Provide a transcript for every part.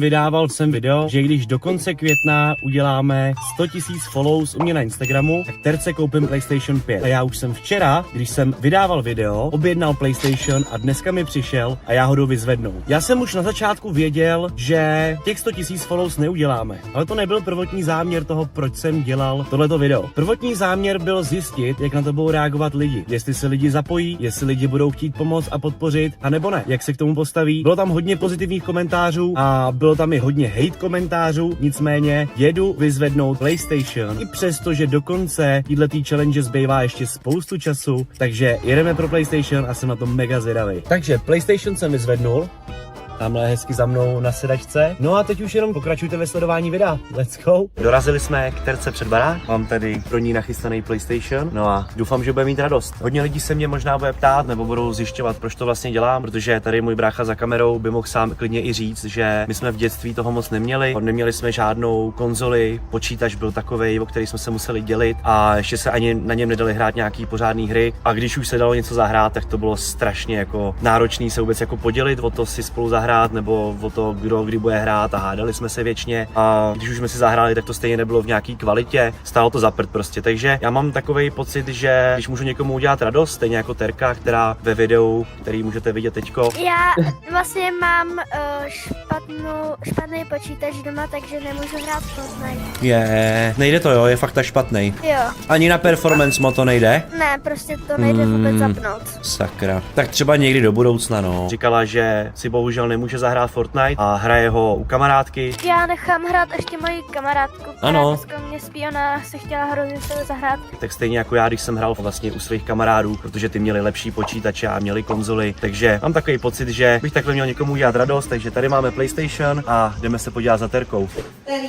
Vydával jsem video, že když do konce května uděláme 100 000 follows u mě na Instagramu, tak terce koupím PlayStation 5. A já už jsem včera, když jsem vydával video, objednal PlayStation a dneska mi přišel a já ho jdu vyzvednout. Já jsem už na začátku věděl, že těch 100 000 follows neuděláme, ale to nebyl prvotní záměr toho, proč jsem dělal tohleto video. Prvotní záměr byl zjistit, jak na to budou reagovat lidi. Jestli se lidi zapojí, jestli lidi budou chtít pomoct a podpořit, a nebo ne, jak se k tomu postaví. Bylo tam hodně pozitivních komentářů a bylo tam i hodně hate komentářů, nicméně jedu vyzvednout PlayStation. I přesto, že do konce této challenge zbývá ještě spoustu času, takže jedeme pro PlayStation a jsem na to mega zvědavý. Takže PlayStation jsem vyzvednul. Tamhle je hezky za mnou na sedačce. No a teď už jenom pokračujte ve sledování videa. Let's go. Dorazili jsme k terce před barák. Mám tady pro ní nachystaný PlayStation. No a doufám, že bude mít radost. Hodně lidí se mě možná bude ptát nebo budou zjišťovat, proč to vlastně dělám, protože tady můj brácha za kamerou by mohl sám klidně i říct, že my jsme v dětství toho moc neměli. Neměli jsme žádnou konzoli, počítač byl takovej, o který jsme se museli dělit a ještě se ani na něm nedali hrát nějaký pořádný hry. A když už se dalo něco zahrát, tak to bylo strašně jako náročný se vůbec jako podělit o to si spolu zahrát nebo o to, kdo kdy bude hrát, a hádali jsme se věčně, a když už jsme si zahráli, tak to stejně nebylo v nějaký kvalitě, stálo to za prd prostě. Takže já mám takový pocit, že když můžu někomu udělat radost, stejně jako Terka, která ve videu, který můžete vidět teďko. Já vlastně mám špatný počítač doma, takže nemůžu hrát Fortnite. Nejde to, jo, je fakt tak špatný. Jo. Ani na performance mo to nejde? Ne, prostě to nejde vůbec zapnout. Sakra. Tak třeba někdy do budoucna, no. Říkala, že si bohužel nemůže zahrát Fortnite a hraje ho u kamarádky. Já nechám hrát ještě moji kamarádku, která ano. dneska mě spí, ona se chtěla hrozně se zahrát. Tak stejně jako já, když jsem hrál vlastně u svých kamarádů, protože ty měli lepší počítače a měli konzoli, takže mám takový pocit, že bych takhle měl někomu udělat radost, takže tady máme PlayStation a jdeme se podívat za Terkou. Terý,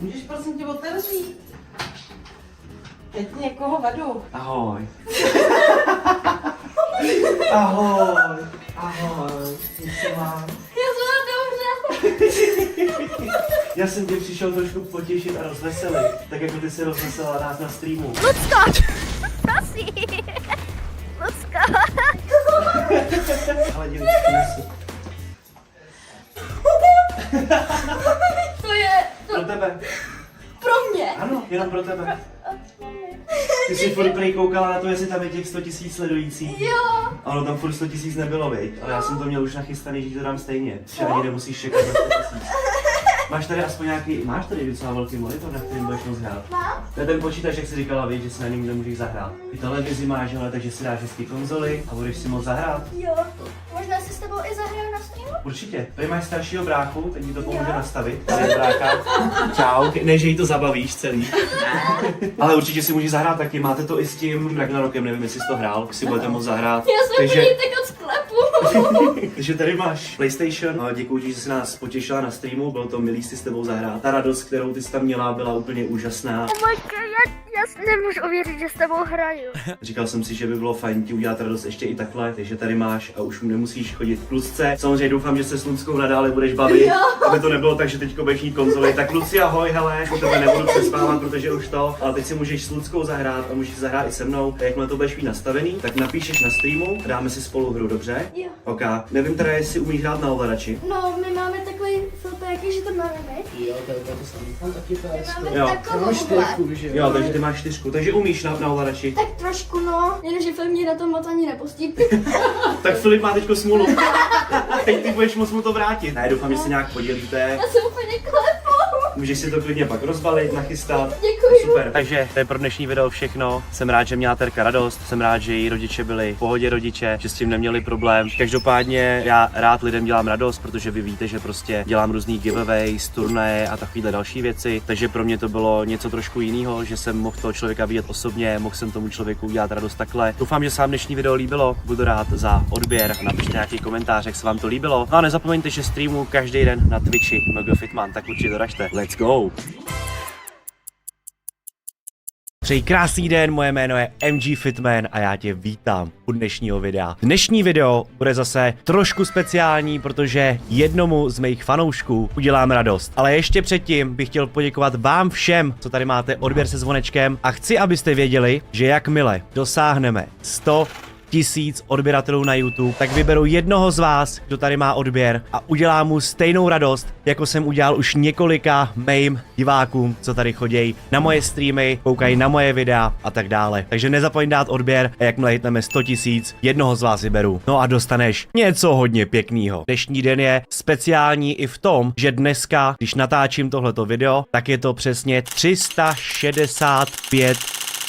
můžeš prosím tě otevřít? Teď někoho vadu. Ahoj. Ahoj. Ahoj. Jak se mám? Já jsem dobře. Já jsem tě přišel trošku potěšit a rozveselit, tak jako ty se rozveselila nás na streamu. Lucko! Prosím! Lucko! Ale dělej nesu. To je Pro tebe. pro mě. Ano, jenom pro tebe. Ty jsi furt prej koukala na to, jestli tam je těch 100 000 sledujících. Jo. A ono tam furt 100 000 nebylo, viď? Ale já jsem to měl už nachystaný, že ti to dám stejně. Že ani nemusíš čekat na 100 000. Máš tady aspoň nějaký, máš tady docela velký monitor, na kterým budeš moc hrát? Mám. To je ten počítač, jak jsi říkala, viď, že si na něm nemůžeš zahrát. I televizi máš, ale takže si dáš hezký konzoli a budeš si moc zahrát. Jo. Možná si s tebou i zahraju na streamu? Určitě. Tady máš staršího bráchu, tak ti to pomůže nastavit. Tady je brácha. Čau. Ne, že jí to zabavíš celý. Ale určitě si můžeš zahrát taky. Máte to i s tím Ragnarokem, nevím, jestli jsi to hrál, si budete moc zahrát. Já jsem tak od sklepu. Takže tady máš PlayStation. A děkuji ti, že jsi nás potěšila na streamu, bylo to milý si s tebou zahrát. Ta radost, kterou ty jsi tam měla, byla úplně úžasná. Já si nemůžu uvěřit, že s tebou hraju. Říkal jsem si, že by bylo fajn ti udělat radost ještě i takhle, takže tady máš a už nemusíš chodit k Lucce. Samozřejmě doufám, že se s Luckou nadále budeš bavit, aby to nebylo tak, že teďko budeš mít konzoli. Tak Luci, ahoj, hele, u tebe nebudu přespávat, protože už to, ale teď si můžeš s Luckou zahrát a můžeš zahrát i se mnou. A jakmile to budeš mít nastavený, tak napíšeš na streamu, dáme si spolu hru, dobře? Jo. OK. Nevím teda, jestli umíš hrát na ovladači. No, my máme takový filtr, jaký, že to máme, my? Jo, to je to samé. Tam taky to je Máme Jo. takovou čtyřku, že Jo, takže ty máš 4, takže umíš na ovladači. Tak trošku, no. Jenomže film mě na to moc ani nepustí. Tak Filip má teďko smůlu. Teď ty budeš moc mu to vrátit. Ne, doufám, že si nějak podělíte. Já jsem úplně klepu. Můžeš si to klidně pak rozbalit, nachystat. Děkuji. Super. Takže to je pro dnešní video všechno. Jsem rád, že měla Terka radost. Jsem rád, že její rodiče byli v pohodě rodiče, že s tím neměli problém. Každopádně já rád lidem dělám radost, protože vy víte, že prostě dělám různý giveaways, turnaje a takovéhle další věci. Takže pro mě to bylo něco trošku jiného, že jsem mohl toho člověka vidět osobně, mohl jsem tomu člověku udělat radost takhle. Doufám, že se vám dnešní video líbilo. Budu rád za odběr. Napište nějaký komentář, jak se vám to líbilo. No a nezapomeňte, že streamu každý den na Twitchi MGFitman, tak určitě doražte. Let's go! Přeji krásný den, moje jméno je MG Fitman a já tě vítám u dnešního videa. Dnešní video bude zase trošku speciální, protože jednomu z mých fanoušků udělám radost. Ale ještě předtím bych chtěl poděkovat vám všem, co tady máte odběr se zvonečkem, a chci, abyste věděli, že jakmile dosáhneme 100 000 odběratelů na YouTube, tak vyberu jednoho z vás, kdo tady má odběr a udělám mu stejnou radost, jako jsem udělal už několika mým divákům, co tady chodějí na moje streamy, koukají na moje videa a tak dále. Takže nezapomeň dát odběr a jakmile hitneme 100 000, jednoho z vás vyberu. No a dostaneš něco hodně pěkného. Dnešní den je speciální i v tom, že dneska, když natáčím tohleto video, tak je to přesně 365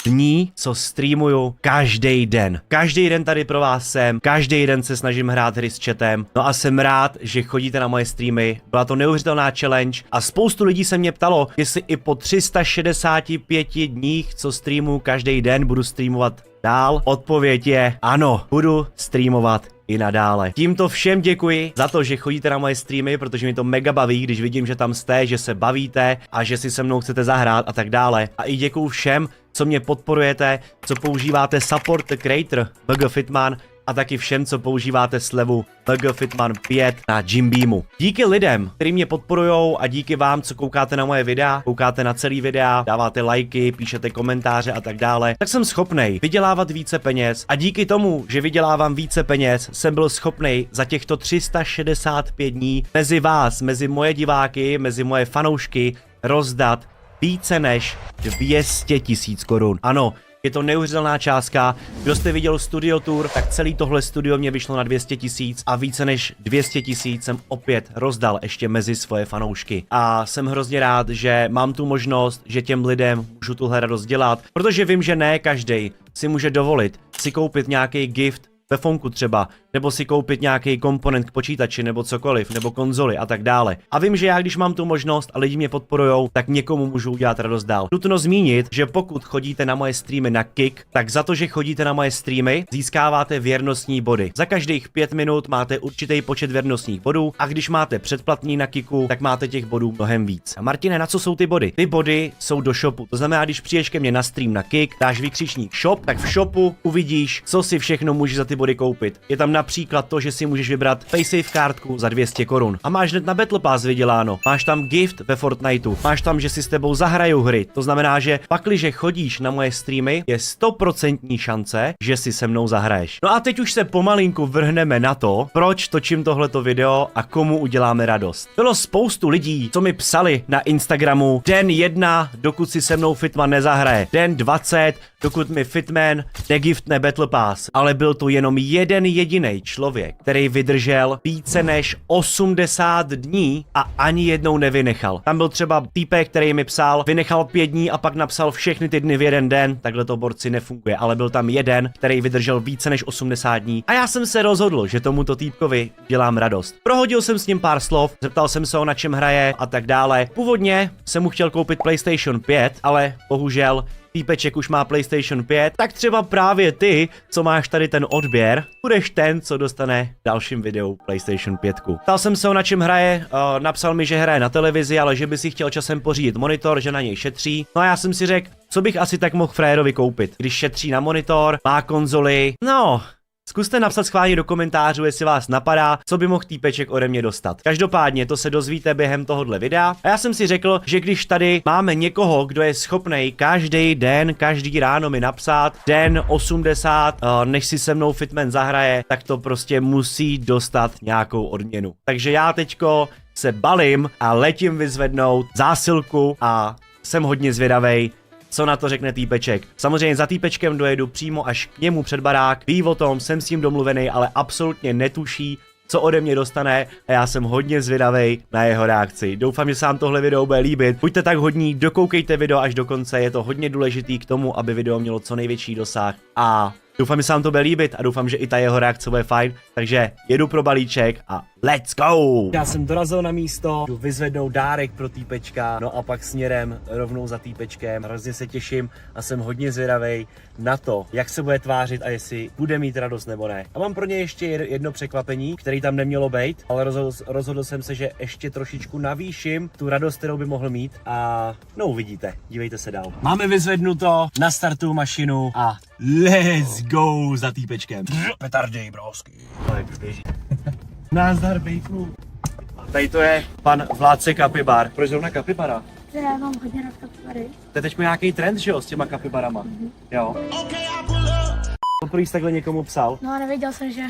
dní, co streamuju každý den. Každý den tady pro vás jsem, každý den se snažím hrát hry s chatem. No a jsem rád, že chodíte na moje streamy. Byla to neuvěřitelná challenge a spoustu lidí se mě ptalo, jestli i po 365 dních, co streamuju každý den, budu streamovat dál. Odpověď je ano, budu streamovat i nadále. Tímto všem děkuji za to, že chodíte na moje streamy, protože mi to mega baví, když vidím, že tam jste, že se bavíte a že si se mnou chcete zahrát a tak dále. A i děkuju všem, co mě podporujete, co používáte Support the Creator, MGFitman, a taky všem, co používáte slevu MGFitman 5 na Jimbeamu. Díky lidem, kteří mě podporujou a díky vám, co koukáte na moje videa, koukáte na celý videa, dáváte lajky, píšete komentáře a tak dále, tak jsem schopnej vydělávat více peněz a díky tomu, že vydělávám více peněz, jsem byl schopnej za těchto 365 dní mezi vás, mezi moje diváky, mezi moje fanoušky rozdat více než 200 000 korun. Ano, je to neuvěřitelná částka. Kdo jste viděl Studio Tour, tak celý tohle studio mě vyšlo na 200 000 a více než 200 000 jsem opět rozdal ještě mezi svoje fanoušky. A jsem hrozně rád, že mám tu možnost, že těm lidem můžu tuhle radost dělat, protože vím, že ne každý si může dovolit si koupit nějaký gift ve Fonku třeba, nebo si koupit nějaký komponent k počítači, nebo cokoliv, nebo konzoli a tak dále. A vím, že já, když mám tu možnost a lidi mě podporujou, tak někomu můžu udělat radost dál. Nutno zmínit, že pokud chodíte na moje streamy na Kick, tak za to, že chodíte na moje streamy, získáváte věrnostní body. Za každých 5 minut máte určitý počet věrnostních bodů a když máte předplatný na Kicku, tak máte těch bodů mnohem víc. A Martine, na co jsou ty body? Ty body jsou do shopu. To znamená, když přijdeš ke mně na stream na Kick, dáš vykřičník shop, tak v shopu uvidíš, co si všechno můžeš za ty body koupit. Je tam například to, že si můžeš vybrat PaySafe kartku za 200 korun a máš hned na Battle Pass vyděláno. Máš tam gift ve Fortniteu. Máš tam, že si s tebou zahrajou hry. To znamená, že pakliže chodíš na moje streamy, je 100% šance, že si se mnou zahraješ. No a teď už se pomalinku vrhneme na to, proč točím tohleto video a komu uděláme radost. Bylo spoustu lidí, co mi psali na Instagramu: den 1, dokud si se mnou Fitman nezahraje. Den 20, dokud mi Fitman negiftne Battle Pass. Ale byl to jenom jeden jediný člověk, který vydržel více než 80 dní a ani jednou nevynechal. Tam byl třeba týpek, který mi psal, vynechal 5 dní a pak napsal všechny ty dny v jeden den. Takhle to borci nefunguje, ale byl tam jeden, který vydržel více než 80 dní. A já jsem se rozhodl, že tomuto týpkovi dělám radost. Prohodil jsem s ním pár slov, zeptal jsem se ho, na čem hraje a tak dále. Původně jsem mu chtěl koupit PlayStation 5, ale bohužel týpeček už má PlayStation 5, tak třeba právě ty, co máš tady ten odběr, budeš ten, co dostane v dalším videu PlayStation 5. Ptal jsem se ho, na čem hraje, napsal mi, že hraje na televizi, ale že by si chtěl časem pořídit monitor, že na něj šetří. No a já jsem si řekl, co bych asi tak mohl frajerovi koupit, když šetří na monitor, má konzoli, no... Zkuste napsat schválně do komentářů, jestli vás napadá, co by mohl týpeček ode mě dostat. Každopádně to se dozvíte během tohohle videa. A já jsem si řekl, že když tady máme někoho, kdo je schopnej každý den, každý ráno mi napsat, den 80, než si se mnou Fitman zahraje, tak to prostě musí dostat nějakou odměnu. Takže já teďko se balím a letím vyzvednout zásilku a jsem hodně zvědavej, co na to řekne týpeček. Samozřejmě za týpečkem dojedu přímo až k němu před barák, ví o tom, jsem s ním domluvený, ale absolutně netuší, co ode mě dostane a já jsem hodně zvědavej na jeho reakci. Doufám, že se vám tohle video bude líbit. Buďte tak hodní, dokoukejte video až do konce, je to hodně důležitý k tomu, aby video mělo co největší dosah a doufám, že se vám to bude líbit a doufám, že i ta jeho reakce bude fajn. Takže jedu pro balíček a let's go! Já jsem dorazil na místo, jdu vyzvednout dárek pro týpečka, no a pak směrem rovnou za týpečkem. Hrozně se těším a jsem hodně zvědavej na to, jak se bude tvářit a jestli bude mít radost nebo ne. A mám pro ně ještě jedno překvapení, který tam nemělo být, ale rozhodl jsem se, že ještě trošičku navýším tu radost, kterou by mohl mít a no uvidíte, dívejte se dál. Máme vyzvednuto, nastartuju mašinu a let's go za týpečkem. Petardy, brosky. Nazdar, bejku. Tady to je pan vládce kapibar. Proč zrovna kapibara? Já mám hodně rád kapibary. To je teď nějaký trend, že jo, s těma kapibarama. Jo. poprvé jsi takhle někomu psal? No a nevěděl jsem, že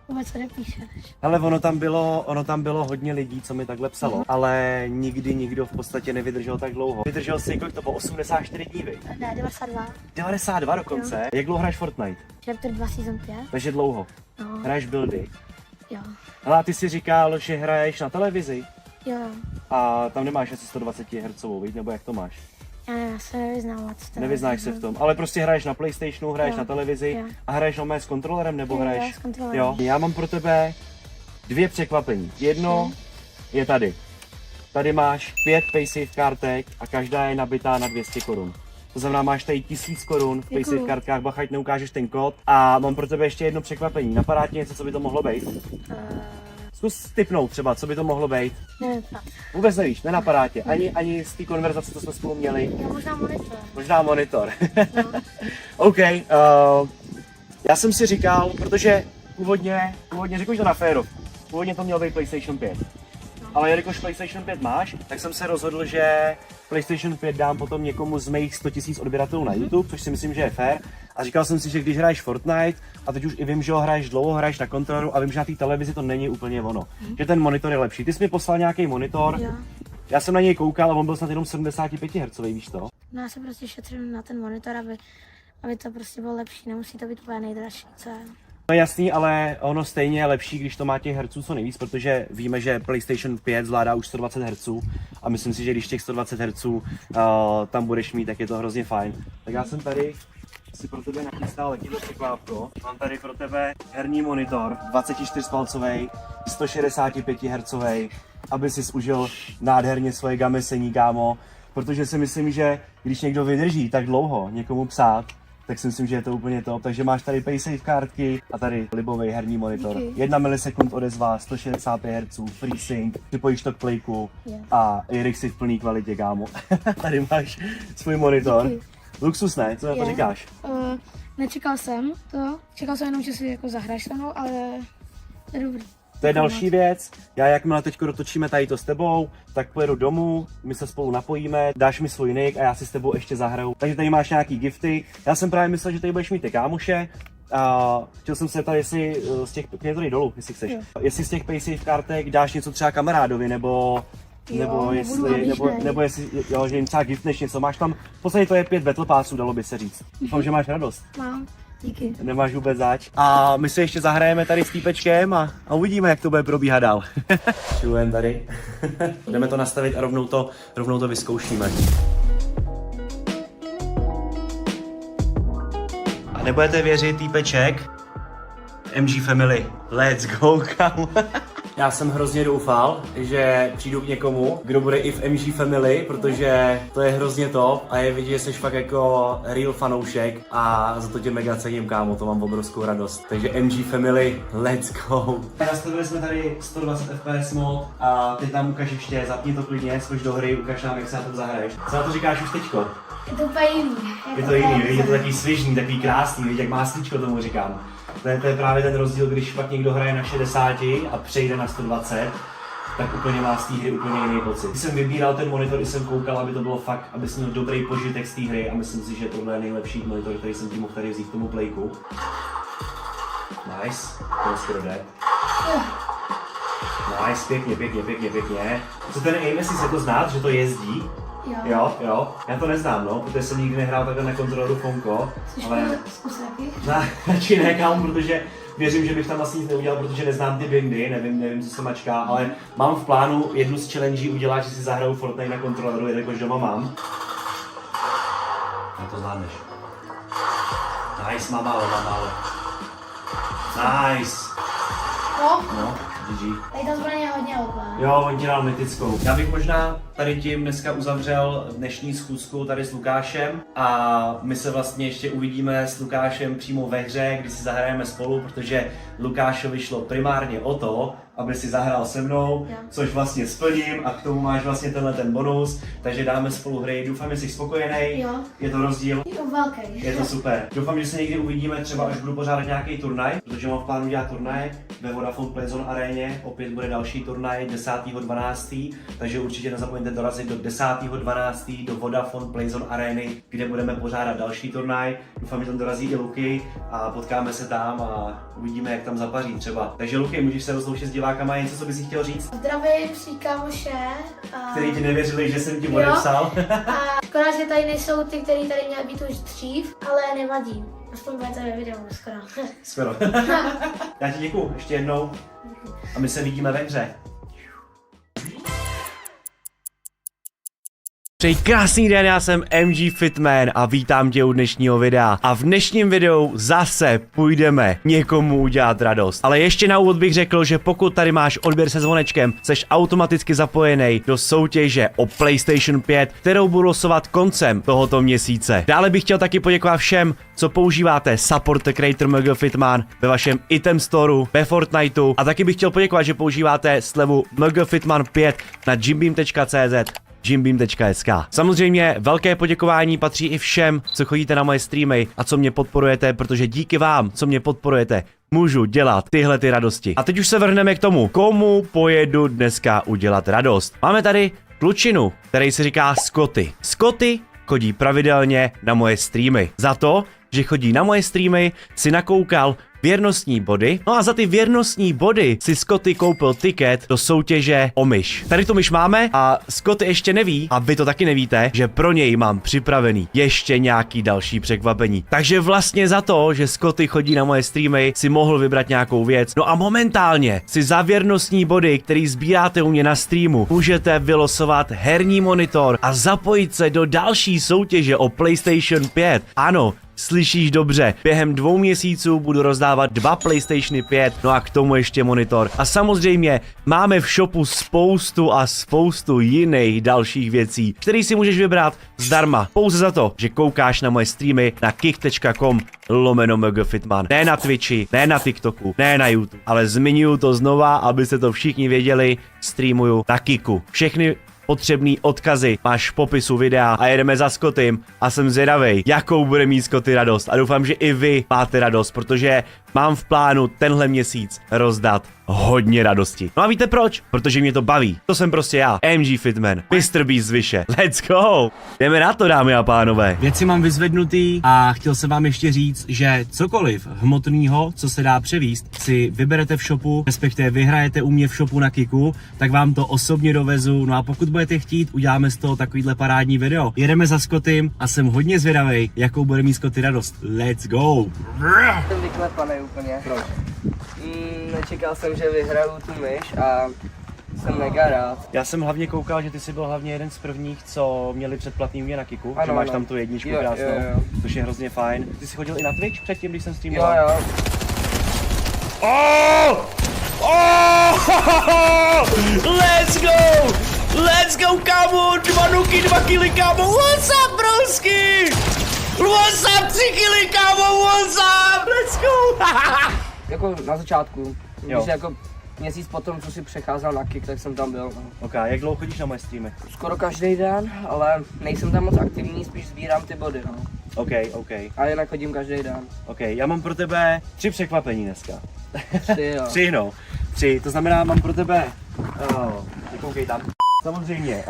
vůbec odepíšeš. Ale ono tam bylo hodně lidí, co mi takhle psalo, ale nikdy nikdo v podstatě nevydržel tak dlouho. Vydržel jsi, kolik to bylo? 84 dní, vy? Ne, 92. 92 dokonce? Jo. Jak dlouho hraješ Fortnite? Chapter 2 Season 5. Takže dlouho. No. Hraješ buildy. Jo. Ale a ty si říkal, že hraješ na televizi Jo. a tam nemáš asi 120 Hz, víš, nebo jak to máš? Já nevím, já se nevyznám moc. Nevyznáš se v tom, ale prostě hraješ na PlayStationu, hraješ Jo. na televizi Jo. a hraješ normálně s kontrolerem, nebo Jo, hraješ? s kontrolerem. Jo. Já mám pro tebe 2 překvapení. Jedno je tady. Tady máš 5 paysafe kartek a každá je nabitá na 200 korun. To znamená, máš tady 1000 korun v paysafe Děkuju. kartkách, bacha, ať neukážeš ten kód. A mám pro tebe ještě jedno překvapení. Napadá ti něco, co by to mohlo být? Zkus tipnout třeba, co by to mohlo být. Nevím, Vůbec nevíš, nenapadá tě. Ani z té konverzace, co jsme spolu měli. já možná monitor. Možná monitor. No. OK, já jsem si říkal, protože původně řekl to na féru, původně to měl být PlayStation 5. Ale jelikož PlayStation 5 máš, tak jsem se rozhodl, že PlayStation 5 dám potom někomu z mých 100 000 odběratelů na YouTube, což si myslím, že je fair. A říkal jsem si, že když hraješ Fortnite, a teď už i vím, že ho hraješ dlouho, hraješ na kontroleru a vím, že na té televizi to není úplně ono. Že ten monitor je lepší. Ty jsi mi poslal nějaký monitor, Jo. já jsem na něj koukal a on byl snad jenom 75 Hz, víš to? No já se prostě šetřím na ten monitor, aby to prostě bylo lepší, nemusí to být úplně nejdražší, co je. No jasný, ale ono stejně je lepší, když to má těch herců co nejvíc, protože víme, že PlayStation 5 zvládá už 120 Hz a myslím si, že když těch 120 Hz tam budeš mít, tak je to hrozně fajn. Tak já jsem tady si pro tebe nachystal taky překvápko. Mám tady pro tebe herní monitor, 24-palcový, 165 Hz, aby si užil nádherně svoje gamesení, kámo, protože si myslím, že když někdo vydrží tak dlouho někomu psát, tak si myslím, že je to úplně top. Takže máš tady paysafe kartky a tady libový herní monitor. Díky. 1 milisekund odezva, 165 Hz, FreeSync, připojíš to k playku a i si v plný kvalitě, kámo. Tady máš svůj monitor. Díky. Luxus, ne? Co na to Je. říkáš? Nečekal jsem to, čekal jsem jenom, že si jako zahraješ se mnou, ale to je dobrý. To je další věc. Já jakmile teď dotočíme tady to s tebou, tak pojedu domů, my se spolu napojíme, dáš mi svůj nick a já si s tebou ještě zahraju. Takže tady máš nějaký gifty. Já jsem právě myslel, že tady budeš mít ty kámoše. A chtěl jsem se zeptat, jestli z těch, mě to dej dolů, jestli chceš. Jo. Jestli z těch paysafe kartek dáš něco třeba kamarádovi, nebo jestli, jo, že jim třeba giftneš něco. Máš tam, v podstatě to je 5 battle passů, dalo by se říct. Doufám, že máš radost. Mám, díky. Nemáš vůbec zač. A my se ještě zahrajeme tady s týpečkem a uvidíme, jak to bude probíhat dál. Čilujeme tady. Jdeme to nastavit a rovnou to vyzkoušíme. A nebudete věřit, týpeček? MG Family, let's go, kámo. Já jsem hrozně doufal, že přijdu k někomu, kdo bude i v MG Family, protože to je hrozně top a je vidět, že jsi fakt jako real fanoušek a za to tě mega cením, kámo, to mám obrovskou radost. Takže MG Family, let's go. Nastavili jsme tady 120 FPS mod a teď nám ukáž ještě, zapni to klidně, skoč do hry, ukáž nám, jak se na tom zahraješ. Co na to říkáš už teďko? Je to úplně jiný. Je to jiný, je to takový svižný, takový krásný, víš, jak máslíčko tomu říkám. To je právě ten rozdíl, když pak někdo hraje na 60 a přejde na 120, tak úplně má z té hry úplně jiný pocit. Když jsem vybíral ten monitor, jsem koukal, aby to bylo fakt, aby jsem měl dobrý požitek z té hry a myslím si, že tohle je nejlepší monitor, který jsem tím mohl tady vzít k tomu playku. Nice, to skoro jde. Nice, pěkně. Co ten aim, jestli se to znát, že to jezdí? Jo, já to neznám, no, protože jsem nikdy nehrál takhle na kontroleru Fonko, ale radši ne, kámo, protože věřím, že bych tam vlastně nic neudělal, protože neznám ty bindy, nevím, co se mačká, ale mám v plánu jednu z challenge udělat, že si zahraju Fortnite na kontroleru, jelikož doma mám. A to zvládneš. Nice, mám málo. Nice. No, GG. Tady ta zbraň je hodně OP. Jo, on ti dal mytickou. Já bych možná tady tím dneska uzavřel dnešní schůzku tady s Lukášem a my se vlastně ještě uvidíme s Lukášem přímo ve hře, kdy si zahrajeme spolu, protože Lukášovi šlo primárně o to, aby si zahrál se mnou, což vlastně splním a k tomu máš vlastně tenhle ten bonus, takže dáme spolu hry. Doufám, že jsi spokojený, Jo. je to rozdíl. Je to velký. Je to super. Doufám, že se někdy uvidíme, třeba až budu pořádat nějaký turnaj, protože mám v plánu dělat turnaje ve Vodafone Playzone aréně Brně opět bude další turnaj 10.12., takže určitě nezapomeňte dorazit do 10.12. do Vodafone Playzone Areny, kde budeme pořádat další turnaj. Doufám, že tam dorazí i Luky a potkáme se tam a uvidíme, jak tam zapaří třeba. Takže Luky, můžeš se rozloučit s divákama, něco, co bys si chtěl říct? Zdravím svý kámoše. Který ti nevěřili, že jsem ti odepsal. A škoda, že tady nejsou ty, který tady měli být už dřív, ale nevadí. Aspoň budete ve videu, skoro. Skoro. Já ti děkuju ještě jednou a my se vidíme ve hře. Přeji krásný den, já jsem MG Fitman a vítám tě u dnešního videa. A v dnešním videu zase půjdeme někomu udělat radost. Ale ještě na úvod bych řekl, že pokud tady máš odběr se zvonečkem, seš automaticky zapojený do soutěže o PlayStation 5, kterou budu losovat koncem tohoto měsíce. Dále bych chtěl taky poděkovat všem, co používáte Support the Creator MG Fitman ve vašem item storeu, ve Fortniteu, a taky bych chtěl poděkovat, že používáte slevu MG Fitman 5 na gymbeam.cz, gymbeam.sk. Samozřejmě velké poděkování patří i všem, co chodíte na moje streamy a co mě podporujete, protože díky vám, co mě podporujete, můžu dělat tyhle ty radosti. A teď už se vrhneme k tomu, komu pojedu dneska udělat radost. Máme tady klučinu, který se říká Scotty. Scotty chodí pravidelně na moje streamy. Za to, že chodí na moje streamy, si nakoukal věrnostní body. No a za ty věrnostní body si Scotty koupil tiket do soutěže o myš. Tady tu myš máme a Scotty ještě neví, a vy to taky nevíte, že pro něj mám připravený ještě nějaký další překvapení. Takže vlastně za to, že Scotty chodí na moje streamy, si mohl vybrat nějakou věc. No a momentálně si za věrnostní body, který sbíráte u mě na streamu, můžete vylosovat herní monitor a zapojit se do další soutěže o PlayStation 5. Ano, slyšíš dobře, během 2 měsíců budu rozdávat 2 PlayStation 5, no a k tomu ještě monitor. A samozřejmě máme v shopu spoustu jiných dalších věcí, které si můžeš vybrat zdarma, pouze za to, že koukáš na moje streamy na kick.com/MGFitman. Ne na Twitchi, ne na TikToku, ne na YouTube, ale zmiňuju to znova, abyste to všichni věděli, streamuju na Kiku. Všechny potřebný odkazy máš v popisu videa a jedeme za Scottym a jsem zvědavej, jakou bude mít Scotty radost, a doufám, že i vy máte radost, protože mám v plánu tenhle měsíc rozdat hodně radosti. No a víte proč? Protože mě to baví. To jsem prostě já, MG Fitman, Mr. Beast Vyše. Let's go! Jdeme na to, dámy a pánové. Věci mám vyzvednutý a chtěl jsem vám ještě říct, že cokoliv hmotného, co se dá převíst, si vyberete v shopu, respektive vyhrajete u mě v shopu na Kiku, tak vám to osobně dovezu. No a pokud budete chtít, uděláme z toho takovýhle parádní video. Jedeme za Scottym a jsem hodně zvědavej, jakou bude mít Scotty radost. Let's go! Jsem vyklepaný úplně. Proč? Nečekal jsem, že vyhraju tu myš a jsem mega rád. Já jsem hlavně koukal, že ty jsi byl hlavně jeden z prvních, co měli předplatný u mě na Kiku, ano, že máš ano. tam tu jedničku Jo, krásnou, jo. což je hrozně fajn. Ty jsi chodil i na Twitch předtím, když jsem streamoval? Jo. Oh! Oh! Let's go! Let's go, kámo! 2 nuky, 2 kily, kámo! What's up, broski? What's up, 3 kily, kámo? What's up? Let's go! Jako na začátku, Jo. když jako měsíc potom, co si přecházel na Kick, tak jsem tam byl. No. Ok, jak dlouho chodíš na moje streamy? Skoro každý den, ale nejsem tam moc aktivní, spíš sbírám ty body, no. Ok. A jinak chodím každý den. Ok, já mám pro tebe 3 překvapení dneska. 3, jo. 3, no. 3, to znamená, mám pro tebe... Koukej tam. Samozřejmě,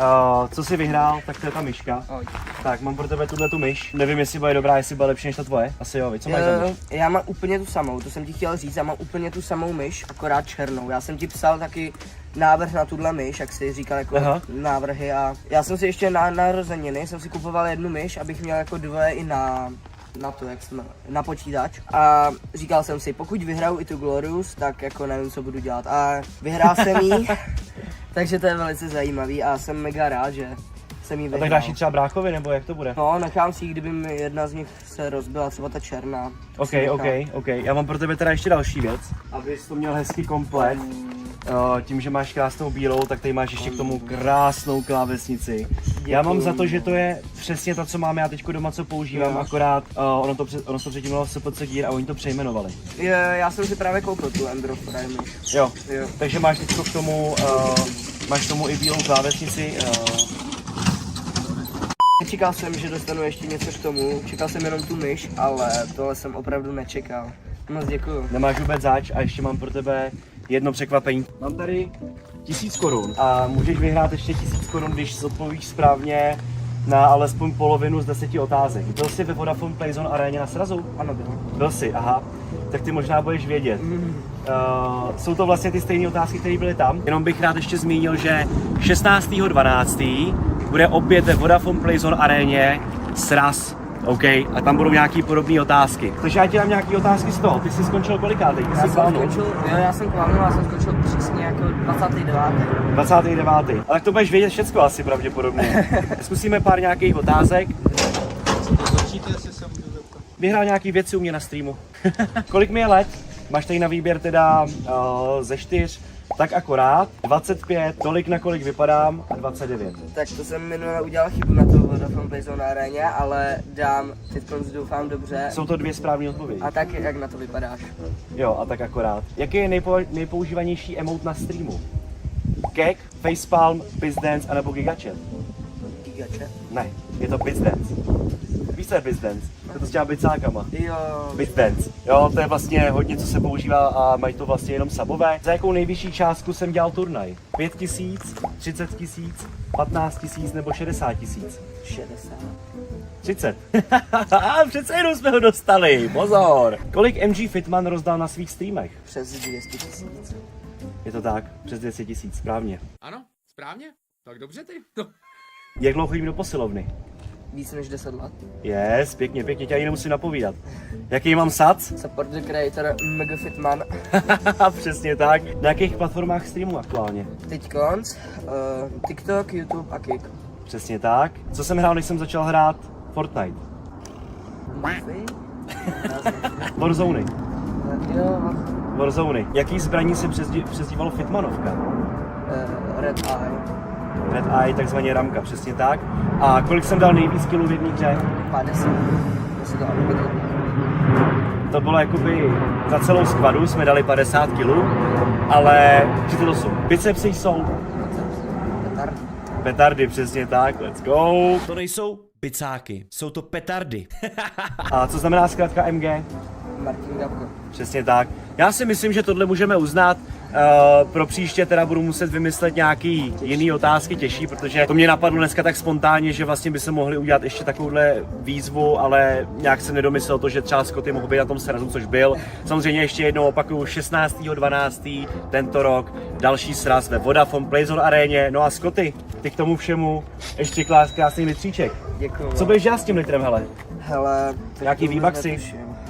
co jsi vyhrál, tak to je ta myška. Oj. Tak, mám pro tebe tu myš. Nevím, jestli bude dobrá, jestli bude lepší než ta tvoje. Asi jo, co máš za myš? Já mám úplně tu samou, to jsem ti chtěl říct, já mám úplně tu samou myš, akorát černou. Já jsem ti psal taky návrh na tuhle myš, jak jsi říkal jako návrhy, a já jsem si ještě na narozeniny jsem si kupoval jednu myš, abych měl jako 2 i na to, jak jsme, na počítač, a říkal jsem si, pokud vyhraju i tu Glorious, tak jako nevím, co budu dělat, a vyhrál jsem jí, takže to je velice zajímavý a jsem mega rád, že jsem jí A vyhrál. tak dáš ji třeba bráchovi, nebo jak to bude? No, nechám si ji, kdyby mi jedna z nich se rozbila, třeba ta černá. Ok. Já mám pro tebe teda ještě další věc, abys to měl hezky komplet. Tím, že máš krásnou bílou, tak tady máš ještě k tomu krásnou klávesnici. Já mám za to, že to je přesně to, co mám já teď doma, co používám, akorát ono se předtím mělo SPC Gear a oni to přejmenovali. Já jsem si právě koupil tu Endro Prime. Jo, takže máš teď k tomu, máš tomu i bílou klávesnici. Nečekal jsem, že dostanu ještě něco k tomu, čekal jsem jenom tu myš, ale tohle jsem opravdu nečekal. Moc děkuju. Nemáš vůbec zač a ještě mám pro tebe jedno překvapení. Mám tady 1000 korun a můžeš vyhrát ještě 1000 korun, když odpovíš správně na alespoň polovinu z 10 otázek. Byl jsi ve Vodafone Playzone aréně na srazu? Ano, byl. Byl jsi, aha. Tak ty možná budeš vědět. Jsou to vlastně ty stejné otázky, které byly tam. Jenom bych rád ještě zmínil, že 16.12. bude opět ve Vodafone Playzone aréně sraz. OK, a tam budou nějaký podobné otázky. Takže já ti dám nějaké otázky z toho. Ty jsi skončil kolikátej? Já jsem skončil přesně jako 29. 29. Ale tak to budeš vědět všecko asi pravděpodobně. Zkusíme pár nějakých otázek. Vyhrál nějaký věci u mě na streamu. Kolik mi je let? Máš tady na výběr teda ze 4, tak akorát, 25, tolik na kolik vypadám a 29. Tak to jsem minule udělal chybu na to Vodafone Playzone aréně, ale dám teď doufám dobře. Jsou to 2 správné odpovědi. A tak jak na to vypadáš? Jo, a tak akorát. Jaký je nejpoužívanější emote na streamu? Kek, facepalm, bizdance anebo gigachat? Gigachat? Ne, je to bizdance. Víš, co je bizdance? To s těma bicákama. Jo. Bizdance. Jo, to je vlastně hodně, co se používá a mají to vlastně jenom sabové. Za jakou nejvyšší částku jsem dělal turnaj? 5 000, 30 000, 15 000 nebo 60 000? 60. 30. Přece jenom jsme ho dostali, pozor. Kolik MG Fitman rozdal na svých streamech? Přes 200 000. Je to tak, přes 200 000, správně. Ano, správně. Tak dobře ty. No. Jak dlouho chodím do posilovny? Víc než 10 let. Yes, pěkně, pěkně, tě ani nemusím napovídat. Jaký mám sac? Support the creator Mega Fitman. Přesně tak. Na jakých platformách streamu aktuálně? Teď TikTok, YouTube a Kik. Přesně tak. Co jsem hrál, než jsem začal hrát Fortnite? Warzone. Jo. Warzone. Jaký zbraní se přezdívalo Fitmanovka? Red Eye. Red Eye, takzvaně ramka, přesně tak. A kolik jsem dal nejvíc killů v jedné hře? 50. To bylo jakoby za celou skvadu jsme dali 50 kg, ale že to jsou? Bicepsy jsou? Petardy, přesně tak, let's go. To nejsou bicáky, jsou to petardy. A co znamená zkrátka MG? Martin Gabko. Přesně tak. Já si myslím, že tohle můžeme uznat. Pro příště teda budu muset vymyslet nějaký jiný otázky těžší, protože to mě napadlo dneska tak spontánně, že vlastně by se mohli udělat ještě takovouhle výzvu, ale nějak jsem nedomyslel to, že třeba Scotty mohl být na tom srazu, což byl. Samozřejmě ještě jednou opakuju, 16.12. tento rok další sraz ve Vodafone Playzone aréně. No a Scotty, ty k tomu všemu ještě krásný litříček. Děkuju. Co budeš dělat s tím litrem, hele? Hele, Nějaký výbaxy?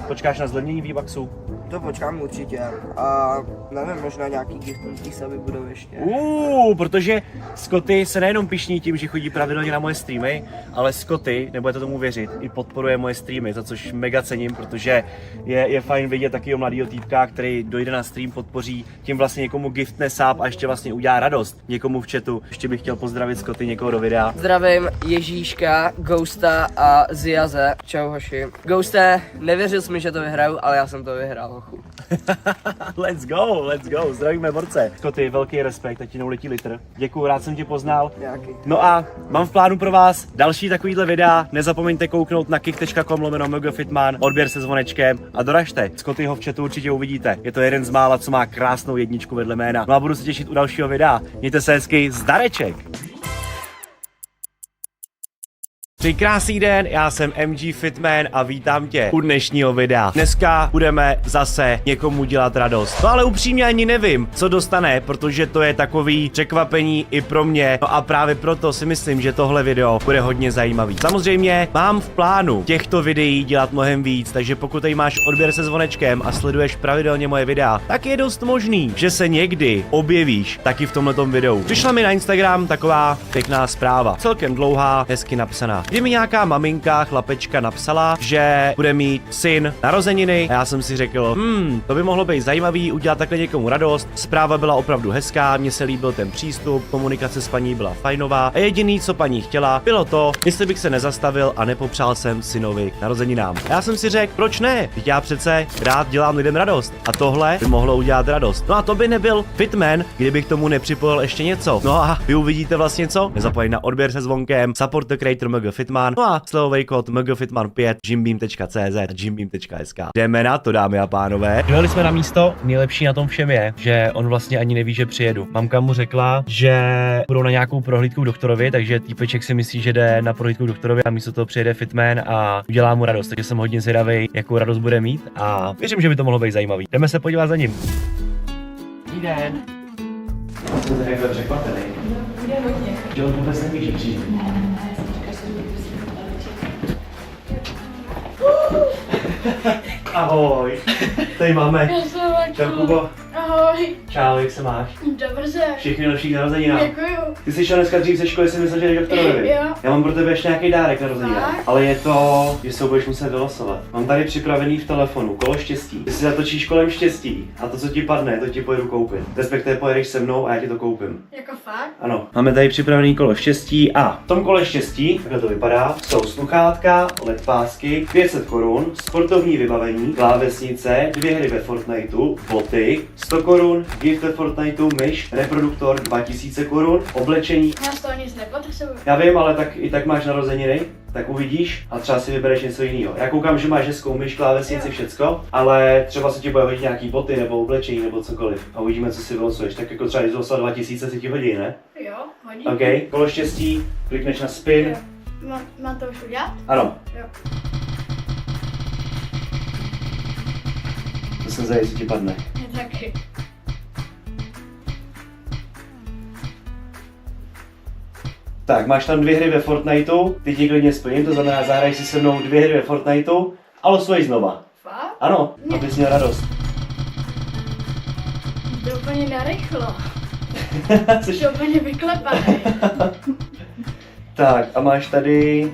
Počkáš na zlevnění výbaxů? To počkám určitě. A nevím, možná nějaký giftnutí se budou ještě. Protože Scotty se nejenom pyšní tím, že chodí pravidelně na moje streamy, ale Scotty, nebudete tomu věřit, i podporuje moje streamy, za což mega cením, protože je fajn vidět takového mladého týpka, který dojde na stream, podpoří, tím vlastně někomu giftne sáp a ještě vlastně udělá radost někomu v chatu. Ještě bych chtěl pozdravit Scotty někoho do videa. Zdravím Ježíška, Ghosta a Ziaze. Čau hoši. Ghoste, nevěřil jsi mi, že to vyhraju, ale já jsem to vyhrál. Let's go, zdravíme borce. Scotty, velký respekt, ať ti neuletí litr. Děkuju, rád jsem tě poznal. Jaký? No a mám v plánu pro vás další takovýhle videa. Nezapomeňte kouknout na kick.com/megafitman, odběr se zvonečkem a doražte. Scottyho v chatu určitě uvidíte. Je to jeden z mála, co má krásnou jedničku vedle jména. No a budu se těšit u dalšího videa. Mějte se hezky, zdareček! Přeji krásný den, já jsem MG Fitman a vítám tě u dnešního videa. Dneska budeme zase někomu dělat radost. No ale upřímně ani nevím, co dostane, protože to je takový překvapení i pro mě. No a právě proto si myslím, že tohle video bude hodně zajímavý. Samozřejmě mám v plánu těchto videí dělat mnohem víc, takže pokud tady máš odběr se zvonečkem a sleduješ pravidelně moje videa, tak je dost možný, že se někdy objevíš taky v tomhletom videu. Přišla mi na Instagram taková pěkná zpráva, celkem dlouhá, hezky napsaná. Kdy mi nějaká maminka, chlapečka napsala, že bude mít syn narozeniny a já jsem si řekl, to by mohlo být zajímavý, udělat takhle někomu radost. Zpráva byla opravdu hezká, mně se líbil ten přístup, komunikace s paní byla fajnová a jediný, co paní chtěla, bylo to, jestli bych se nezastavil a nepopřál jsem synovi k narozeninám. A já jsem si řekl, proč ne? Teď já přece rád dělám lidem radost a tohle by mohlo udělat radost. No a to by nebyl Fitman, kdybych tomu nepřipojil ještě něco. No a vy uvidíte vlastně co? Nezapomeň na odběr se zvonkem, support the creator Mega Fitman. MGFitman, no a slovový kód MGFitman5 gymbeam.cz a gymbeam.sk. Jdeme na to, dámy a pánové. Dojeli jsme na místo, nejlepší na tom všem je, že on vlastně ani neví, že přijedu. Mamka mu řekla, že budou na nějakou prohlídku k doktorovi, takže týpeček si myslí, že jde na prohlídku k doktorovi a místo toho přijede fitman a udělá mu radost, takže jsem hodně zvědavý, jakou radost bude mít a věřím, že by to mohlo být zajímavý. Jdeme se podívat za ním. Dobrý den. Jsem se takhle překvapený. Bude hodně. Že on vůbec neví, že přijde. Ahoj. Tady máme. Čau, Kubo. Ahoj. Čau, jak se máš? Dobře. Všechny další k narozeninám. Děkuju. Ty jsi šel dneska dřív ze školy, si myslel, že jdeš doktorovi. Jo. Já mám pro tebe ještě nějaký dárek na narozeninám. Tak. Ale je to, že se ho budeš muset vylosovat. Mám tady připravený v telefonu kolo štěstí. Ty si zatočíš kolem štěstí a to, co ti padne, to ti pojedu koupit. Respektive pojedeš se mnou a já ti to koupím. Jako fakt? Ano, máme tady připravený kolo štěstí a v tom kole štěstí, takhle to vypadá, jsou sluchátka, LED pásky, 500 korun, sportovní vybavení, klávesnice, 2 hry ve Fortniteu, boty, 100 korun, gift ve Fortniteu, myš, reproduktor 2000 korun, oblečení. Já z toho nic nepotřebuji. Já vím, ale tak i tak máš narozeniny, tak uvidíš a třeba si vybereš něco jiného. Já koukám, že máš hezkou myš, klávesnici, všecko, ale třeba se ti bude hodit nějaký boty nebo oblečení nebo cokoliv a uvidíme, co si vylosuješ. Tak jako třeba když vylosovat 2000 si ti hodí, ne? Jo, hodí. OK, kolo štěstí, klikneš na spin. Jo. Mám to už udělat? Ano. Jo. To jsem zajist, co ti padne. Taky. Tak, máš tam 2 hry ve Fortniteu, ty ti klidně splním, to znamená zahraj si se mnou 2 hry ve Fortniteu a losuješ znova. Fakt? Ano, abys měl radost. To úplně narychlo. Jsi- To úplně vyklepaný. Tak, a máš tady...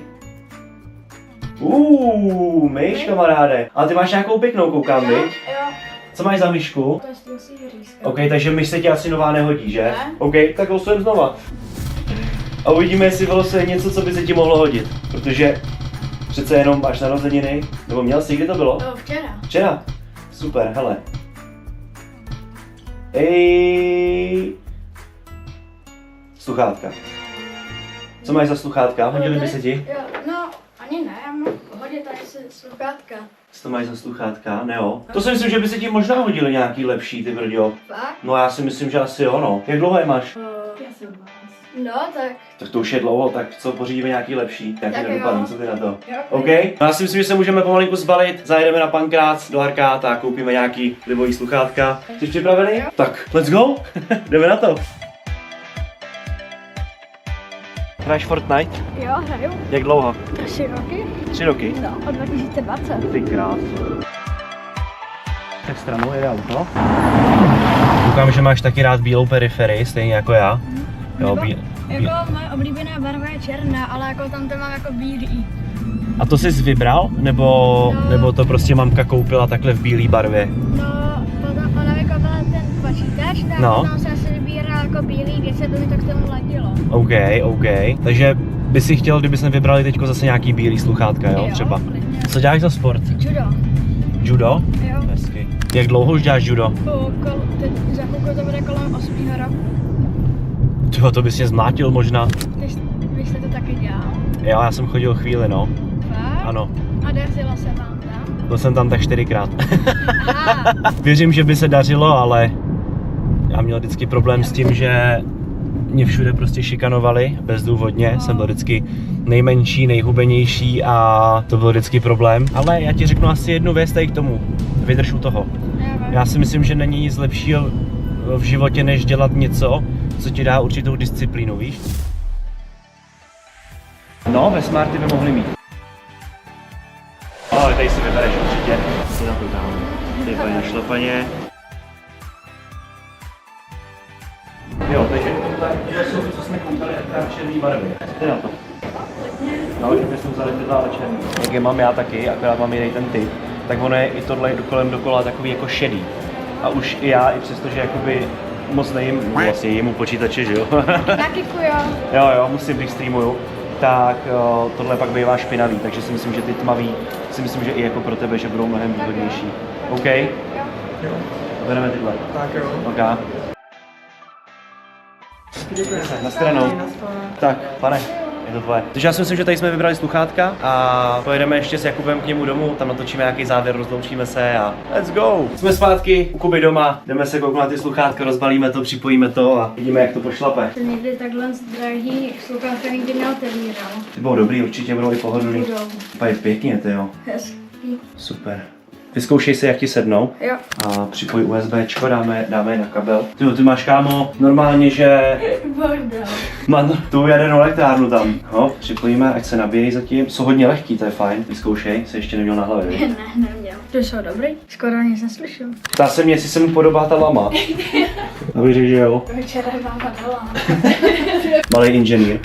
myš, kamaráde. Ale ty máš nějakou pěknou, koukám, viď? Jo. Co máš za myšku? To je z toho řízka. OK, takže myš se ti asi nová nehodí, že? Ne. OK, tak losujem znova. A uvidíme, jestli vylosuje něco, co by se ti mohlo hodit. Protože přece jenom máš narozeniny. Nebo měl jsi, kdy to bylo? To včera. Včera? Super, hele. Ej. Sluchátka. Co máš za sluchátka? Hodili by se ti? Jo, no, ani ne, já mám hodit tady si sluchátka. Co to máš za sluchátka? Ne jo. To si myslím, že by se ti možná hodili nějaký lepší, ty brďo. Fakt? No já si myslím, že asi jo, no. Jak dlouho je máš? No, tak. Tak to už je dlouho, tak co pořídíme nějaký lepší? Nějaký Tak nedopadný, jo. co ty na to? Jo. OK? No já si myslím, že se můžeme pomalinku zbalit, zajedeme na Pankrác do Arkáta a koupíme nějaký libový sluchátka. Jsi připravený? Jo. Tak, let's go! Jdeme na to! Hraješ Fortnite? Jo, hraju. Jak dlouho? 3 roky. 3 roky? No, od 2020. Ty krásu. Tak stranou jede auto. Koukám, že máš taky rád bílou periferii, stejně jako já. Jo, Jako moje oblíbená barva je černá, ale jako tam to mám jako bílý. A to jsi vybral? Nebo to prostě mamka koupila takhle v bílé barvě? No, potom ona vykoupila ten počítač, tak No. tam jsem si vybíral jako bílý věci, aby mi to k tomu ladilo. OK. Takže by si chtěl, kdyby jsme vybrali teďko zase nějaký bílý sluchátka, jo? Třeba. klidně. Co děláš za sport? Judo. Judo? Jo. Hezky. Jak dlouho už děláš judo? Teď za chvilku to bude kolem 8. roku. Tyjo, to bys mě zmlátil možná. Vy jste to taky dělal? Jo, já jsem chodil chvíli, no. Fakt? Ano. A dařilo se vám tam? Byl jsem tam tak 4krát. Aha. Věřím, že by se dařilo, ale já měl vždycky problém s tím, že mě všude prostě šikanovali bezdůvodně. Jsem byl vždycky nejmenší, nejhubenější a to byl vždycky problém. Ale já ti řeknu asi jednu věc tady k tomu. Vydrž u toho. Já si myslím, že není nic lepšího v životě, než dělat něco, co ti dá určitou disciplínu, víš? No, ve Smarty by mohli mít. Ale tady si vybereš určitě. Si na to dám. Ty paní šlapaně. Jo, takže to jsou, co jsme koupili, akorát černý barvy. Ty na to. No, že bychom vzali tyhle ale černý. Jak je mám já taky, akorát mám jiný ten typ, tak ono je i tohle kolem dokola takový jako šedý. A už i já, i přesto, že jakoby moc nejím, vlastně jim u počítače, že jo? Taky jo. Jo, musím, když streamuju, tak tohle pak bývá špinavý, takže si myslím, že ty tmavý, si myslím, že i jako pro tebe, že budou mnohem výhodnější. OK? Jo. Bereme tyhle. Tak jo. OK. Na stranou. Tak, pane, je to tvoje. Takže já si myslím, že tady jsme vybrali sluchátka a pojedeme ještě s Jakubem k němu domů, tam natočíme nějaký závěr, rozloučíme se a let's go! Jsme zpátky u Kuby doma, jdeme se kouknout na ty sluchátka, rozbalíme to, připojíme to a vidíme, jak to pošlape. To někdy takhle drahý sluchátka nikdy neotevíral. Ty budou dobrý, určitě budou i pohodlný. Budou. Je pěkně, ty jo. Hezký. Super. Vyzkoušej si, jak ti sednou. Jo. A připoj USBčko, dáme na kabel. Ty máš, kámo, normálně, že... Bordel. Mám tu jadernou elektrárnu tam. No, připojíme, ať se nabíjí zatím. Jsou hodně lehký, to je fajn. Vyzkoušej, se ještě neměl na hlavě. Ne, neměl. To jsou dobrý. Skoro nic neslyšel. Ptá se mě, jestli se mu podobá ta lama. Aby řekl, že jo. Včera vám dala. Malý inženýr.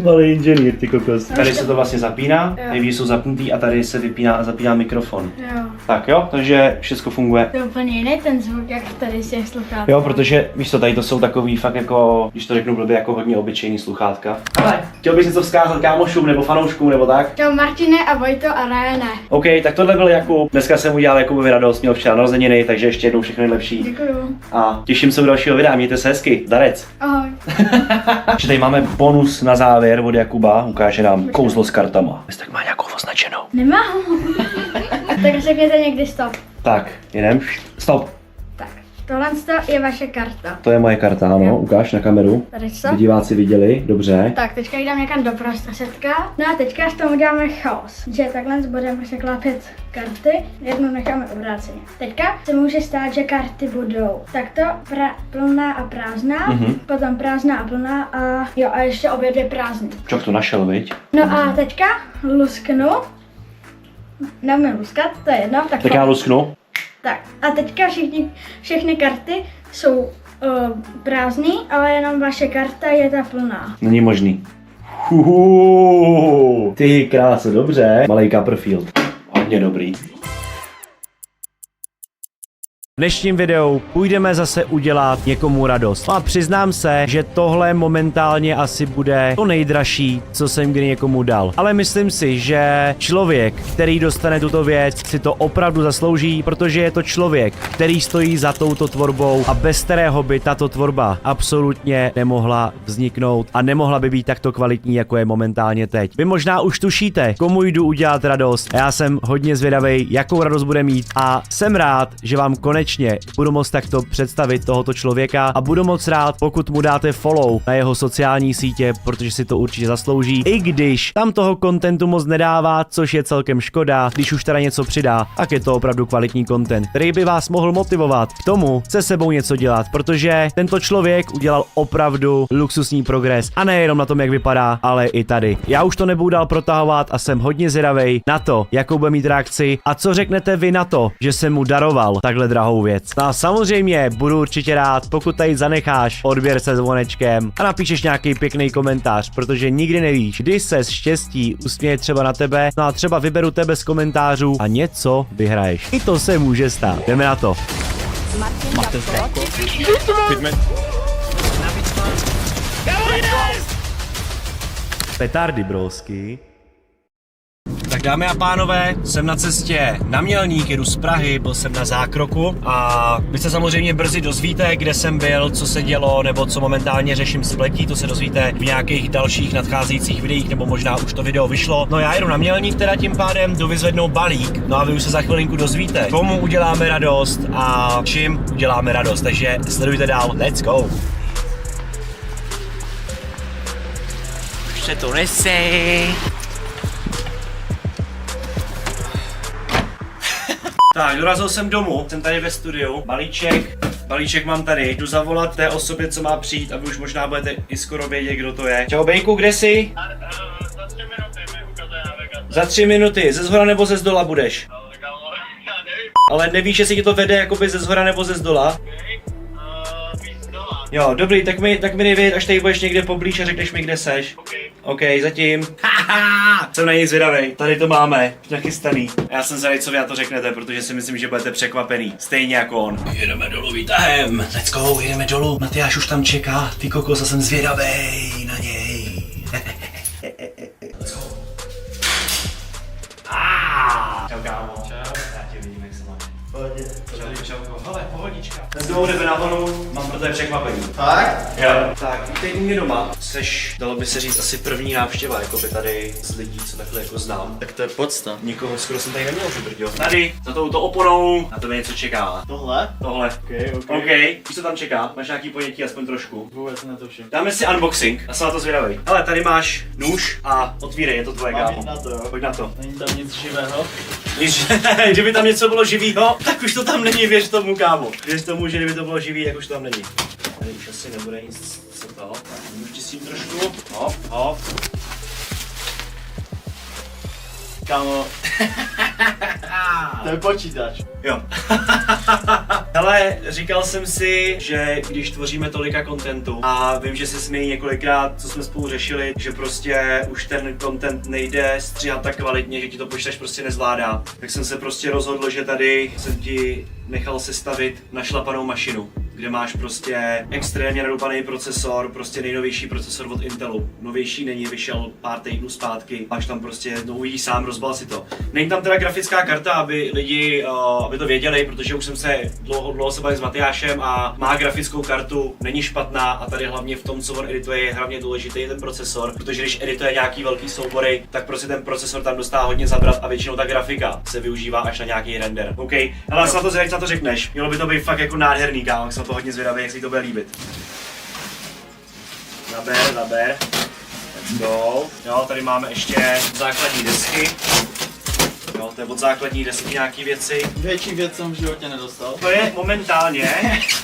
Malý inženýr, ty kokos. Tady se to vlastně zapíná, nejvíc jsou zapnutý a tady se vypíná a zapíná mikrofon. Jo. Tak jo, takže všechno funguje. To je úplně jiný ten zvuk, jak tady z těch sluchátek. Jo, protože víš co, tady to jsou takový fakt jako, když to řeknu blbě, jako hodně obyčejný sluchátka. Ale chtěl bys něco vzkázat kámošům nebo fanouškům nebo tak? Čau Martine a Vojto a Ryane. OK, tak tohle byl Jakub. Dneska jsem udělal Jakubovi radost, měl včera narozeniny, takže ještě jednou všechno nejlepší. Děkuju. A těším se u dalšího videa, mějte se hezky. Darec. Ahoj. Že tady máme bonus na závěr od Jakuba, ukáže nám kouzlo s kartama. Jestli tak má nějakou označenou. Nemám. Tak řekněte někdy stop. Tak, jedem. Stop. Tak, tohle je vaše karta. To je moje karta, ano, Jo. ukáž na kameru. Tady stop. Aby diváci viděli, dobře. Tak, teďka jdám někam do prostředka. No a teďka s tom uděláme chaos. Že takhle budeme překlápět karty, jednu necháme obráceně. Teďka se může stát, že karty budou takto plná a prázdná, potom prázdná a plná a jo a ještě obě dvě prázdné. Čok to našel, viď? No a teďka lusknu. Neumím luskat, to je jedno. Tak já lusknu. Tak a teďka všechny karty jsou prázdný, ale jenom vaše karta je ta plná. Není možný. Ty kráso, dobře. Malej Copperfield. Hodně dobrý. V dnešním videu půjdeme zase udělat někomu radost. A přiznám se, že tohle momentálně asi bude to nejdražší, co jsem kdy někomu dal. Ale myslím si, že člověk, který dostane tuto věc, si to opravdu zaslouží, protože je to člověk, který stojí za touto tvorbou a bez kterého by tato tvorba absolutně nemohla vzniknout a nemohla by být takto kvalitní, jako je momentálně teď. Vy možná už tušíte, komu jdu udělat radost. A já jsem hodně zvědavý, jakou radost bude mít a jsem rád, že vám konečně budu moct takto představit tohoto člověka a budu moc rád, pokud mu dáte follow na jeho sociální sítě, protože si to určitě zaslouží, i když tam toho contentu moc nedává, což je celkem škoda, když už teda něco přidá, tak je to opravdu kvalitní content, který by vás mohl motivovat k tomu se sebou něco dělat, protože tento člověk udělal opravdu luxusní progres a nejenom na tom, jak vypadá, ale i tady. Já už to nebudu dál protahovat a jsem hodně zvědavej na to, jakou bude mít reakci a co řeknete vy na to, že jsem mu daroval takhle drahou věc. No a samozřejmě budu určitě rád, pokud tady zanecháš odběr se zvonečkem a napíšeš nějaký pěkný komentář, protože nikdy nevíš, kdy se z štěstí usměje třeba na tebe, no a třeba vyberu tebe z komentářů a něco vyhraješ. I to se může stát. Jdeme na to. Petardy, brosky. Tak dámy a pánové, jsem na cestě na Mělník, jedu z Prahy, byl jsem na zákroku a vy se samozřejmě brzy dozvíte, kde jsem byl, co se dělo, nebo co momentálně řeším s pletí, to se dozvíte v nějakých dalších nadcházejících videích, nebo možná už to video vyšlo. No já jedu na Mělník teda tím pádem, jdu vyzvednout balík, no a vy už se za chvilinku dozvíte, komu uděláme radost a čím uděláme radost, takže sledujte dál, let's go! Už se to nese. Tak, dorazil jsem domů, jsem tady ve studiu, balíček mám tady, jdu zavolat té osobě, co má přijít a vy už možná budete i skoro vědět, kdo to je. Čau Bejku, kde jsi? Za 3 minuty mi ukazuje navigace. Za 3 minuty, ze zhora nebo ze zdola budeš? No, já nevím. Ale nevíš, jestli ti to vede jakoby ze zhora nebo ze zdola? Víc dola. Jo, dobrý, tak mi dej vědět, až tady budeš někde poblíž a řekneš mi, kde seš. OK, zatím. Haha, jsem na něj zvědavej, tady to máme, nachystaný. Já jsem zvědavý, co vy na to řeknete, protože si myslím, že budete překvapený, stejně jako on. Jedeme dolů výtahem, let's go, jedeme dolů. Matyáš už tam čeká, ty kokos, a jsem zvědavej na něj. Let's go. Čau kámo. Čau. Já tě vidím, jak se máš. Pohodě. Čau, hele, pohodička. Let's sebou jdeme na vonu, mám pro tebe překvapení. Tak? Jo. Tak, teď u mě doma. Jseš, dalo by se říct, asi první návštěva, jako by tady z lidí, co takhle jako znám. Tak to je podsta. Nikoho skoro jsem tady neměl, že brďo. Tady, za touto oponou, na tebe něco čeká. Tohle? Tohle. OK. OK, co se tam čeká? Máš nějaký ponětí, aspoň trošku? Vůbec na to všem. Dáme si unboxing, já jsem na to zvědavý. Hele, tady máš nůž a otvírej, je to tvoje, Mám kámo. jít na to, jo? Pojď na to. Není tam nic živého? Kdyby tam něco bylo živýho, tak už to tam není, věř tomu, kámo. Věř tomu, že kdyby to bylo živý, tak už to tam není. Tady už asi nebude nic, co to. Tak, štěstím trošku. Hop, hop. Kámo. To je počítač. Jo. Hele, říkal jsem si, že když tvoříme tolika kontentu a vím, že se smějí několikrát, co jsme spolu řešili, že prostě už ten content nejde stříhat tak kvalitně, že ti to počítač prostě nezvládá, tak jsem se prostě rozhodl, že tady jsem ti nechal sestavit našlapanou mašinu, kde máš prostě extrémně nadupaný procesor, prostě nejnovější procesor od Intelu. Novější není, vyšel pár týdnů zpátky, máš tam prostě, no uvidíš sám, rozbal si to. Není tam teda grafická karta, aby lidi, aby to věděli, protože už jsem se dlouho se bavil s Matyášem a má grafickou kartu, není špatná a tady hlavně v tom, co on edituje, je hlavně důležitý ten procesor, protože když edituje nějaký velký soubory, tak prostě ten procesor tam dostává hodně zabrat a většinou ta grafika se využívá až na nějaký render. OK, ale na to zvědět, to řekneš. Mělo by to být fakt jako nádherný, kámo, jsem to hodně zvědavý, jak si to bude líbit. Naber. Let's go. Jo, tady máme ještě základní desky. Jo, to je od základní desky nějaký věci. Větší věc jsem v životě nedostal. To je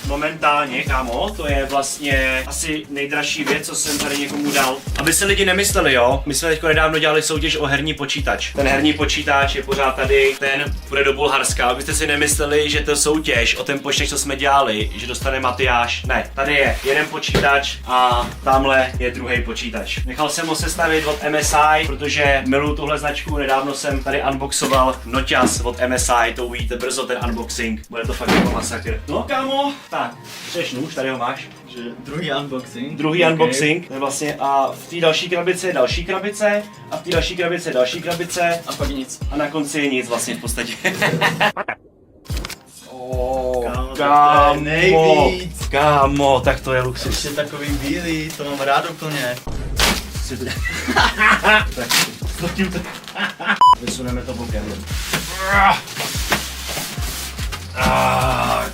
momentálně, kámo, to je vlastně asi nejdražší věc, co jsem tady někomu dal. Aby se lidi nemysleli, jo, my jsme teďko nedávno dělali soutěž o herní počítač. Ten herní počítač je pořád tady, ten půjde do Bulharska, abyste si nemysleli, že to soutěž o ten počítač, co jsme dělali, že dostane Matyáš. Ne, tady je jeden počítač a tamhle je druhý počítač. Nechal jsem ho sestavit od MSI, protože miluju tuhle značku, nedávno jsem tady unboxoval noťaz od MSI, to uvidíte brzo ten unboxing, bude to fakt jako masakr. No kámo, tak, chceš nůž, tady ho máš. Že druhý unboxing. Druhý unboxing, to je vlastně a v té další krabici je další krabice a v té další krabici je další krabice A pak nic. a na konci je nic vlastně v podstatě. Kámo, to je nejvíc. Kámo, tak to je luxus. Ještě takový bílý, to mám rád úplně. Tak, vysuneme to bokem.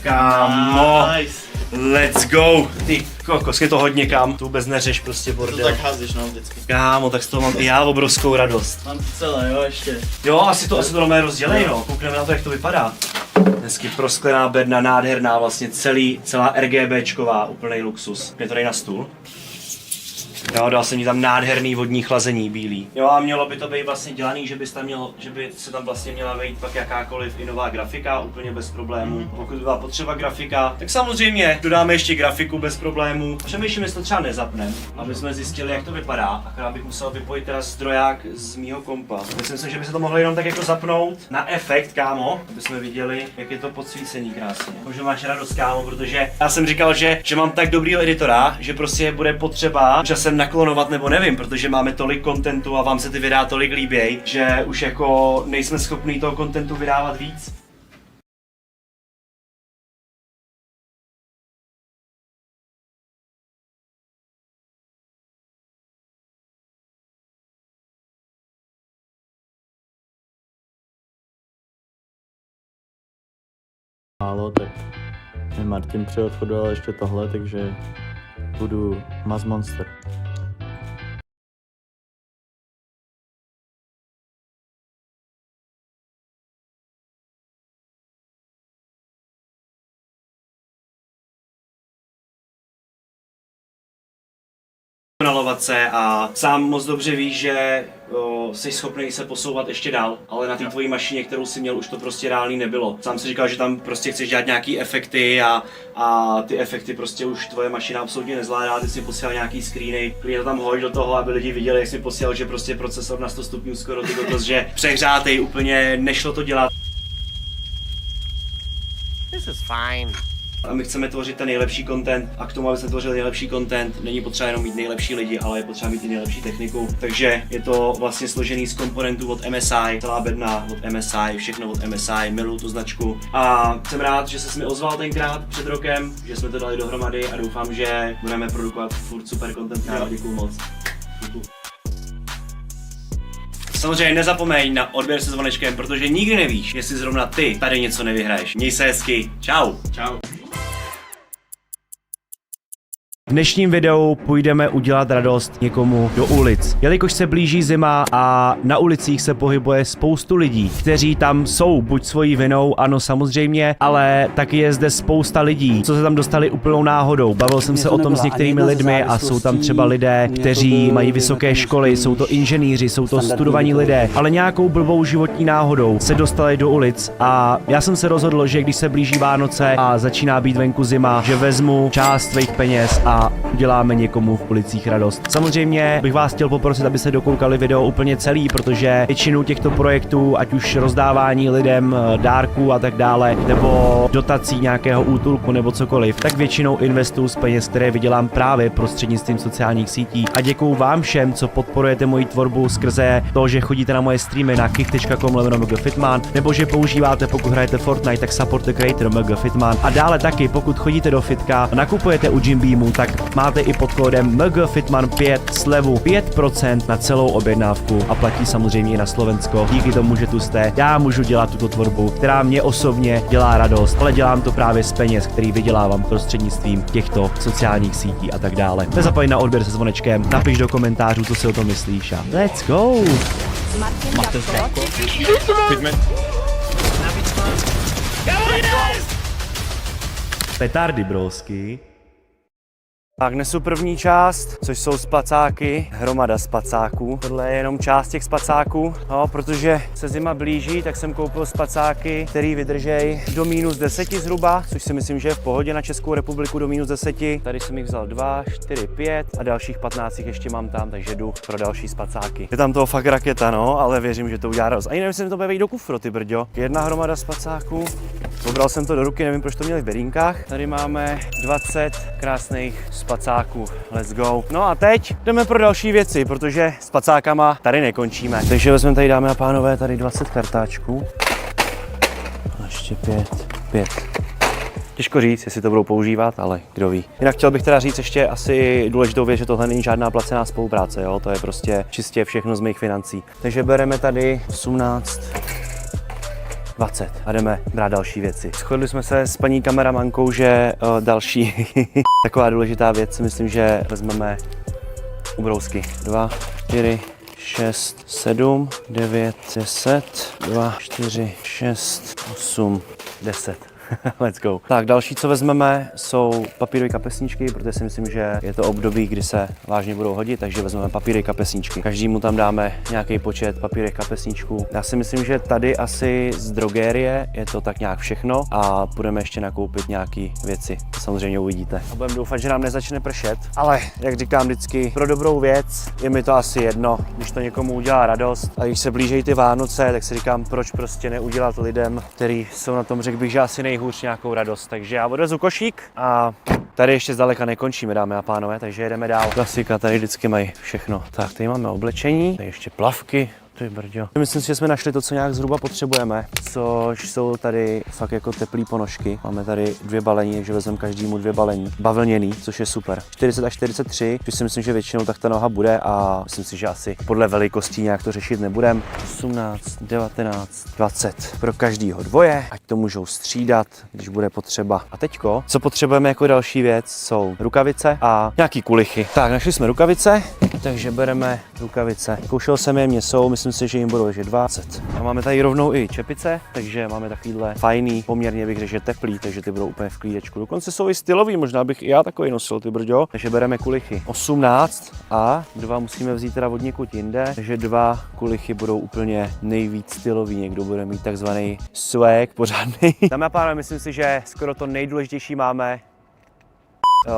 Kámo, Nice. let's go. Ty kokos, je to hodně, kam, tu vůbec neřeš, prostě To bordel. tak házíš, no, vždycky. Kámo, tak z toho mám i já obrovskou radost. Mám to celé, jo, ještě. Jo, asi to normálně rozdělej, no. Koukneme na to, jak to vypadá. Hezky prosklená bedna, nádherná, vlastně celá RGBčková, úplný luxus. Je to dej na stůl. Jo, dal jsem mi tam nádherný vodní chlazení bílý. Jo, a mělo by to být vlastně dělaný, že by se tam vlastně měla vejít pak jakákoliv i nová grafika, úplně bez problémů. Pokud by byla potřeba grafika, tak samozřejmě dodáme ještě grafiku bez problémů. Přemýšlím, jestli to třeba nezapneme, aby jsme zjistili, jak to vypadá. Akorát bych musel vypojit teda zdroják z mýho kompa. Myslím si, že by se to mohlo jenom tak jako zapnout na efekt, kámo, aby jsme viděli, jak je to podsvícení krásně. Možná máš radost, kámo, protože já jsem říkal, že mám tak dobrýho editora, že prostě bude potřeba časem naklonovat nebo nevím, protože máme tolik kontentu a vám se ty videa tolik líběj, že už jako nejsme schopní toho kontentu vydávat víc. Málo, tak mi Martin při odchodu dal ještě tohle, takže budu Maz Monster. Nalovat se a sám moc dobře víš, že jsi schopný se posouvat ještě dál, ale na té tvojí mašině, kterou jsi měl, už to prostě reálný nebylo. Sám si říkal, že tam prostě chceš dělat nějaký efekty a ty efekty prostě už tvoje mašina absolutně nezvládá, ty si posílal nějaký screeny, klidně to tam hoď do toho, aby lidi viděli, jak jsi posílal, že prostě procesor na 100 stupňů skoro ty kokos, že přehřátej, úplně nešlo to dělat. This is fine. A my chceme tvořit ten nejlepší content a k tomu, aby jsme tvořili nejlepší content, není potřeba jenom mít nejlepší lidi, ale je potřeba mít i nejlepší techniku. Takže je to vlastně složený z komponentů od MSI, celá bedna od MSI, všechno od MSI, miluju tu značku. A jsem rád, že se mi ozval tenkrát před rokem, že jsme to dali dohromady a doufám, že budeme produkovat furt super content. Děkuju moc. Děkuju. Samozřejmě nezapomeň na odběr se zvonečkem, protože nikdy nevíš, jestli zrovna ty tady něco nevyhraješ. Měj se hezky. Čau. Čau. V dnešním videu půjdeme udělat radost někomu do ulic. Jelikož se blíží zima a na ulicích se pohybuje spoustu lidí, kteří tam jsou buď svojí vinou, ano samozřejmě, ale taky je zde spousta lidí, co se tam dostali úplnou náhodou. Bavil jsem se o tom s některými lidmi a jsou tam třeba lidé, kteří mají vysoké školy, jsou to inženýři, jsou to studovaní lidé, ale nějakou blbou životní náhodou se dostali do ulic a já jsem se rozhodl, že když se blíží Vánoce a začíná být venku zima, že vezmu část svých peněz a uděláme někomu v ulicích radost. Samozřejmě bych vás chtěl poprosit, aby se dokoukali video úplně celý, protože většinu těchto projektů, ať už rozdávání lidem dárků a tak dále, nebo dotací nějakého útulku nebo cokoliv, tak většinou investuju z peněz, které vydělám právě prostřednictvím sociálních sítí. A děkuju vám všem, co podporujete moji tvorbu skrze to, že chodíte na moje streamy na kick.com/mgfitman, nebo že používáte, pokud hrajete Fortnite, tak support the creator mgfitman. A dále taky, pokud chodíte do fitka, nakupujete u Jim Beamu, tak máte i pod kódem mgfitman5 slevu 5% na celou objednávku a platí samozřejmě i na Slovensko. Díky tomu, že tu jste, já můžu dělat tuto tvorbu, která mě osobně dělá radost, ale dělám to právě z peněz, který vydělávám prostřednictvím těchto sociálních sítí a tak dále. Nezapomeň na odběr se zvonečkem, napiš do komentářů, co si o tom myslíš a let's go! Petardy, brosky. Tak nesu první část, což jsou spacáky, hromada spacáků. Tohle je jenom část těch spacáků, no, protože se zima blíží, tak jsem koupil spacáky, který vydržej do -10 zhruba, což si myslím, že je v pohodě na Českou republiku do -10. Tady jsem jich vzal 2, 4, 5 a dalších 15 ještě mám tam, takže jdu pro další spacáky. Je tam toho fakt raketa, no, ale věřím, že to udělá radost. Ani nevím, jestli to bude vejít do kufru, ty brďo. Jedna hromada spacáků. Pobral jsem to do ruky, nevím, proč to měli v bedínkách. Tady máme 20 krásných spacáků. Let's go. No a teď jdeme pro další věci, protože s spacákama tady nekončíme. Takže vezmeme tady, dámy a pánové, tady 20 kartáčků. A ještě 5. Těžko říct, jestli to budou používat, ale kdo ví. Jinak chtěl bych teda říct ještě asi důležitou věc, že tohle není žádná placená spolupráce, jo? To je prostě čistě všechno z mých financí. Takže bereme tady 18, 20 a jdeme brát další věci. Shodli jsme se s paní kameramankou, že další taková důležitá věc, myslím, že vezmeme ubrousky. 2, 4, 6, 7, 9, 10, 2, 4, 6, 8, 10. Let's go. Tak další, co vezmeme, jsou papírové kapesníčky, protože si myslím, že je to období, kdy se vážně budou hodit, takže vezmeme papírové kapesníčky. Každému tam dáme nějaký počet papírových kapesníčků. Já si myslím, že tady asi z drogérie je to tak nějak všechno a budeme ještě nakoupit nějaké věci. To samozřejmě uvidíte. A budeme doufat, že nám nezačne pršet, ale jak říkám vždycky, pro dobrou věc je mi to asi jedno, když to někomu udělá radost. A když se blíží ty Vánoce, tak si říkám, proč prostě neudělat lidem, kteří jsou na tom, řekl bych, že asi nejhůř nějakou radost. Takže já odvezu košík a tady ještě zdaleka nekončíme, dámy a pánové, takže jedeme dál. Klasika, tady vždycky mají všechno. Tak, tady máme oblečení, tady ještě plavky. Ty brďo. Myslím si, že jsme našli to, co nějak zhruba potřebujeme, což jsou tady fakt jako teplý ponožky. Máme tady 2 balení, takže vezmeme každému 2 balení. Bavlněný, což je super. 40 až 43, když si myslím, že většinou tak ta noha bude a myslím si, že asi podle velikostí nějak to řešit nebudeme. 18, 19, 20. Pro každýho 2, ať to můžou střídat, když bude potřeba. A teďko, co potřebujeme jako další věc, jsou rukavice a nějaký kulichy. Tak, našli jsme rukavice, takže bereme rukavice. Zkoušel jsem je, mě jsou, myslím si, že jim budou ležet 20. A máme tady rovnou i čepice, takže máme takovýhle fajný, poměrně bych řekl, že teplý, takže ty budou úplně v klídečku. Dokonce jsou i stylový, možná bych i já takový nosil, ty brďo. Takže bereme kulichy. 18 a 2 musíme vzít teda od někud jinde, takže 2 kulichy budou úplně nejvíc stylový. Někdo bude mít takzvaný swag pořádný. Dámy a pánové, myslím si, že skoro to nejdůležitější máme.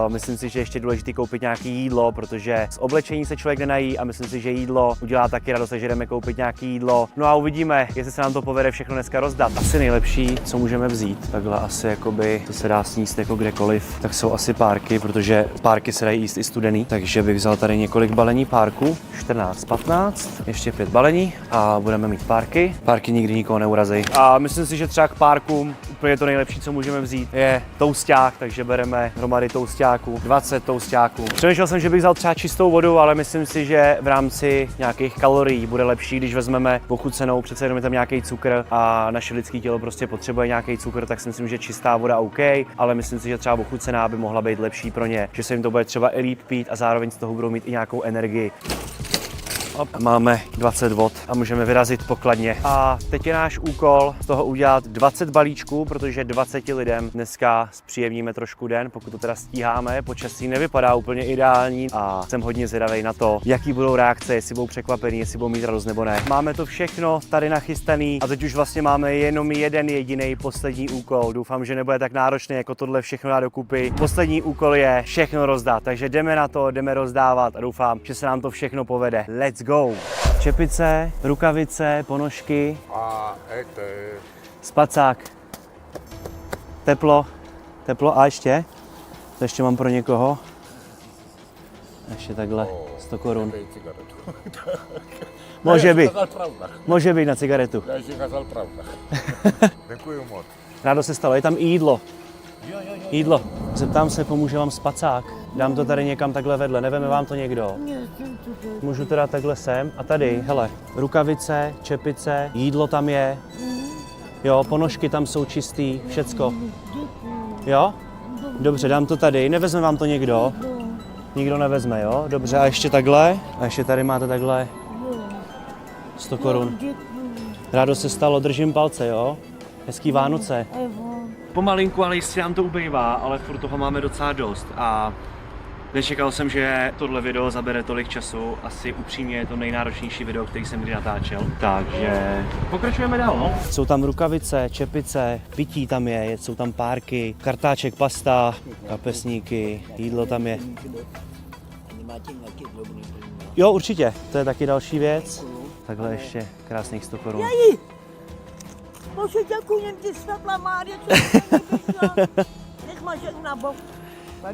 Myslím si, že ještě je důležité koupit nějaké jídlo, protože z oblečení se člověk nenají a myslím si, že jídlo udělá taky radost, takže jdeme koupit nějaké jídlo. No a uvidíme, jestli se nám to povede všechno dneska rozdat. Asi nejlepší, co můžeme vzít, takhle asi jakoby to se dá sníst jako kdekoliv, tak jsou asi párky, protože párky se dají jíst i studený, takže bych vzal tady několik balení párků, 14, 15, ještě 5 balení a budeme mít párky. Párky nikdy nikoho neurazí. A myslím si, že třeba k párkům úplně to nejlepší, co můžeme vzít, je tousták, takže bereme hromady toustáků, 20 toustáků. Přemýšlel jsem, že bych vzal třeba čistou vodu, ale myslím si, že v rámci nějakých kalorií bude lepší, když vezmeme ochucenou, přece jenom je tam nějaký cukr a naše lidské tělo prostě potřebuje nějaký cukr, tak si myslím, že čistá voda OK, ale myslím si, že třeba ochucená by mohla být lepší pro ně, že se jim to bude třeba i líp pít a zároveň z toho budou mít i nějakou energii. Máme 20 vod a můžeme vyrazit pokladně. A teď je náš úkol z toho udělat 20 balíčků, protože 20 lidem dneska zpříjemníme trošku den, pokud to teda stíháme. Počasí nevypadá úplně ideální a jsem hodně zvědavý na to, jaký budou reakce, jestli budou překvapení, jestli budou mít radost nebo ne. Máme to všechno tady nachystaný a teď už vlastně máme jenom jeden jediný poslední úkol. Doufám, že nebude tak náročný jako tohle všechno dát dokupy. Poslední úkol je všechno rozdat, takže jdeme na to, jdeme rozdávat a doufám, že se nám to všechno povede. Let's go! Čepice, rukavice, ponožky, spacák, teplo a ještě, to ještě mám pro někoho, ještě takhle, 100 korun. Může být na cigaretu. Děkuji moc. Rádo se stalo, je tam i jídlo. Jídlo. Zeptám se, pomůže vám spacák. Dám to tady někam takhle vedle, neveme vám to někdo? Můžu teda takhle sem a tady, hele, rukavice, čepice, jídlo tam je. Jo, ponožky tam jsou čistý, všecko. Jo? Dobře, dám to tady, nevezme vám to někdo? Nikdo nevezme, jo? Dobře, a ještě takhle? A ještě tady máte takhle 100 korun. Rádo se stalo, držím palce, jo? Hezký Vánoce. Pomalinku, ale jistě nám to ubejvá, ale furt toho máme docela dost a nečekal jsem, že tohle video zabere tolik času, asi upřímně je to nejnáročnější video, který jsem kdy natáčel, takže pokračujeme dál, no. Jsou tam rukavice, čepice, pití tam je, jsou tam párky, kartáček, pasta, kapesníky, jídlo tam je. Jo, určitě, to je taky další věc. Takhle ještě krásných 100 korun. Bože, děkujem ti, světla Mária, co nech máš na bok.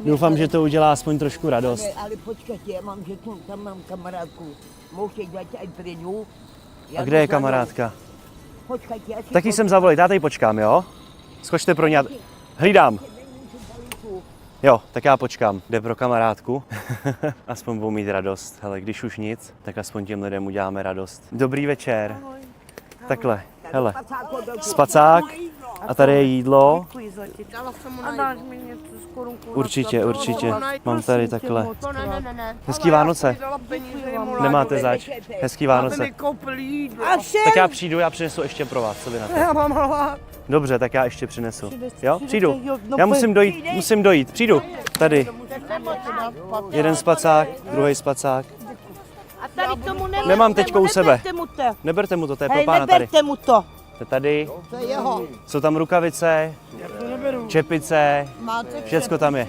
Doufám, že to udělá aspoň trošku radost. Ale počkejte, já mám, že tam mám kamarádku. Můžete dát aj pre ňu. A kde je kamarádka? Počkejte, já si... Taky jsem zavolit, já tady počkám, jo? Skočte pro ně. Hlídám. Jo, tak já počkám. Jde pro kamarádku. Aspoň budou mít radost. Hele, když už nic, tak aspoň těm lidem uděláme radost. Dobrý večer. Takhle, hele. Spacák. A tady je jídlo. Určitě, určitě. Mám tady takhle. Hezký Vánoce. Nemáte zač. Hezký Vánoce. Tak já přijdu, já přinesu ještě pro vás, co vy na to. Dobře, tak já ještě přinesu. Jo, přijdu. Já musím dojít, přijdu. Tady. Jeden spacák, druhý spacák. Nemám teďko u sebe. Neberte mu to, je pro pána tady. To je tady. Jsou tam rukavice, čepice, všecko tam je.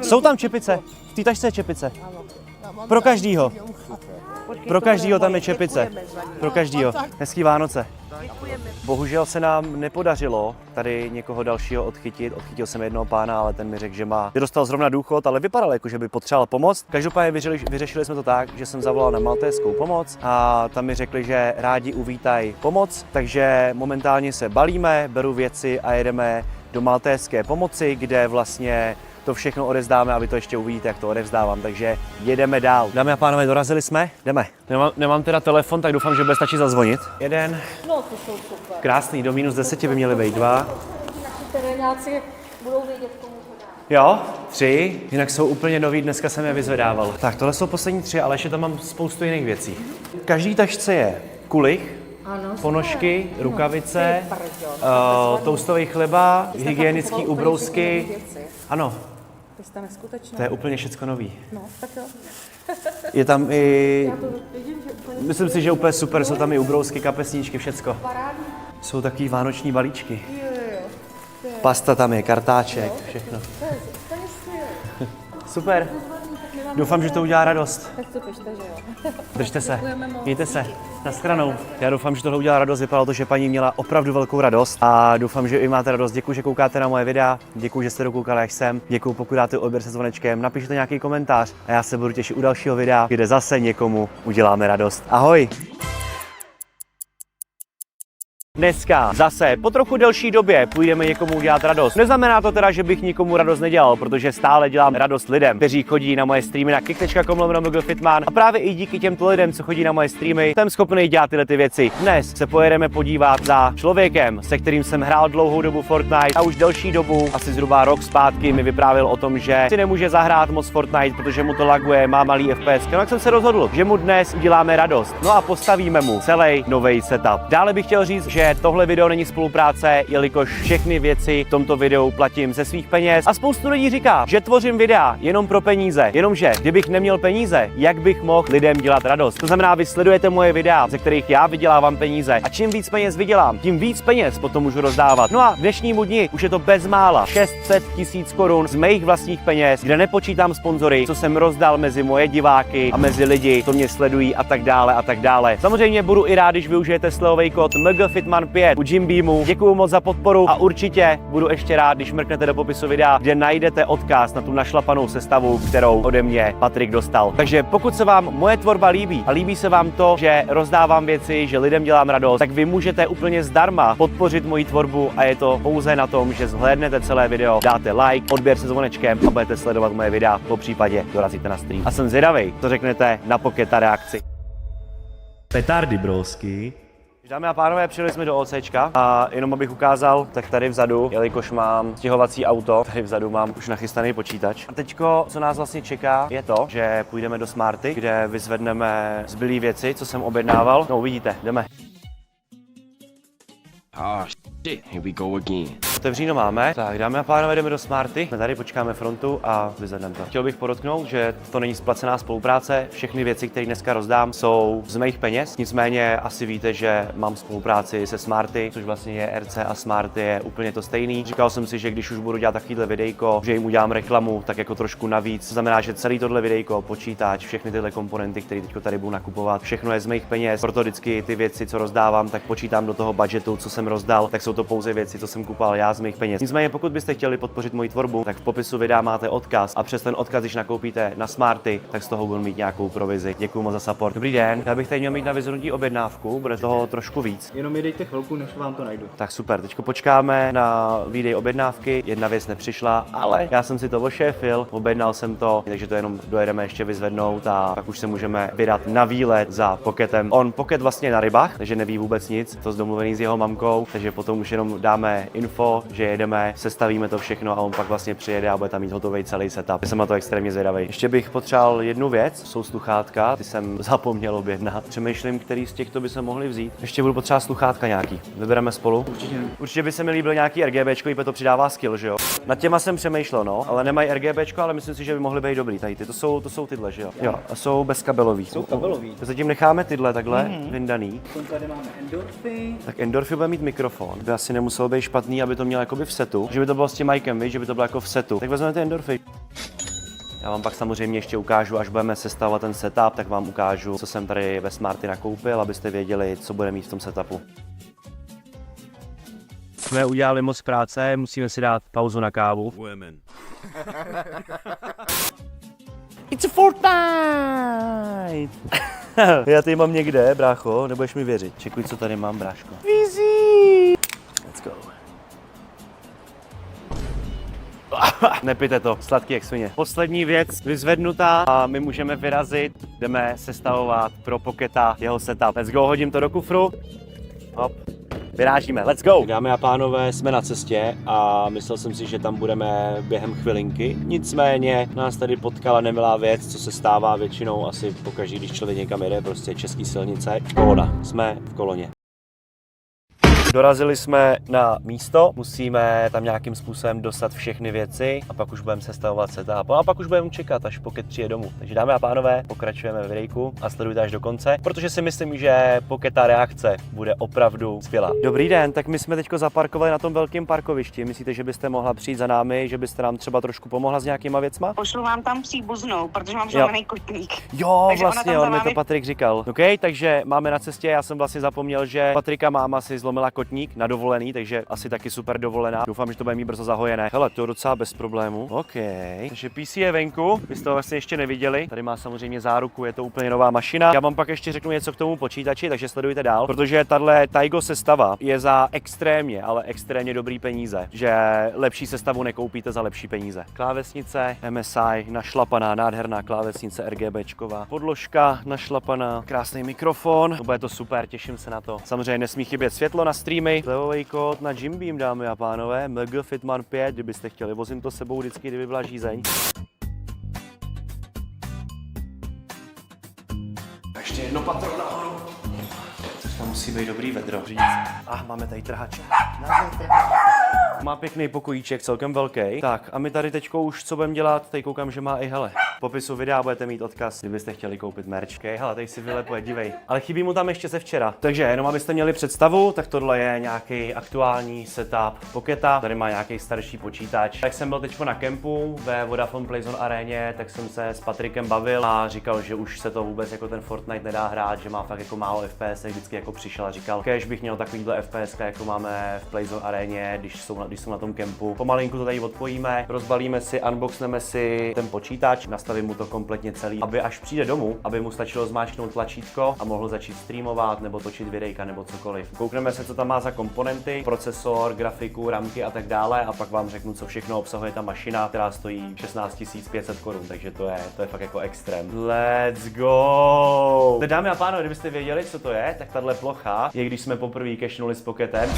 Jsou tam čepice, v té tašce je čepice. Pro každýho. Pro každýho tam je čepice. Pro každýho. Hezký Vánoce. Bohužel se nám nepodařilo tady někoho dalšího odchytit. Odchytil jsem jednoho pána, ale ten mi řekl, že dostal zrovna důchod, ale vypadal jako, že by potřeboval pomoc. Každopádně vyřešili jsme to tak, že jsem zavolal na maltéskou pomoc a tam mi řekli, že rádi uvítají pomoc, takže momentálně se balíme, beru věci a jedeme do maltéské pomoci, kde vlastně to všechno odevzdáme a vy to ještě uvidíte, jak to odevzdávám, takže jedeme dál. Dámy a pánové, dorazili jsme? Jdeme. Nemám teda telefon, tak doufám, že bude stačit zazvonit. Jeden. No, to jsou super. Krásný, do -10 by měly být 2. Naši terénáci budou vědět, komu to dá. Jo, 3, jinak jsou úplně nový, dneska jsem je vyzvedával. Tak, tohle jsou poslední 3, ale ještě tam mám spoustu jiných věcí. V každý tašce je kulich, ponožky, rukavice, toustový chleba, hygienický ubrousky. Ano. To je úplně všecko nový. No, tak jo. Je tam i... Myslím si, že úplně super, jsou tam i ubrousky, kapesníčky, všecko. Jsou takový vánoční balíčky. Pasta tam je, kartáček, všechno. Super. Doufám, že to udělá radost. Tak co pište, že jo? Držte se, mějte se, nashledanou. Já doufám, že tohle udělá radost, vypadalo to, že paní měla opravdu velkou radost a doufám, že i máte radost. Děkuji, že koukáte na moje videa, děkuji, že jste dokoukali až sem, děkuji, pokud dáte odběr se zvonečkem, napište nějaký komentář a já se budu těšit u dalšího videa, kde zase někomu uděláme radost. Ahoj! Dneska zase po trochu delší době půjdeme někomu udělat radost. Neznamená to teda, že bych nikomu radost nedělal, protože stále dělám radost lidem, kteří chodí na moje streamy na kick.com/mgfitman a právě i díky těmto lidem, co chodí na moje streamy, jsem schopný dělat tyhle ty věci. Dnes se pojedeme podívat za člověkem, se kterým jsem hrál dlouhou dobu Fortnite a už delší dobu, asi zhruba rok zpátky, mi vyprávěl o tom, že si nemůže zahrát moc Fortnite, protože mu to laguje, má malý FPS. No tak jsem se rozhodl, že mu dnes uděláme radost. No a postavíme mu celý nový setup. Dále bych chtěl říct, že tohle video není spolupráce, jelikož všechny věci v tomto videu platím ze svých peněz a spoustu lidí říká, že tvořím videa jenom pro peníze. Jenomže kdybych neměl peníze, jak bych mohl lidem dělat radost? To znamená, vy sledujete moje videa, ze kterých já vydělávám peníze a čím víc peněz vydělám, tím víc peněz potom můžu rozdávat. No a v dnešnímu dni už je to bezmála 600 000 korun z mých vlastních peněz, kde nepočítám sponzory, co jsem rozdal mezi moje diváky a mezi lidi, co mě sledují a tak dále a tak dále. Samozřejmě budu i rád, když využijete slevový kód MGFITMAN5 u Jim Beamu. Děkuju moc za podporu a určitě budu ještě rád, když mrknete do popisu videa, kde najdete odkaz na tu našlapanou sestavu, kterou ode mě Patrik dostal. Takže pokud se vám moje tvorba líbí a líbí se vám to, že rozdávám věci, že lidem dělám radost, tak vy můžete úplně zdarma podpořit moji tvorbu a je to pouze na tom, že zhlédnete celé video, dáte like, odběr se zvonečkem a budete sledovat moje videa, popřípadě dorazíte na stream. A jsem zvědavej, co řeknete na Poketa reakci. Petardy brosky. Dámy a pánové, přijeli jsme do OCčka a jenom abych ukázal, tak tady vzadu, jelikož mám stěhovací auto, tady vzadu mám už nachystaný počítač. A teďko, co nás vlastně čeká, je to, že půjdeme do Smarty, kde vyzvedneme zbylé věci, co jsem objednával. No uvidíte, jdeme. Shit, here we go again. Otevříno máme. Tak, dámy a pánové, jdeme do Smarty. My tady počkáme frontu a vyzvedneme to. Chtěl bych podotknout, že to není splacená spolupráce. Všechny věci, které dneska rozdám, jsou z mých peněz. Nicméně asi víte, že mám spolupráci se Smarty, což vlastně je RC a Smarty je úplně to stejný. Říkal jsem si, že když už budu dělat takovýhle videjko, že jim udělám reklamu, tak jako trošku navíc. To znamená, že celý tohle videjko, počítač, všechny tyhle komponenty, které teď tady budu nakupovat, všechno je z mých peněz. Proto vždycky ty věci, co rozdávám, tak počítám do toho budgetu, co jsem rozdal, tak jsou to pouze věci, co jsem kupoval já z mých peněz. Nicméně, pokud byste chtěli podpořit moji tvorbu, tak v popisu videa máte odkaz a přes ten odkaz, když nakoupíte na Smarty, tak z toho budu mít nějakou provizi. Děkuji moc za support. Dobrý den, já bych tady měl mít na vyzvednutí objednávku, bude toho trošku víc. Jenom mi dejte chvilku, než vám to najdu. Tak super, teďko počkáme na výdej objednávky. Jedna věc nepřišla, ale já jsem si to ošéfil, objednal jsem to, takže to jenom dojedeme ještě vyzvednout a pak už se můžeme vydat na výlet za Poketem. On Poket vlastně na rybách, takže neví vůbec nic, to zdomluvený s jeho mamkou, takže potom už jenom dáme info, že jedeme, sestavíme to všechno a on pak vlastně přijede a bude tam mít hotový celý setup. Jsem na to extrémně zvědavý. Ještě bych potřeboval jednu věc, jsou sluchátka, ty jsem zapomněl objednat. Přemýšlím, který z těchto by se mohli vzít. Ještě budu potřebovat sluchátka nějaký. Vybereme spolu. Určitě by se mi líbil nějaký RGBčko, protože to přidává skill, že jo. Nad těma jsem přemýšlel, no, ale nemají RGBčko, ale myslím si, že by mohly být dobrý. Tady ty, to jsou tyhle, že jo. Jo, a jsou bezkabelový. Jsou kabelový. To zatím necháme tyhle takhle vyndaný. Tady máme endorfy. Tak Endorphy bude mít mikrofon. By asi nemuselo být špatný, aby to měl jakoby v setu. Že by to bylo s tím mikem, víš, že by to bylo jako v setu. Tak vezmeme ty Endorphy. Já vám pak samozřejmě ještě ukážu, až budeme sestavovat ten setup, tak vám ukážu, co jsem tady ve Smarty nakoupil, abyste věděli, co bude mít v tom setupu. Jsme udělali moc práce, musíme si dát pauzu na kávu. It's a Fortnite! Já tady mám někde, brácho, nebudeš mi věřit. Čekuj, co tady mám, bráško. Easy! Let's go. Nepijte to, sladký jak svině. Poslední věc vyzvednutá a my můžeme vyrazit. Jdeme sestavovat pro Poketa jeho setup. Let's go, hodím to do kufru. Hop. Vyrážíme, let's go! Dámy a pánové, jsme na cestě a myslel jsem si, že tam budeme během chvilinky. Nicméně nás tady potkala nemilá věc, co se stává většinou asi pokaždý, když člověk někam jede, prostě český silnice. Kolona, jsme v koloně. Dorazili jsme na místo, musíme tam nějakým způsobem dostat všechny věci a pak už budeme sestavovat setup a pak už budeme čekat, až Pocket přijde domů. Takže dámy a pánové, pokračujeme v videjku a sledujte až do konce, protože si myslím, že Pocket ta reakce bude opravdu skvělá. Dobrý den, tak my jsme teďko zaparkovali na tom velkém parkovišti. Myslíte, že byste mohla přijít za námi, že byste nám třeba trošku pomohla s nějakýma věcma? Pošlu vám tam příbuznou, protože mám žádný kotník. Jo, Takže vlastně, on mi to Patrik říkal. OK, takže máme na cestě, já jsem vlastně zapomněl, že Patrika máma si zlomila kotník na dovolený, takže asi taky super dovolená. Doufám, že to bude mít brzo zahojené. Hele, to je docela bez problému. OK, takže PC je venku, vy jste to vlastně ještě neviděli. Tady má samozřejmě záruku, je to úplně nová mašina. Já vám pak ještě řeknu něco k tomu počítači, takže sledujte dál, protože tahle Taigo sestava je za extrémně, ale extrémně dobrý peníze, že lepší sestavu nekoupíte za lepší peníze. Klávesnice MSI našlapaná, nádherná klávesnice RGBčková, podložka našlapaná, krásný mikrofon, to bude to super, těším se na to. Samozřejmě nesmí chybět světlo na streamy, slevový kód na Jim Beam, dámy a pánové, MG Fitman 5, kdybyste chtěli, vozím to sebou vždycky, kdyby byla žízeň. Ještě jedno patro nahoru. Tam musí být dobrý vedro. Máme tady trhače. Má pěkný pokojíček, celkem velký. Tak a my tady teďko už co budeme dělat, tady koukám, že má i hele. V popisu videa budete mít odkaz, kdybyste chtěli koupit merch. Okay, hele, tady si vylepuje, dívej. Ale chybí mu tam ještě ze včera. Takže jenom abyste měli představu, tak tohle je nějaký aktuální setup Pocketa. Tady má nějaký starší počítač. Tak jsem byl teďko na kempu ve Vodafone Playzone aréně, tak jsem se s Patrikem bavil a říkal, že už se to vůbec jako ten Fortnite nedá hrát, že má fakt jako málo FPS, vždycky jako přišel a říkal, kež bych měl takovýhle FPS, jako máme v Playzone aréně, když jsou na tom kempu. Pomalinku to tady odpojíme, rozbalíme si, unboxneme si ten počítač, nastavím mu to kompletně celý, aby až přijde domů, aby mu stačilo zmáčknout tlačítko a mohl začít streamovat nebo točit videjka nebo cokoliv. Koukneme se, co tam má za komponenty, procesor, grafiku, ramky a tak dále a pak vám řeknu, co všechno obsahuje ta mašina, která stojí 16 500 korun, takže to je fakt jako extrém. Let's go! Dámy a pánové, kdybyste věděli, co to je, tak tahle plocha je, když jsme poprvé cashnuli s Pocketem.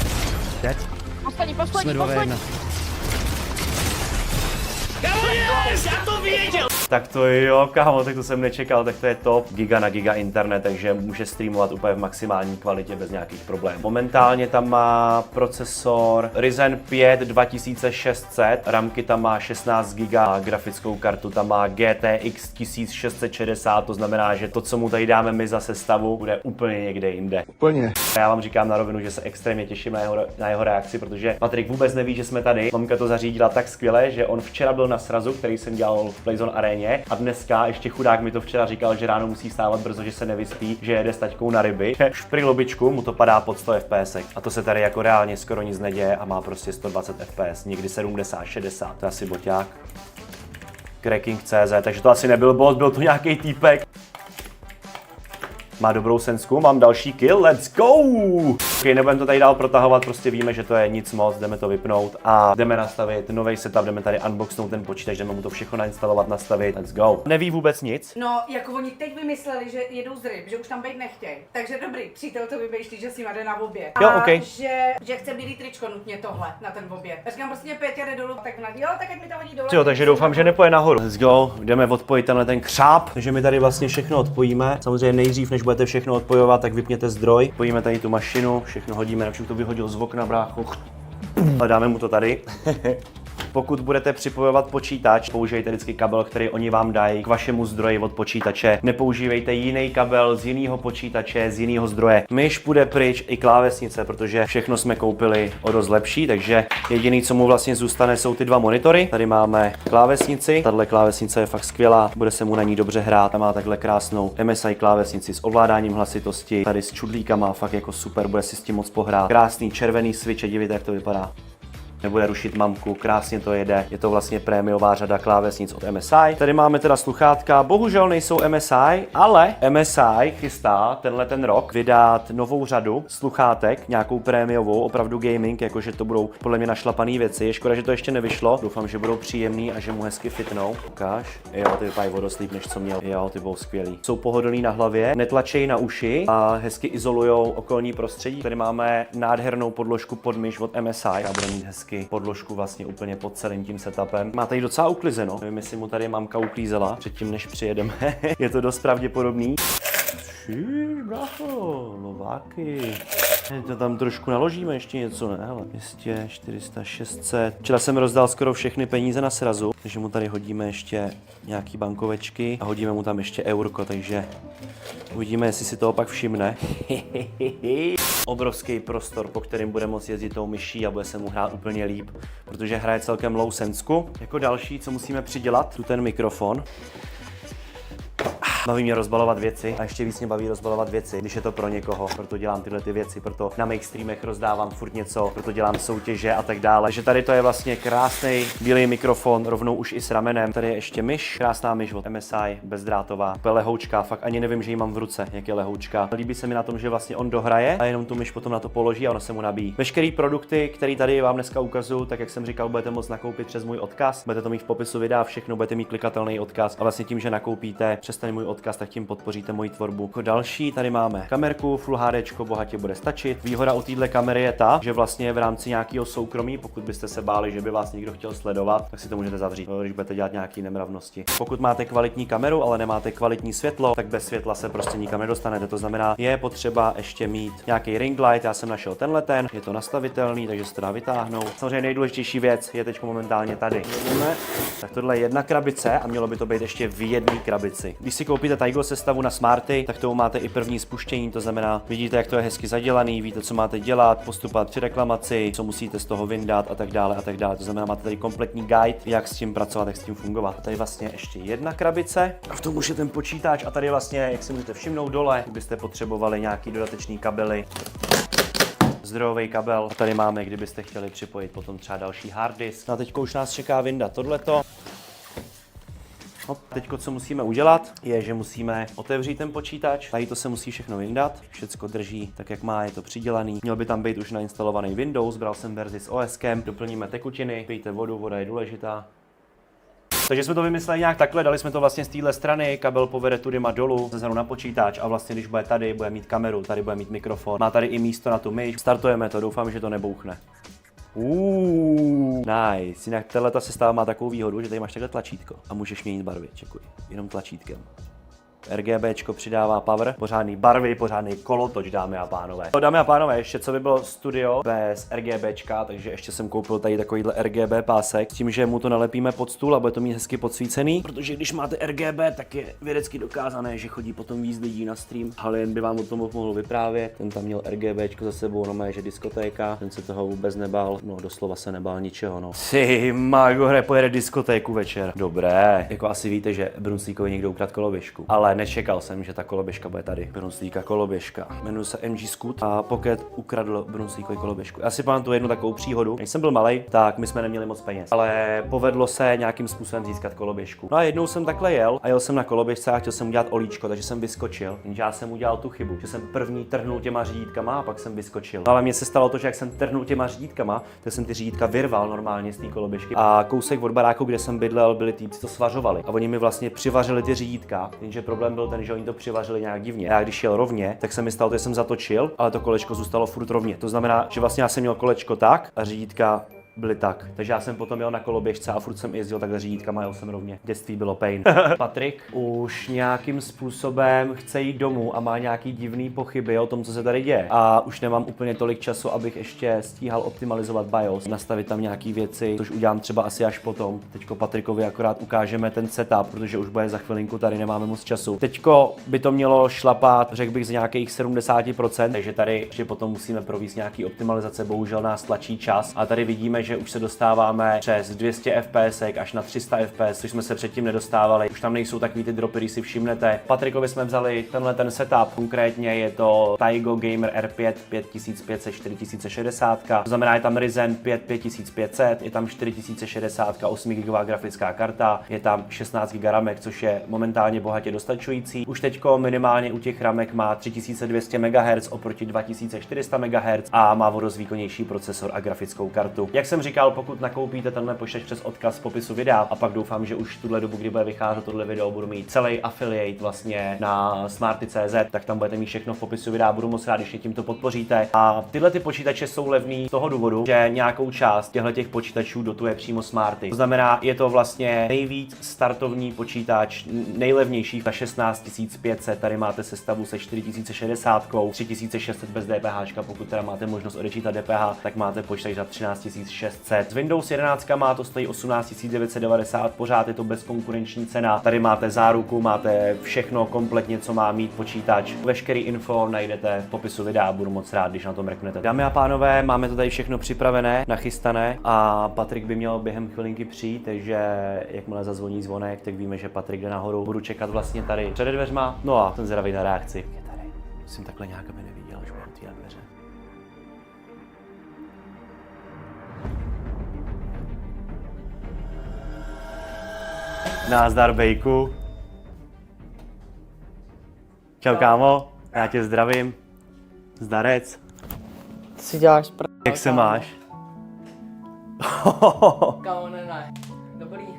Jsme 2v1. Tak to jo, kámo, tak to jsem nečekal, tak to je top. Giga na giga internet, takže může streamovat úplně v maximální kvalitě bez nějakých problémů. Momentálně tam má procesor Ryzen 5 2600, ramky tam má 16 giga a grafickou kartu tam má GTX 1660, to znamená, že to, co mu tady dáme my za sestavu, bude úplně někde jinde. Úplně. Já vám říkám na rovinu, že se extrémně těším na jeho reakci, protože Patrik vůbec neví, že jsme tady. Mamka to zařídila tak skvěle, že on včera byl na srazu, který jsem dělal v Playzone aréně a dneska ještě chudák mi to včera říkal, že ráno musí stávat brzo, že se nevyspí, že jede s taťkou na ryby. Špry lobičku mu to padá pod 100 FPS. A to se tady jako reálně skoro nic neděje a má prostě 120 FPS, někdy 70, 60. To je asi boťák. Cracking.cz, takže to asi nebyl bot, byl to nějaký týpek. Má dobrou sensku, mám další kill, let's go! Ok, nebudeme to tady dál protahovat, prostě víme, že to je nic moc, jdeme to vypnout a jdeme nastavit nový setup, jdeme tady unboxnout ten počítač, jdeme mu to všechno nainstalovat, nastavit, let's go. Neví vůbec nic? No, jako oni teď vymysleli, že jedou z ryb, že už tam být nechtějí. Takže dobrý, přítel to vymýšlí, že si jde na oběd. Jo, ok. Že chce bílý tričko nutně tohle na ten oběd. Já říkám prostě Pétě jde dolů, tak ona jo, tak ať mi to hodí dolů. Jo, takže doufám, že nepoje nahoru. Let's go, jdeme odpojit tenhle ten křáp. Takže my tady vlastně všechno odpojíme. Samozřejmě nejdřív, než budete všechno odpojovat, tak vypněte zdroj. Pojíme tady tu mašinu, všechno hodíme, nevšem to vyhodil z okna, brácho. A dáme mu to tady. Pokud budete připojovat počítač, použijte vždycky kabel, který oni vám dají k vašemu zdroji od počítače. Nepoužívejte jiný kabel z jiného počítače, z jiného zdroje. Myš půjde pryč i klávesnice, protože všechno jsme koupili o dost lepší, takže jediný, co mu vlastně zůstane, jsou ty dva monitory. Tady máme klávesnici, tahle klávesnice je fakt skvělá, bude se mu na ní dobře hrát. Má takhle krásnou MSI klávesnici s ovládáním hlasitosti, tady s čudlíkama, fakt jako super, bude si s tím moc pohrát. Krásný červený switch, dívejte, jak to vypadá. Nebude rušit mamku, krásně to jede. Je to vlastně prémiová řada klávesnic od MSI. Tady máme teda sluchátka, bohužel nejsou MSI, ale MSI chystá ten rok vydat novou řadu sluchátek, nějakou prémiovou, opravdu gaming, jakože to budou podle mě našlapané věci. Je škoda, že to ještě nevyšlo. Doufám, že budou příjemný a že mu hezky fitnou. Ukáž. Jo, ty vypadají o dost líp, než co měl. Jo, ty budou skvělý. Jsou pohodlný na hlavě, netlačejí na uši a hezky izolujou okolní prostředí. Tady máme nádhernou podložku pod myš od MSI a bude mít hezky podložku vlastně úplně pod celým tím setupem. Má tady docela uklizeno. Nevím, jestli mu tady mamka uklízela předtím, než přijedeme. Je to dost pravděpodobný. Bracho, Nováky. To tam trošku naložíme ještě něco, ne? Hele, 200, 400, 600. Včera jsem rozdal skoro všechny peníze na srazu, takže mu tady hodíme ještě nějaký bankovečky a hodíme mu tam ještě eurko, takže uvidíme, jestli si toho pak všimne. Obrovský prostor, po kterém bude moct jezdit tou myší a bude se mu hrát úplně líp, protože hraje celkem low sensku. Jako další, co musíme přidělat, tu ten mikrofon. Baví mě rozbalovat věci a ještě víc mě baví rozbalovat věci, když je to pro někoho, proto dělám tyhle ty věci, proto na mých streamech rozdávám furt něco, proto dělám soutěže a tak dále. Takže tady to je vlastně krásný bílý mikrofon, rovnou už i s ramenem. Tady je ještě myš, krásná myš od MSI, bezdrátová, lehoučká, fakt ani nevím, že ji mám v ruce, jak je lehoučká. Líbí se mi na tom, že vlastně on dohraje a jenom tu myš potom na to položí a ona se mu nabíjí. Veškeré produkty, které tady vám dneska ukazuju, tak jak jsem říkal, budete moct nakoupit přes můj odkaz, budete to mít v popisu videa, všechno budete mít klikatelný odkaz a vlastně tím, že nakoupíte přes ten můj odkaz, tak tím podpoříte moji tvorbu. Jako další tady máme kamerku, Full HD, bohatě bude stačit. Výhoda u téhle kamery je ta, že vlastně v rámci nějakého soukromí, pokud byste se báli, že by vás někdo chtěl sledovat, tak si to můžete zavřít, když budete dělat nějaké nemravnosti. Pokud máte kvalitní kameru, ale nemáte kvalitní světlo, tak bez světla se prostě nikam nedostanete. To znamená, je potřeba ještě mít nějaký ring light. Já jsem našel tenhle ten, je to nastavitelný, takže se to dá vytáhnout. Samozřejmě nejdůležitější věc je teď momentálně tady. Tak tohle je jedna krabice a mělo by to být ještě v jedné krabici. Když si koupíte Tigo sestavu na Smarty, tak tomu máte i první spuštění, to znamená, vidíte, jak to je hezky zadělaný, víte, co máte dělat, postupovat při reklamaci, co musíte z toho vyndat a tak dále a tak dále. To znamená, máte tady kompletní guide, jak s tím pracovat, jak s tím fungovat. A tady vlastně ještě jedna krabice a v tom už je ten počítač a tady vlastně, jak si můžete všimnout dole, kdybyste potřebovali nějaký dodatečný kabely, zdrojový kabel. A tady máme, kdybyste chtěli připojit potom třeba další hard disk. No a teďko už nás čeká vyndat tohleto. Teďko, co musíme udělat, je, že musíme otevřít ten počítač. Tady to se musí všechno vyndat. Všecko drží tak, jak má, je to přidělaný. Měl by tam být už nainstalovaný Windows, bral jsem verzi s OSkem. Doplníme tekutiny, pijte vodu, voda je důležitá. Takže jsme to vymysleli nějak takhle, dali jsme to vlastně z téhle strany, kabel povede tudyma dolů, zezadu na počítač a vlastně když bude tady, bude mít kameru, tady bude mít mikrofon, má tady i místo na tu myš. Startujeme to, doufám, že to nebouchne. Nice. Jinak tato sestava má takovou výhodu, že tady máš takhle tlačítko a můžeš měnit barvy, čekuj, jenom tlačítkem. RGBčko přidává power, pořádný barvy, pořádný kolotoč, dámy a pánové. Dámy a pánové, ještě co by bylo studio bez RGBčka, takže ještě jsem koupil tady takovýhle RGB pásek, s tím, že mu to nalepíme pod stůl a bude to mít hezky podsvícený, protože když máte RGB, tak je vědecky dokázané, že chodí potom víc lidí na stream. Halen by vám o tom mohl vyprávět, ten tam měl RGBčko za sebou, no má, že diskotéka, ten se toho vůbec nebál, no doslova se nebál ničeho, no. Si Magore pojede diskotéku večer. Dobré, jako asi víte, že Brunsvíkovi někdo ukradl koloběžku, ale nečekal jsem, že ta koloběžka bude tady. Brunsvíka koloběžka. Jmenuji se MG Scoot a Pocket ukradl Brunsvíkovi koloběžku. Já si pamatuju jednu takovou příhodu. Když jsem byl malej, tak my jsme neměli moc peněz, ale povedlo se nějakým způsobem získat koloběžku. No a jednou jsem takhle jel a jel jsem na koloběžce a chtěl jsem udělat olíčko, takže jsem vyskočil. Jenže já jsem udělal tu chybu, že jsem první trhnul těma řídítkama a pak jsem vyskočil. No ale mně se stalo to, že jak jsem trhnul těma řídítkama, tak jsem ty řídítka vyrval normálně z té koloběžky. A kousek od baráku, kde jsem bydlel, byli týpci, to svařovali. A oni mi vlastně přivařili ty řídítka, jenže problém byl ten, že oni to přivařili nějak divně. Já když jel rovně, tak se mi stalo, že jsem zatočil, ale to kolečko zůstalo furt rovně. To znamená, že vlastně já jsem měl kolečko tak a řídítka byly tak. Takže já jsem potom jel na koloběžce a furt jsem jezdil takhle řídítkama, jel jsem rovně. Dětství bylo pain. Patrik už nějakým způsobem chce jít domů a má nějaký divný pochyby o tom, co se tady děje. A už nemám úplně tolik času, abych ještě stíhal optimalizovat BIOS, nastavit tam nějaký věci, což udělám třeba asi až potom. Teďko Patrikovi akorát ukážeme ten setup, protože už bude za chvilinku, tady nemáme moc času. Teďko by to mělo šlapat, řekl bych, z nějakých 70%, takže tady ještě potom musíme provést nějaký optimalizace, bohužel nás tlačí čas. A tady vidíme, že už se dostáváme přes 200 FPS až na 300 FPS, což jsme se předtím nedostávali. Už tam nejsou takový ty dropy, když si všimnete. Patrikovi jsme vzali tenhle ten setup, konkrétně je to Tigo Gamer R5 5500 4060, to znamená, je tam Ryzen 5 5500, je tam 4060 8 GB grafická karta, je tam 16 GB ramek, což je momentálně bohatě dostačující. Už teďko minimálně u těch ramek má 3200 MHz oproti 2400 MHz a má o dost výkonnější procesor a grafickou kartu. Jak jsem jsem říkal, pokud nakoupíte tenhle počítač přes odkaz v popisu videa a pak doufám, že už tuhle dobu, kdy bude vycházet tohle video, budu mít celý affiliate vlastně na smarty.cz, tak tam budete mít všechno v popisu videa, budu moc rád, když mě tímto podpoříte. A tyhle ty počítače jsou levný z toho důvodu, že nějakou část těchto počítačů dotuje přímo Smarty. To znamená, je to vlastně nejvíc startovní počítač, nejlevnější za 16 500, tady máte sestavu se 4060, 3600 bez DPH, pokud teda máte možnost odečítat DPH, tak máte počítač za 13 600. Z Windows 11 má to stojí 18 990, pořád je to bezkonkurenční cena. Tady máte záruku, máte všechno kompletně, co má mít počítač. Veškerý info najdete v popisu videa, budu moc rád, když na tom mrknete. Dámy a pánové, máme to tady všechno připravené, nachystané a Patrik by měl během chvilinky přijít, takže jakmile zazvoní zvonek, tak víme, že Patrik jde nahoru. Budu čekat vlastně tady před dveřma, no a jsem zvědavý na reakci. Je tady. Musím takhle nějak, aby neviděl, že budu otvírat dveře. Nazdar, bejku. Čau, kámo, já tě zdravím. Zdarec. Si děláš Jak se máš? Kámo, ne.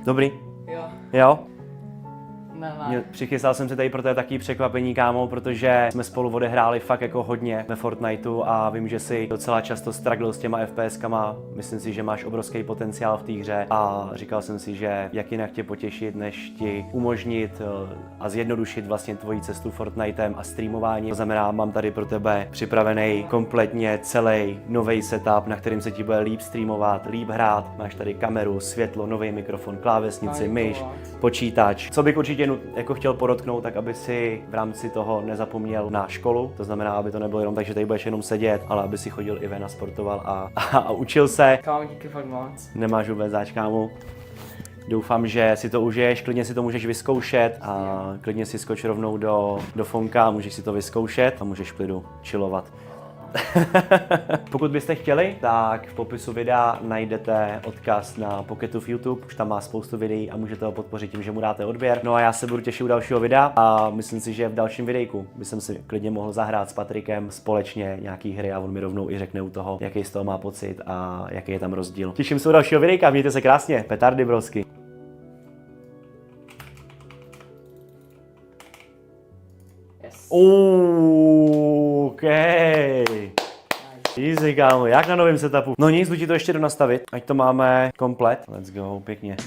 Dobrý. Jo. Jo? Ne. Přichystal jsem si tady pro tebe taký překvapení, kámo, protože jsme spolu odehráli fakt jako hodně ve Fortniteu a vím, že si docela často struggle s těma FPSkama. Myslím si, že máš obrovský potenciál v té hře a říkal jsem si, že jak jinak tě potěšit, než ti umožnit a zjednodušit vlastně tvoji cestu Fortnitem a streamování. To znamená, mám tady pro tebe připravený kompletně celý nový setup, na kterým se ti bude líp streamovat, líp hrát. Máš tady kameru, světlo, nový mikrofon, klávesnici, myš, počítač. Co bych určitě jako chtěl podotknout, tak aby si v rámci toho nezapomněl na školu. To znamená, aby to nebylo jenom tak, že tady budeš jenom sedět, ale aby si chodil i ven a sportoval a učil se. Kámo, díky fakt moc. Nemáš vůbec zač, kámo. Doufám, že si to užiješ, klidně si to můžeš vyzkoušet a klidně si skoč rovnou do fonka, můžeš si to vyzkoušet a můžeš v klidu chillovat. Pokud byste chtěli, tak v popisu videa najdete odkaz na Pocketův YouTube, už tam má spoustu videí a můžete ho podpořit tím, že mu dáte odběr. No a já se budu těšit u dalšího videa a myslím si, že v dalším videjku bych si klidně mohl zahrát s Patrikem společně nějaký hry a on mi rovnou i řekne u toho, jaký z toho má pocit a jaký je tam rozdíl. Těším se u dalšího videjka, mějte se krásně, petardy brosky. OK. Easy, kámo, jak na novém setupu. No nic, budu ti to ještě donastavit, ať to máme komplet. Let's go, pěkně.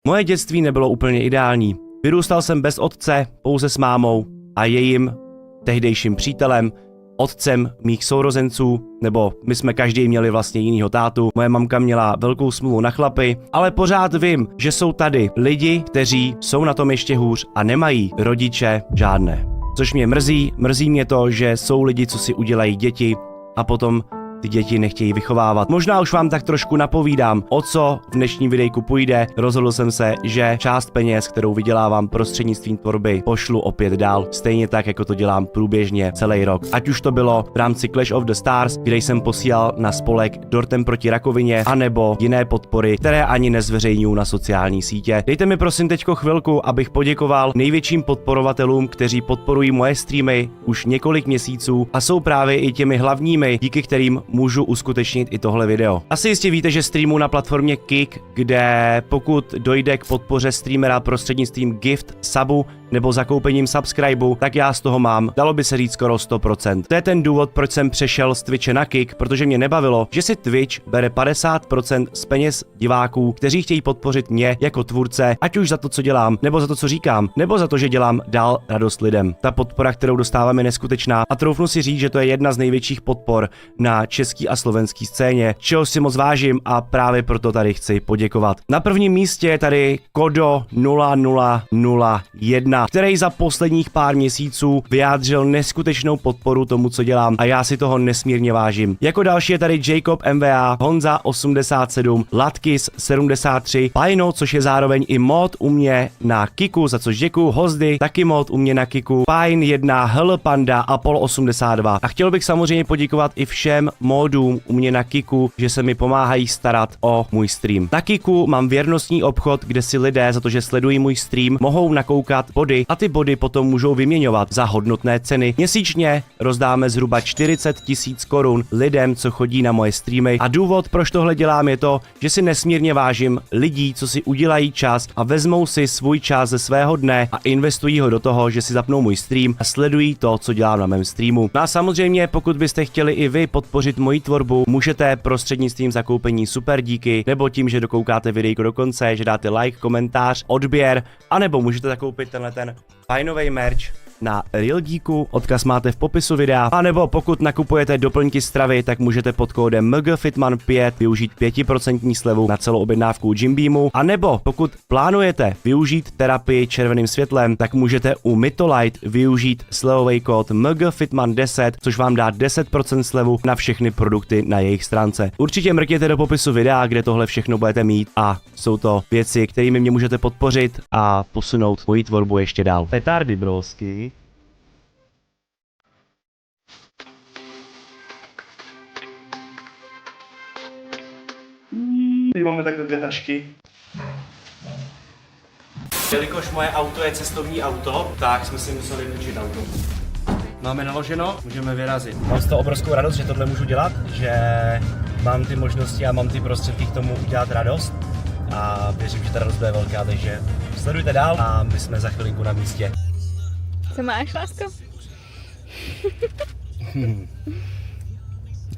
Moje dětství nebylo úplně ideální. Vyrůstal jsem bez otce, pouze s mámou a jejím tehdejším přítelem, otcem mých sourozenců, nebo my jsme každý měli vlastně jinýho tátu. Moje mamka měla velkou smůlu na chlapy, ale pořád vím, že jsou tady lidi, kteří jsou na tom ještě hůř a nemají rodiče žádné. Což mě mrzí mě to, že jsou lidi, co si udělají děti a potom ty děti nechtějí vychovávat. Možná už vám tak trošku napovídám, o co v dnešním videjku půjde. Rozhodl jsem se, že část peněz, kterou vydělávám prostřednictvím tvorby, pošlu opět dál. Stejně tak, jako to dělám průběžně celý rok. Ať už to bylo v rámci Clash of the Stars, kde jsem posílal na spolek Dortem proti rakovině, anebo jiné podpory, které ani nezveřejňuji na sociální sítě. Dejte mi prosím teďko chvilku, abych poděkoval největším podporovatelům, kteří podporují moje streamy už několik měsíců a jsou právě i těmi hlavními, díky kterým můžu uskutečnit i tohle video. Asi jistě víte, že streamu na platformě Kick, kde pokud dojde k podpoře streamera prostřednictvím gift, subu nebo zakoupením subscribeu, tak já z toho mám, dalo by se říct, skoro 100%. To je ten důvod, proč jsem přešel z Twitche na Kick, protože mě nebavilo, že si Twitch bere 50% z peněz diváků, kteří chtějí podpořit mě jako tvůrce, ať už za to, co dělám, nebo za to, co říkám, nebo za to, že dělám dál radost lidem. Ta podpora, kterou dostávám, je neskutečná a troufnu si říct, že to je jedna z největších podpor na český a slovenský scéně, čeho si moc vážím a právě proto tady chci poděkovat. Na prvním místě je tady Kodo 0001, který za posledních pár měsíců vyjádřil neskutečnou podporu tomu, co dělám a já si toho nesmírně vážím. Jako další je tady Jacob MVA, Honza 87, Latkis 73, Pajno, což je zároveň i mod u mě na Kiku, za což děkuju, Hozdy, taky mod u mě na Kiku, Pine 1, Hl Panda, Apollo 82. A chtěl bych samozřejmě poděkovat i všem modům u mě na Kiku, že se mi pomáhají starat o můj stream. Na Kiku mám věrnostní obchod, kde si lidé za to, že sledují můj stream, mohou nakoukat pod body a ty body potom můžou vyměňovat za hodnotné ceny. Měsíčně rozdáme zhruba 40 000 korun lidem, co chodí na moje streamy a důvod, proč tohle dělám, je to, že si nesmírně vážím lidí, co si udělají čas a vezmou si svůj čas ze svého dne a investují ho do toho, že si zapnou můj stream a sledují to, co dělám na mém streamu. No a samozřejmě, pokud byste chtěli i vy podpořit moji tvorbu, můžete prostřednictvím zakoupení super díky, nebo tím, že dokoukáte videjko do konce, že dáte like, komentář, odběr, anebo můžete zakoupit tenhle ten fajnový merch na Real Geeku, odkaz máte v popisu videa, anebo pokud nakupujete doplňky stravy, tak můžete pod kódem MGFitman5 využít 5% slevu na celou objednávku Jim Beamu, anebo pokud plánujete využít terapii červeným světlem, tak můžete u Mytolite využít slevový kód MGFitman10, což vám dá 10% slevu na všechny produkty na jejich stránce. Určitě mrkněte do popisu videa, kde tohle všechno budete mít a jsou to věci, kterými mě můžete podpořit a posunout moji tvorbu ještě dál. Petardy, brosky. Teď máme takhle 2 tašky. Jelikož moje auto je cestovní auto, tak jsme si museli půjčit auto. Máme naloženo, můžeme vyrazit. Mám z toho obrovskou radost, že tohle můžu dělat, že mám ty možnosti a mám ty prostředky k tomu udělat radost. A věřím, že ta radost bude velká, takže sledujte dál a my jsme za chvilinku na místě. Co máš, lásko?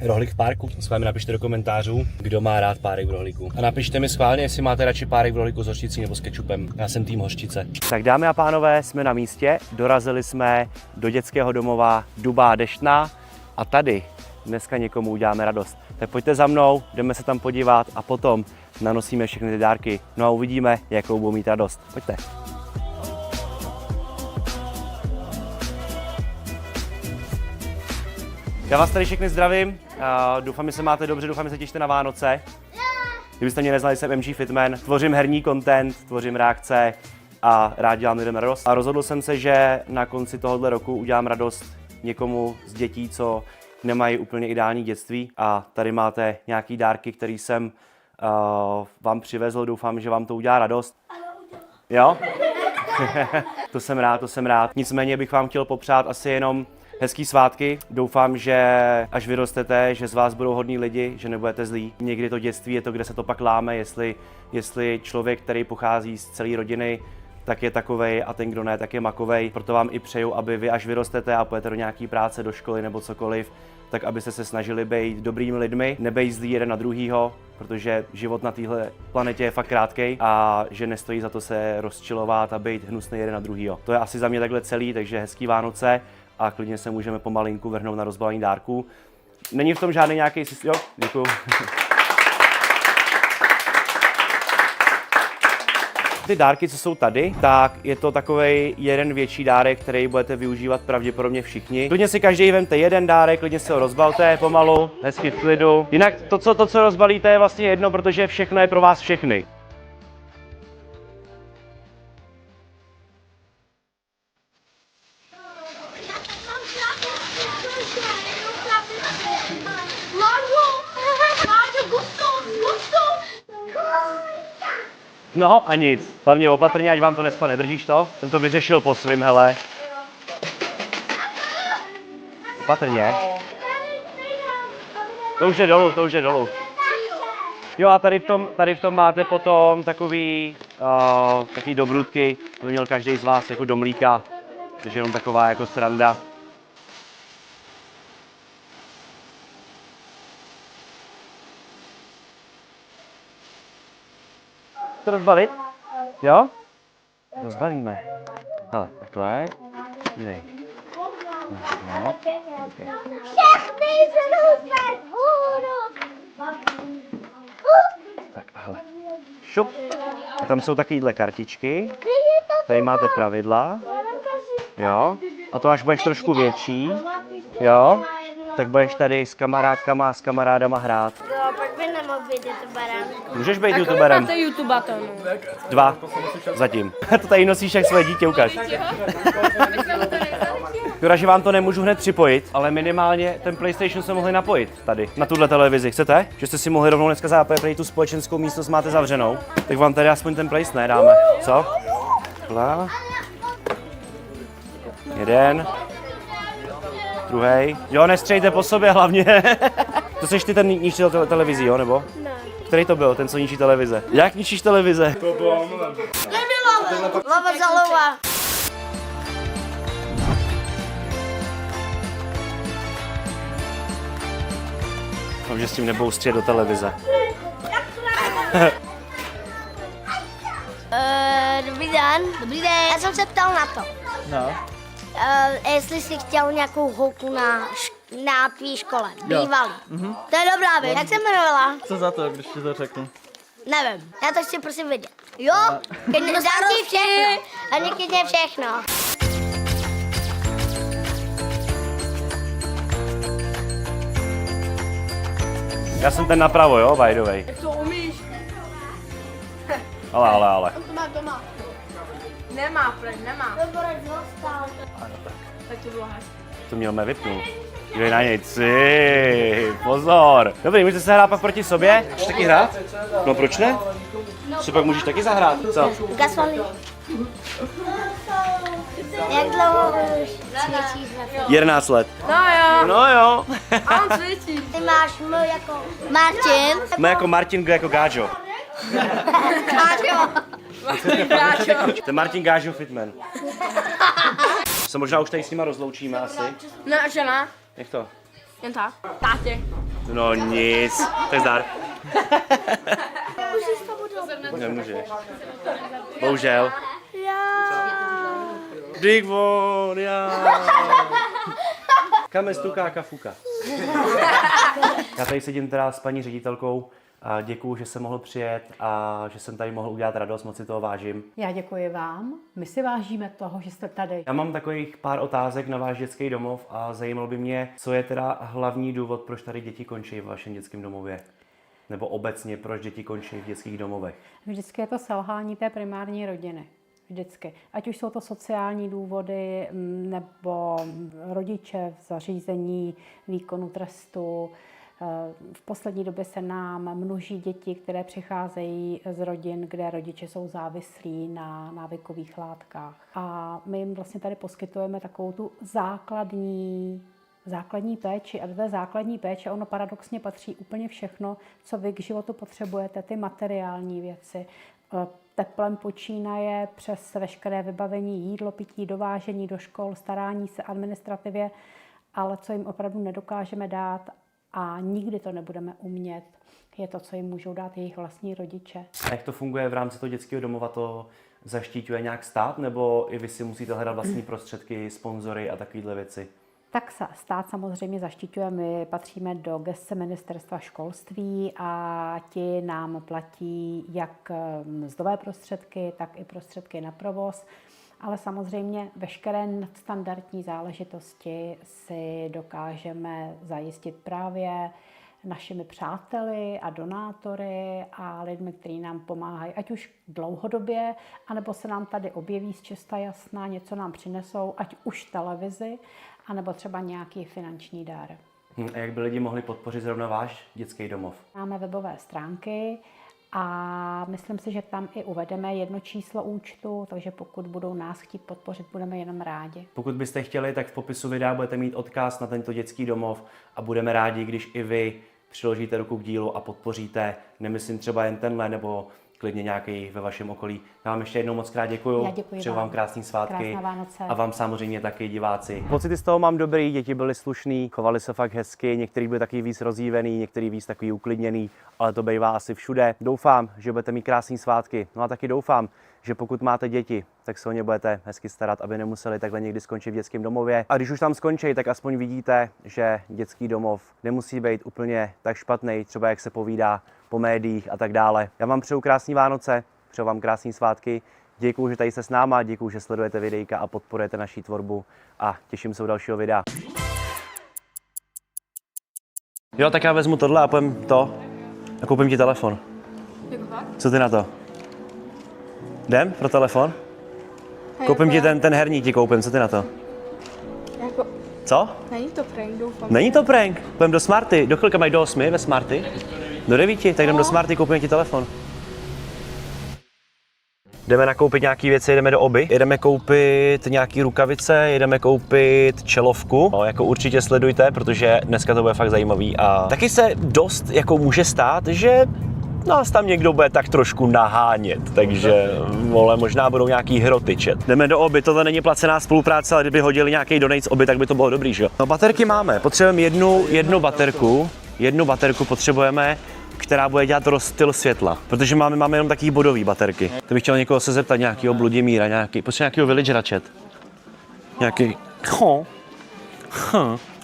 Rohlík v párku. Schválně napište do komentářů, kdo má rád párek v rohlíku. A napište mi schválně, jestli máte radši párek v rohlíku s hořčicí nebo s kečupem. Já jsem tým hořčice. Tak dámy a pánové, jsme na místě. Dorazili jsme do dětského domova Dubá Deštná a tady dneska někomu uděláme radost. Tak pojďte za mnou, jdeme se tam podívat a potom nanosíme všechny ty dárky. No a uvidíme, jakou budou mít radost. Pojďte. Já vás tady všechny zdravím, doufám, že se máte dobře, doufám, že se těšíte na Vánoce. Kdybyste mě neznali, jsem MG Fitman, tvořím herní content, tvořím reakce a rád dělám lidem radost. A rozhodl jsem se, že na konci tohoto roku udělám radost někomu z dětí, co nemají úplně ideální dětství. A tady máte nějaký dárky, který jsem vám přivezl, doufám, že vám to udělá radost. Jo? To jsem rád. Nicméně bych vám chtěl popřát asi jenom hezký svátky. Doufám, že až vyrostete, že z vás budou hodní lidi, že nebudete zlí. Někdy to dětství je to, kde se to pak láme, jestli člověk, který pochází z celé rodiny, tak je takovej a ten, kdo ne, tak je makovej. Proto vám i přeju, aby vy až vyrostete a půjdete do nějaký práce, do školy nebo cokoliv, tak abyste se snažili být dobrými lidmi, nebejt zlí jeden na druhýho, protože život na téhle planetě je fakt krátkej a že nestojí za to se rozčilovat a být hnusný jeden na druhýho. To je asi za mě takhle celý, takže hezký Vánoce a klidně se můžeme pomalinku vrhnout na rozbalení dárků. Není v tom žádný nějaký systém. Jo, děkuju. Ty dárky, co jsou tady, tak je to takovej jeden větší dárek, který budete využívat pravděpodobně všichni. Klidně si každý vemte jeden dárek, klidně si ho rozbalte pomalu, hezky v klidu. Jinak to, co rozbalíte, je vlastně jedno, protože všechno je pro vás všechny. No a nic, hlavně opatrně, ať vám to nespadne, držíš to? Jsem to vyřešil po svým, hele. Opatrně. To už je dolů. Jo a tady v tom máte potom takový dobrutky, to by měl každý z vás jako do mlíka, takže jenom taková jako sranda. To rozbalit? Jo? Rozbalíme. Hele, takhle. Dej. No. Tak, hele. Šup. A tam jsou takovýhle kartičky. Tady máte pravidla. Jo. A to až budeš trošku větší. Jo. Tak budeš tady s kamarádkama a s kamarádama hrát. No, pak by nemohl být youtuberem. Můžeš být youtuberem. Máte YouTubatonu. 2. Zatím. To tady nosíš jak své dítě, ukaž. Škoda, že vám to nemůžu hned připojit, ale minimálně ten PlayStation se mohli napojit tady, na tuhle televizi. Chcete? Že jste si mohli rovnou dneska zápojit, protože tu společenskou místnost máte zavřenou. Tak vám tady aspoň ten Place dáme. Co? Jeden. Druhý. Jo, nestřejte po sobě hlavně. To jsi ty ten ničil televizi, jo, nebo? Ne. Který to byl, ten, co ničí televize? Jak ničíš televize? Lava za lova. Doufám, že s tím nebudou střílet do televize. Dobrý den. Dobrý den. Já jsem se ptal na to. No. Jestli jsi chtěl nějakou holku na tvý škole, bývalý. To je dobrá věc. Jak se jmenovala? Co za to, když ti to řeknu? Nevím, já to chci prosím vědět. Jo, dám ti všechno. A někdy všechno. Já jsem ten napravo, jo, by the way. Jak to umíš? Ale. To má doma. Nemá, Frank, nemá. Tak to bylo hezké. To měl mě vypnout. Dívej na něj, pozor. Dobrý, můžete se hrát pak proti sobě? Můžeš taky hrát? No proč ne? Si pak můžeš taky zahrát, co? Gasoli. Jak dlouho už cvičíš? 11 let. No jo. No jo. A on cvičí. Ty máš M jako Martin. Jsme jako Martin, jako Gážo. To je Martin Gážo Fitman. Se možná už tady s nima rozloučíme asi. Ne, že ne? Jak to? Jen tak. Tátě. No nic, tak zdar. Nemůžeš. Bohužel. Big one, já. Kam je stuká kafuka? Já tady sedím teda s paní ředitelkou. A děkuju, že jsem mohl přijet a že jsem tady mohl udělat radost, moc si toho vážím. Já děkuji vám. My si vážíme toho, že jste tady. Já mám takových pár otázek na váš dětský domov a zajímalo by mě, co je teda hlavní důvod, proč tady děti končí v vašem dětském domově? Nebo obecně, proč děti končí v dětských domovech? Vždycky je to selhání té primární rodiny. Vždycky. Ať už jsou to sociální důvody, nebo rodiče v zařízení výkonu trestu. V poslední době se nám množí děti, které přicházejí z rodin, kde rodiče jsou závislí na návykových látkách. A my jim vlastně tady poskytujeme takovou tu základní péči. A do té základní péče ono paradoxně patří úplně všechno, co vy k životu potřebujete, ty materiální věci. Teplem počínaje přes veškeré vybavení, jídlo, pití, dovážení do škol, starání se administrativě, ale co jim opravdu nedokážeme dát a nikdy to nebudeme umět, je to, co jim můžou dát jejich vlastní rodiče. A jak to funguje v rámci toho dětského domova, to zaštiťuje nějak stát, nebo i vy si musíte hledat vlastní prostředky, sponzory a takovéhle věci? Tak stát samozřejmě zaštiťuje, my patříme do gesce ministerstva školství a ti nám platí jak mzdové prostředky, tak i prostředky na provoz. Ale samozřejmě veškeré nadstandardní záležitosti si dokážeme zajistit právě našimi přáteli a donátory a lidmi, kteří nám pomáhají, ať už dlouhodobě, anebo se nám tady objeví z čista jasná, něco nám přinesou, ať už televizi, anebo třeba nějaký finanční dar. A jak by lidi mohli podpořit zrovna váš dětský domov? Máme webové stránky a myslím si, že tam i uvedeme jedno číslo účtu, takže pokud budou nás chtít podpořit, budeme jenom rádi. Pokud byste chtěli, tak v popisu videa budete mít odkaz na tento dětský domov a budeme rádi, když i vy přiložíte ruku k dílu a podpoříte, nemyslím třeba jen tenhle, nebo klidně nějaký ve vašem okolí. Já vám ještě jednou moc krát děkuju. Já děkuji Přeju vám krásný svátky. Krásné Vánoce. A vám samozřejmě taky diváci. Pocity z toho mám dobrý, děti byly slušný, chovali se fakt hezky, některý byli taky víc rozjívený, některý víc takový uklidněný, ale to bývá asi všude. Doufám, že budete mít krásný svátky. No a taky doufám, že pokud máte děti, tak se o ně budete hezky starat, aby nemuseli takhle někdy skončit v dětském domově. A když už tam skončí, tak aspoň vidíte, že dětský domov nemusí být úplně tak špatný, třeba jak se povídá po médiích a tak dále. Já vám přeju krásný Vánoce, přeju vám krásný svátky. Děkuju, že tady jste s náma, děkuju, že sledujete videjka a podporujete naší tvorbu a těším se u dalšího videa. Jo, tak já vezmu tohle a půjdem to a koupím ti telefon. Jako tak? Co ty na to? Jdem pro telefon? Koupím ti ten herní, ti koupím, co ty na to? Jako, Co? není to prank, doufám. Není to prank, půjdem do Smarty, do chvilka mají do 8 ve Smarty. Do 9, tak jdem do Smarty, koupím ti telefon. Jdeme nakoupit nějaký věci, jdeme do Oby. Jedeme koupit nějaký rukavice, jedeme koupit čelovku. No, jako určitě sledujte, protože dneska to bude fakt zajímavý. A taky se dost jako může stát, že nás tam někdo bude tak trošku nahánět, takže vole, možná budou nějaký hrotyčet. Jdeme do Oby, tohle není placená spolupráce, ale kdyby hodili nějaký donate z Oby, tak by to bylo dobrý, že jo? No, baterky máme, potřebujeme jednu baterku potřebujeme, která bude dělat rozstyl světla, protože máme jenom takový bodový baterky. To bych chtěl někoho se zeptat, nějakýho Bludimíra, potřebujeme nějakýho villagera chat. Nějaký,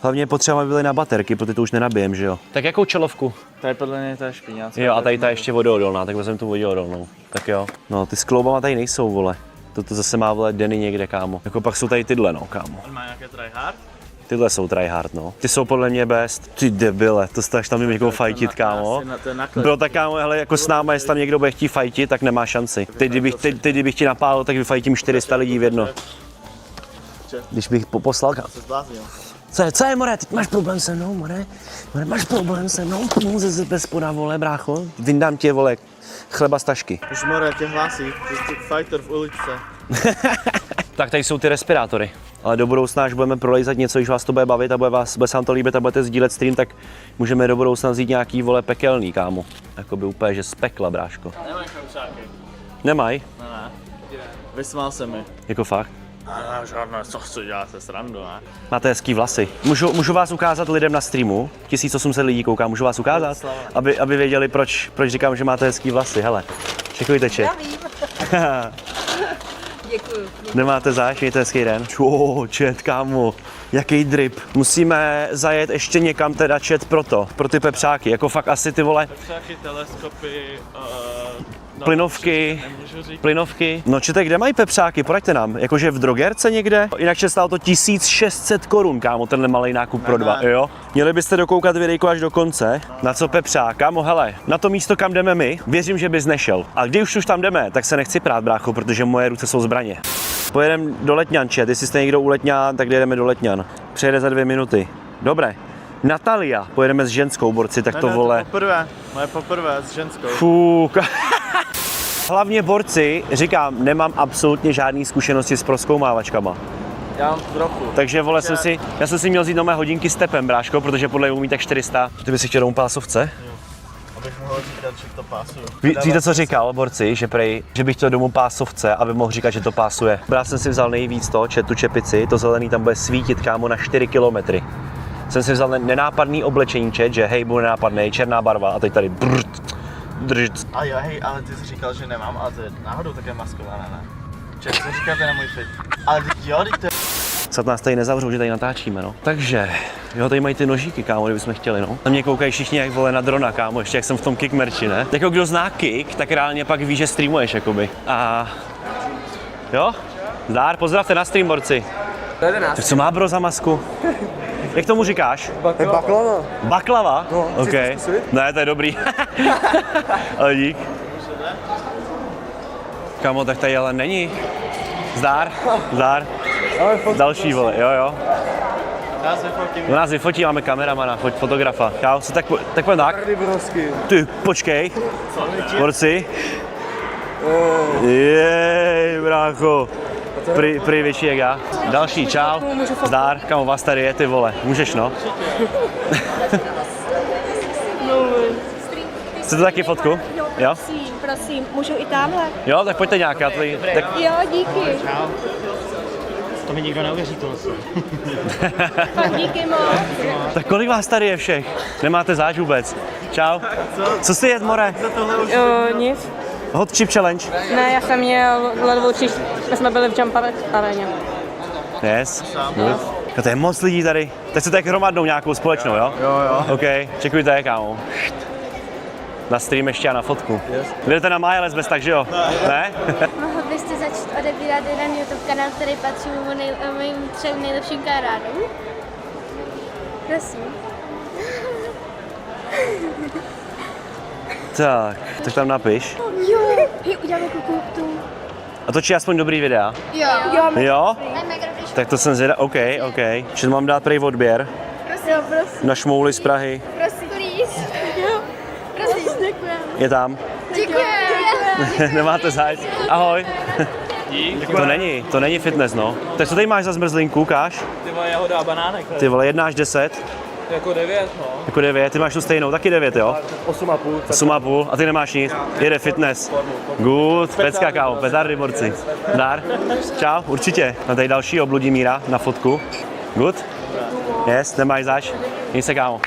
Hlavně je potřeba, aby byly na baterky, protože to už nenabijem, že jo? Tak jakou čelovku? Tady podle mě ta špíňácká. Jo, a tady ta ještě vodoodolná, tak vezmeme tu vodoodolnou. Tak jo. No, ty s kloubama tady nejsou, vole. To zase má, vole, Denny někde, kámo. Jako pak jsou tady tyhle, no, kámo. On má nějaké tryhard? Tyhle jsou tryhard, no. Ty jsou podle mě best. Ty debile, to stáš tam někoho fajtit, kámo. Bylo tak, kámo, hele, jako s náma, jestli tam někdo bude chtít fajtit, tak nemá šanci. Teď, kdybych ti napálil, tak vyfajtím 400 lidí v jedno. Když bych poslal, kámo. Co je, more, teď máš problém se mnou, more, máš problém se mnou, pomůže bez spoda, vole, brácho, vyndám tě, vole, chleba z tašky. Už more tě hlásí, jsi fighter v uličce. Tak tady jsou ty respirátory, ale do budoucna, až budeme prolejzat něco, když vás to bude bavit a bude se vám to líbit a budete sdílet stream, tak můžeme do budoucna vzít nějaký, vole, pekelný, kámo. Jakoby úplně, že z pekla, bráško. Nemají chrousáky. Nemají? Ne. Vysmál se mi. Jako fakt? Ne, žádné, co chci dělat se srandu, ne? Máte hezký vlasy. Můžu vás ukázat lidem na streamu? 1800 lidí kouká, můžu vás ukázat? Aby věděli, proč říkám, že máte hezký vlasy. Hele, čekujte, ček. Já vím. Děkuju. Nemáte záš, mějte hezký den. Čet, kámo, jaký drip. Musíme zajet ještě někam teda chat pro ty pepřáky, jako fakt asi ty vole. Pepřáky, teleskopy, plynovky. No čete, kde mají pepřáky, poraďte nám, jakože v drogerce někde? Jinak stálo to 1600 korun, kámo, tenhle malý nákup pro 2, jo? Měli byste dokoukat videjko až do konce. Na co pepřák, kámo, hele, na to místo, kam jdeme my, věřím, že bys nešel. A když už tam jdeme, tak se nechci prát, brácho, protože moje ruce jsou zbraně. Pojedeme do Letňan, chat, jestli jste někdo u Letňan, tak jdeme do Letňan. Přijede za 2 minuty. Dobré. Natalia, pojedeme s ženskou, borci, tak to vole. Moje poprvé s ženskou. Fú. Hlavně borci, říkám, nemám absolutně žádný zkušenosti s prozkoumávačkama. Já mám trochu. Takže vole, já jsem si měl vzít nové hodinky s tepem, bráško, protože podle mě umí tak 400. Ty bys si chtěl domů pásovce? Abych mohl říkat, že to pásuje. Víte, co říkal, borci, že bych chtěl domů pásovce, aby mohl říkat, že to pásuje. Já jsem si vzal nejvíc tu čepici, to zelený tam bude svítit, kámo, na 4 kilometry. Jsem si vzal nenápadný oblečení, že hej, budu nenápadný, černá barva a teď tady držet. A jo, hej, ale ty jsi říkal, že nemám, ale to je náhodou také maskované, ne? Ček, co říkáte na můj fit? Ale jo, teď to... Snad nás tady nezavřou, že tady natáčíme, no. Takže, jo, tady mají ty nožíky, kámo, kdybychom chtěli, no. Na mě koukají všichni jak vole na drona, kámo, ještě jak jsem v tom kick merči, ne? Jako kdo zná kick, tak reálně pak ví, že streamuješ, jakoby. A jo, zdár, pozdravte na stream, borci. Tak co má bro za masku? Jak tomu říkáš? Baklava. Baklava? No, OK. Ne, to je dobrý. Ale dík. Kamo, tak tady ale není. Zdár. Další, vole, jo. Nás vyfotí, máme kameramana, fotografa. Kámo, co tak pojď tak. Ty, počkej. Borci. Jej, brácho. Prý větší jak já. Další, čau. Zdár, kamo, vás tady je, ty vole. Můžeš, no. Chcete taky fotku? Jo? Prosím, můžu i tamhle? Jo, tak pojďte nějak, já tady... Tak... Jo, díky. To mi nikdo neuvěří, to asi. Fakt díky moc. Tak kolik vás tady je všech? Nemáte záč vůbec. Čau. Co jsi jet, more? Nic. Hot chip challenge. Ne, já jsem měl ledvou my jsme byli v Jump aréně. Yes. Good. No to je moc lidí tady. Tak se tak hromadnou nějakou společnou, jo? Jo. OK, čekujte, kámo. Na stream ještě a na fotku. Yes. Jdete na Majeles bez tak, že jo? Ne? Mohl byste začít odebírat jeden YouTube kanál, který patří mým 3 nejlepším kamarádům? Prosím. Tak tam napiš. Jo, hej, uděláme kuku. A točí aspoň dobrý videa? Jo? Tak to jsem zvědavý. OK. Čiže mám dát prej odběr? Prosím. Na šmouli z Prahy. Prosím. Jo. Prosím, děkujeme. Je tam? Děkujeme. Nemáte zájc. Ahoj. Dík. To není fitness, no. Tak co tady máš za zmrzlinku, ukáž? Ty vole, jahoda a banánek. Ty vole, 1 až 10. Jako 9, no. Jako 9, ty máš tu stejnou, taky 9, jo? 8,5. 8,5 a ty nemáš nic. Jede fitness. Good, pecka kámo, petardy borci. Dár. Čau, určitě. A tady další Bludimíra na fotku. Good? Yes, nemáš zač. Měj se kámo.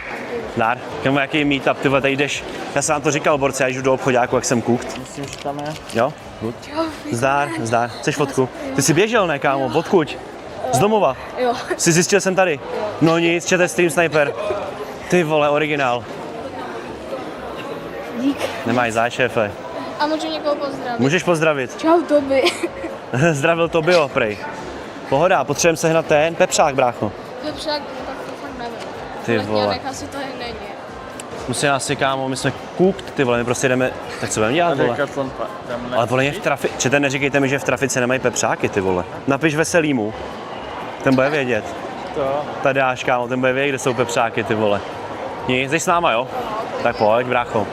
Dár. Kámo, jaký meetup, ty vole, tady jdeš. Já jsem vám to říkal, borci, já jdu do obchodáku, jak jsem cooked. Myslím, že tam je. Jo? Good. Zdár. Chceš fotku? Ty jsi běžel, ne kámo? Odkud? Z domova? Jo. Jsi zjistil jsem tady? No nic, čete Stream Sniper. Ty vole, originál. Dík. Nemáš záč, šéfe. A můžu někoho pozdravit? Můžeš pozdravit. Čau, Toby. Zdravil Tobio, prej. Pohoda, potřebujeme sehnat ten pepřák, brácho. Pepřák, tak to fakt nevím. Ty vole. Asi to není. Musím asi, kámo, my jsme cooked, ty vole, my prostě jdeme, tak co budeme dělat, vole? Ale podle mě v trafice, čete, neříkejte mi, že v trafice nemají pepřáky, ty vole. Napiš Veselýmu, ten bude vědět. Tadáš, kámo, ten bude vědět, kde jsou pepřáky, ty vole. Nic, jsi s náma, jo? Tak pojď, brácho.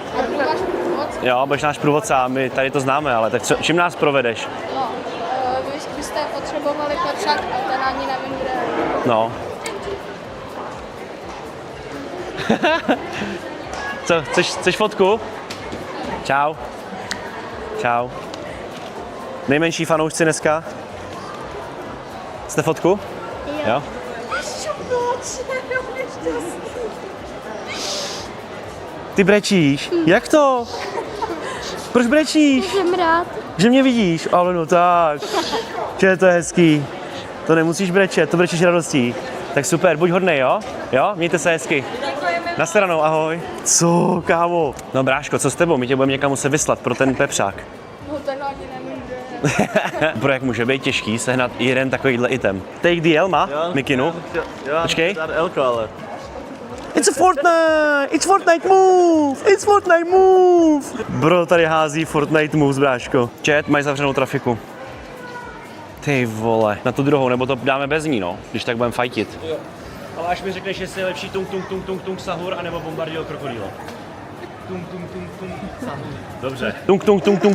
Jo, budeš náš průvodce a my tady to známe, ale tak čím nás provedeš? No, vy byste potřebovali pepřák a ten ani nevím, kde je. No. Co, chceš fotku? Čau. Čau. Nejmenší fanoušci dneska? Jste fotku? Jo. Ty brečíš? Jak to? Proč brečíš? Jsem rád. Že mě vidíš? Ale no tak. Že to je hezký. To nemusíš brečet, to brečíš radostí. Tak super, buď hodnej, jo? Jo? Mějte se hezky. Na stranou, ahoj. Co, kámo? No bráško, co s tebou? My tě budeme někam muset vyslat pro ten pepřák. No ten ani nevím, kde je. Pro jak může být těžký sehnat jeden takovýhle item. Take the Elma, Mikinu. Počkej. ale. It's a Fortnite! It's Fortnite move! It's Fortnite move! Bro, tady hází Fortnite moves, bráško. Chat, mají zavřenou trafiku. Ty vole, na tu druhou, nebo to dáme bez ní, no, když tak budeme fajtit. Jo. Ale až mi řekneš, jestli je lepší tung sahur, anebo bombardilo krokodýlo. Tung sahur. Dobře.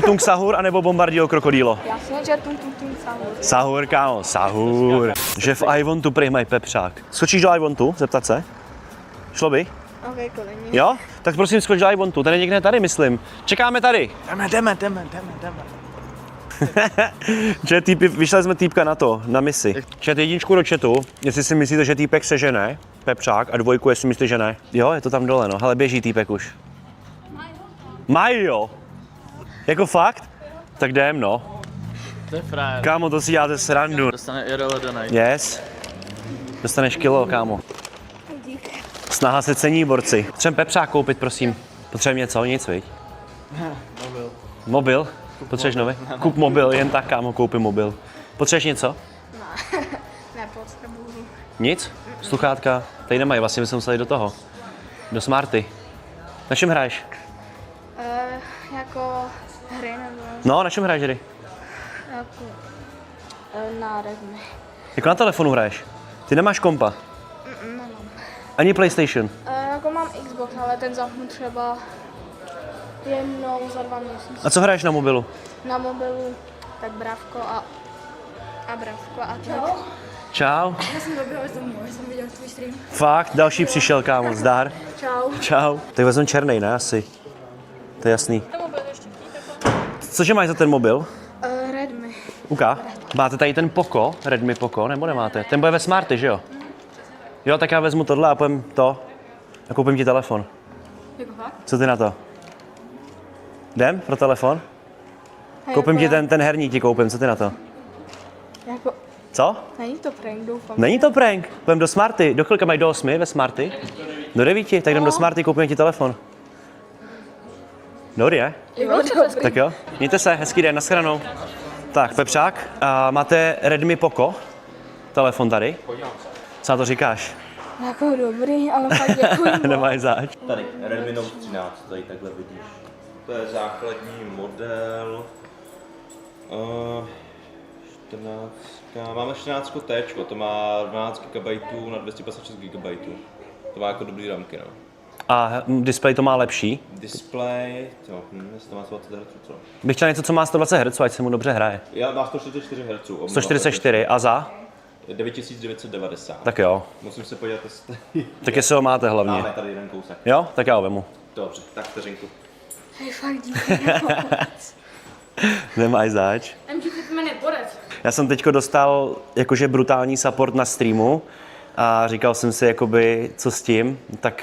Tung sahur, anebo bombardilo krokodýlo. Já si nedělám tung sahur. Sahur, kámo, sahur. Že v Ivontu prej mají pepřák. Skočíš do Ivontu, zeptat se? Šlo by? Ok, kolení. Jo? Tak prosím, skoč do Ivontu, ten je někde tady, myslím. Čekáme tady. Jdeme. Že vyšli jsme týpka na to, na misi. Čet jedničku do chatu, jestli si myslíte, že týpek sežene, pepřák, a 2, jestli myslíte, že ne. Jo, je to tam dole, no. Hele, běží týpek už. Mají jo. Jako fakt? Tak jdem, no. To je frajer. Kámo, to si děláte srandu. Dostane IRL donate. Yes. Dostaneš kilo, kámo. Snaha se cení, borci. Potřebujeme pepřák koupit, prosím. Potřebujeme něco, nic, viď? Mobil. Mobil? Potřebuješ nový? Kup mobil, jen tak, kámo, koupím mobil. Potřebuješ něco? Nepotřebuju. Nic? Sluchátka? Tady nemají, vlastně my jsme museli do toho. Do Smarty. Na čem hraješ? Jako hry nebo... No, na čem hraješ hry? Jako... na Redmi. Jako na telefonu hraješ? Ty nemáš kompa? Nemám. Ani PlayStation? Jako mám Xbox, ale ten zapnu třeba jednou za 2 měsíce. A co hraješ na mobilu? Na mobilu tak Bravko a Bravko a tak. Čau. Já jsem doběhla z domu, jsem viděl tvůj stream. Fakt, další přišel, kámo, zdar. Čau. Čau. Tak vezmu černej, ne asi? To je jasný. Cože máš za ten mobil? Redmi. Uka, máte tady ten Poco, Redmi Poco, nebo nemáte? Ten bude ve Smarty, že jo? Jo, tak já vezmu tohle a půjdem to a koupím ti telefon. Jako fakt? Co ty na to? Jdem pro telefon? Koupím ti ten herní, ti koupím, co ty na to? Jako... Co? Není to prank, doufám. Není to prank, půjdem do Smarty, do kolika mají do 8 ve Smarty? Do 9, tak jdem do Smarty, koupíme ti telefon. Dobrý, je? Jo, Tak jo, mějte se, hezký den, nashledanou. Tak, pepřák, a máte Redmi Poco? Telefon tady? Co na to říkáš? Jako dobrý, ale fakt děkuji. Nemáš zač. Tady, Redmi Note 13, tady takhle vidíš. To je základní model. 14. Máme 14 T, to má 12 GB na 256 GB. To má jako dobrý ramky, no. A displej to má lepší? Display, to má 120 Hz, co? Bych chtěl něco, co má 120 Hz, ať se mu dobře hraje. Já má 144 Hz. 144 a za? 9990. Tak jo. Musím se podívat, jestli... Tak jestli ho máte hlavně. Máme tady jeden kousek. Jo? Tak já ho vemu. Dobře, tak vteřinku. Hej, fakt díky. Nemáš zač. MG Fitman je borec. Já jsem teďko dostal jakože brutální support na streamu a říkal jsem si jakoby, co s tím, tak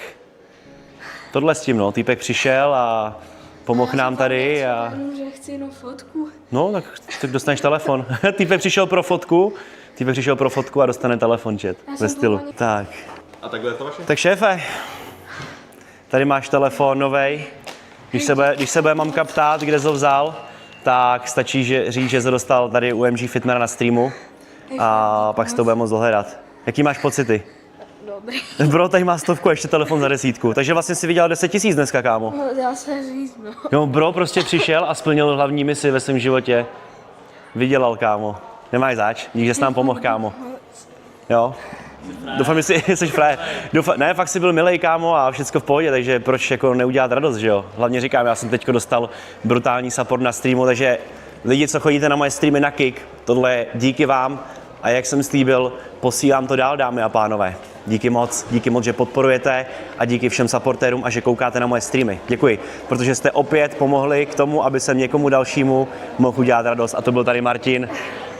tohle s tím, no. Týpek přišel a pomohl nám tady a... Že chci jenom fotku. No, tak dostaneš telefon. Týpek přišel pro fotku a dostane telefon, chat. Ve stylu. Tak. A takhle je to vaše? Tak šéfe, tady máš telefon novej. Když se bude mamka ptát, kde jsi ho vzal, tak stačí říct, že jsi dostal tady u MG Fitmana na streamu a pak si to bude moc dohledat. Jaký máš pocity? Dobrý. Bro, tady má 100 a ještě telefon za 10. Takže vlastně si vydělal 10 000 dneska, kámo. No, dá se říct, no. Jo, bro prostě přišel a splnil hlavní misi ve svém životě. Vydělal, kámo. Nemáš zač, díky, že jsi nám pomohl, kámo. Jo. Doufám, že jsi frajer. Ne, fakt jsi byl milej, kámo, a všecko v pohodě, takže proč jako neudělat radost, že jo? Hlavně říkám, já jsem teďko dostal brutální support na streamu, takže lidi, co chodíte na moje streamy na Kick, tohle je díky vám a jak jsem slíbil, posílám to dál, dámy a pánové. Díky moc, že podporujete a díky všem supportérům a že koukáte na moje streamy. Děkuji, protože jste opět pomohli k tomu, aby jsem někomu dalšímu mohl udělat radost a to byl tady Martin.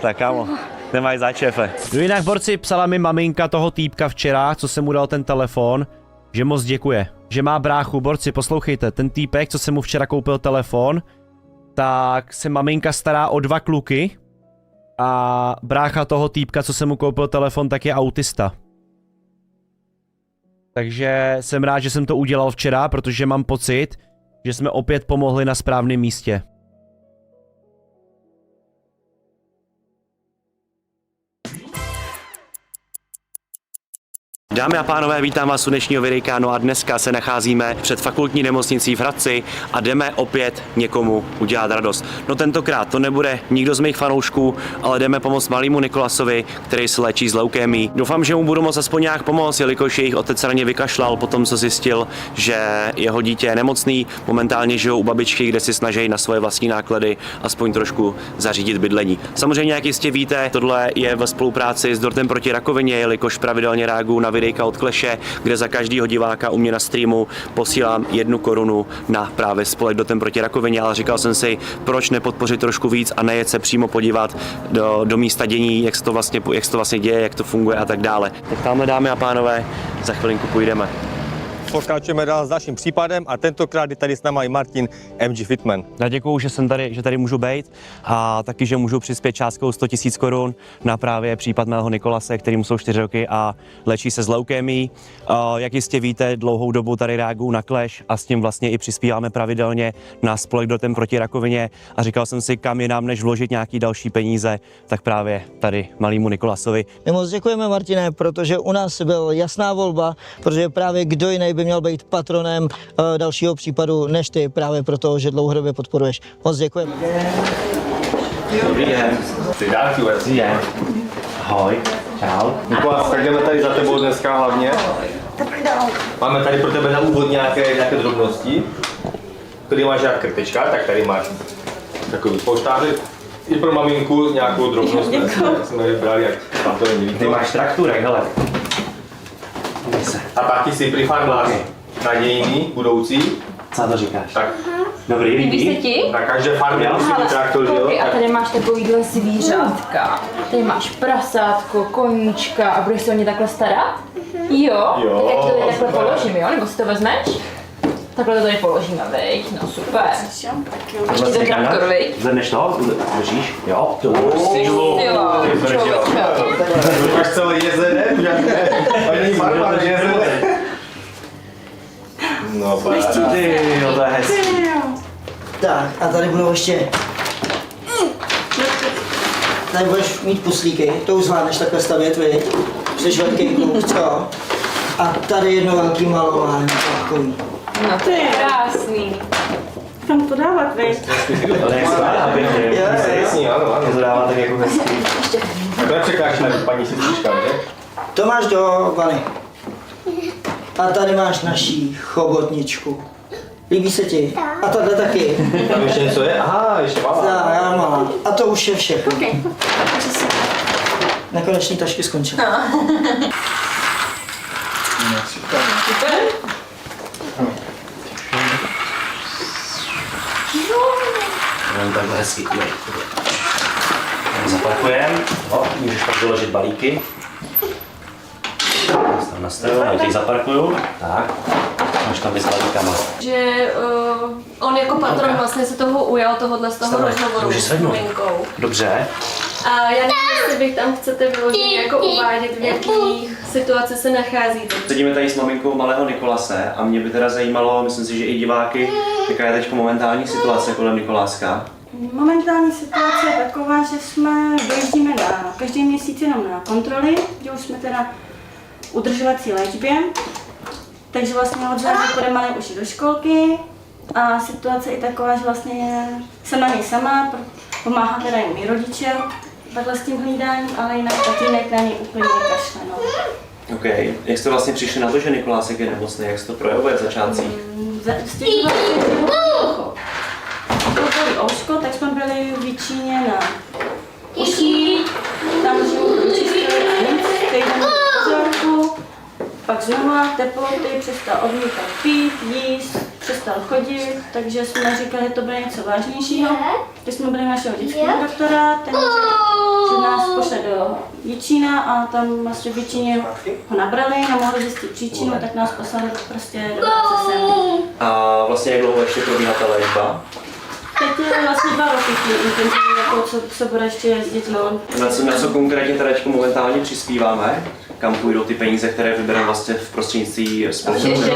Tak kámo, nemáš zač, šéfe. No jinak, borci, psala mi maminka toho týpka včera, co jsem mu dal ten telefon, že moc děkuje, že má bráchu. Borci, poslouchejte, ten týpek, co jsem mu včera koupil telefon, tak se maminka stará o 2 kluky a brácha toho týpka, co jsem mu koupil telefon, tak je autista. Takže jsem rád, že jsem to udělal včera, protože mám pocit, že jsme opět pomohli na správném místě. Dámy a pánové, vítám vás u dnešního videjka, no a dneska se nacházíme před fakultní nemocnicí v Hradci a jdeme opět někomu udělat radost. No tentokrát to nebude nikdo z mých fanoušků, ale jdeme pomoct malému Nikolasovi, který se léčí z leukémii. Doufám, že mu budu moct aspoň nějak pomoct, jelikož jejich otec se na ně vykašlal potom, co zjistil, že jeho dítě je nemocný. Momentálně žijou u babičky, kde si snaží na svoje vlastní náklady aspoň trošku zařídit bydlení. Samozřejmě, jak jistě víte, tohle je ve spolupráci s Dortem proti rakovině, jelikož pravidelně reaguju na videjka od Kleše, kde za každého diváka u mě na streamu posílám 1 korunu na právě spolek Dortem proti rakovině, ale říkal jsem si, proč nepodpořit trošku víc a nejet se přímo podívat do místa dění, jak se to vlastně děje, jak to funguje a tak dále. Tak tamhle, dámy a pánové, za chvilinku půjdeme. Pokračujeme dál s dalším případem a tentokrát je tady s námi i Martin MG Fitman. Já děkuju, že tady můžu být a taky, že můžu přispět částkou 100 000 korun na právě případ mého Nikolase, kterýmu jsou 4 roky a léčí se z leukémií. Jak jistě víte, dlouhou dobu tady reaguju na Clash a s tím vlastně i přispíváme pravidelně na spolek Dortem proti rakovině a říkal jsem si, kam jinam než vložit nějaký další peníze, tak právě tady malému Nikolasovi. My moc děkujeme, Martine, protože u nás byl jasná volba, protože právě kdo jiný by měl být patronem dalšího případu než ty, právě proto, že dlouhodobě podporuješ. Moc děkujeme. Dobrý den. Dobrý den. Ahoj. Čau. Nikolas, tak jdeme tady za tebou dneska hlavně. Máme tady pro tebe na úvod nějaké drobnosti. Tady máš jak krtečka, tak tady máš takový poštáři. I pro maminku nějakou drobnost, jsme vybrali, jak tam to není. Ty máš trakturek, hele. A taky si prifarmář nadějný, budoucí. Co to říkáš? Tak. Dobrý, líbí? Na každé farmě musí být traktor, že jo? A tady máš takovýhle zvířátka. Tady máš prasátko, koníčka a budeš se o ně takhle starat? Jo? Tak jak to tady takhle položím, jo? Nebo si to vezmeš? Takhle to tady položíme, veď? No super. Ještě ten traktor, veď? Zvedneš to? Držíš? Jo? To jo. Máš celý jezede? Už není farmář jezede. No, ty jo, to je hezký. Tak, a tady budou ještě... Tady budeš mít puslíky, to už zvládneš takhle stavět, viď? Jsi velký kluk, co? A tady jedno velký malování, takový. No to je krásný. Kam to dávat, viď? Ale jak se dá, jasný, ano. To dává tak jako hezký. To nepřekráš na paní sestřička, že? To máš do vany. A tady máš naší chobotničku. Líbí se ti? A tady taky. Tam ještě něco je? Aha, ještě malá. Já malá. A to už je všechno. Nekoneční tašky skončily. Jenom takhle hezky. Zaparkujeme. Můžeš pak doložit balíky. Tam nastavu, já těch zaparkuju. Tak. Máš tam s balíkama. Že on jako patron vlastně se toho ujal, tohohle z toho rozhovoru s maminkou. Dobře. A já nevím, jestli vy tam chcete vyloženě jako uvádět, v jakých situaci se nacházíte. Sedíme tady s maminkou malého Nikolase a mě by teda zajímalo, myslím si, že i diváky, jaká je teď momentální situace kolem Nikoláska. Momentální situace je taková, že jsme dojíždíme každý měsíc jenom na kontroly, kde už jsme teda udržovací léčbě. Takže vlastně od září půjde malý už do školky a situace je taková, že vlastně jsem na něj sama, pomáhá teda i mý rodiče takhle s tím hlídáním, ale jinak tatínek na něj úplně kašle. No. OK. Jak jste vlastně přišli na to, že Nikolásek je nemocný? Jak se to projevuje v začátcích? Stěžoval se ouško, tak jsme byli v Jíčíně na uší, tam žiju vyčistili a nic, týden byl v pořádku, pak znova teploty, přestal odmítat pít, jíst, přestal chodit, takže jsme říkali, že to bude něco vážnějšího. Když jsme byli našeho dětského doktora, ten řekl, že nás pošle do Jičína a tam vlastně v Jičíně ho nabrali, nemohli zjistit příčinu, tak nás poslali prostě do práce sem. A vlastně jak dlouho ještě probíhá ta léčba? Teď je vlastně 2 roky intenzivní, jako co se bude ještě jezdit. No. Na co konkrétně teda momentálně přispíváme? Kam půjdou ty peníze, které vybereme vlastně v prostřednictví společnosti?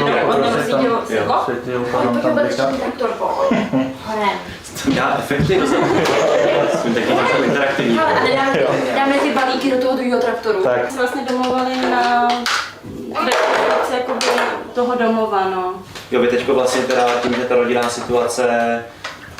Já efektivně jsem taky trošku interaktivní. Dáme ty balíky do toho druhého traktoru. Tak. Jsme vlastně domluvali na rekonstrukci jakoby toho domova, no. Jo, vy teďko vlastně teda tím, že ta rodinná situace,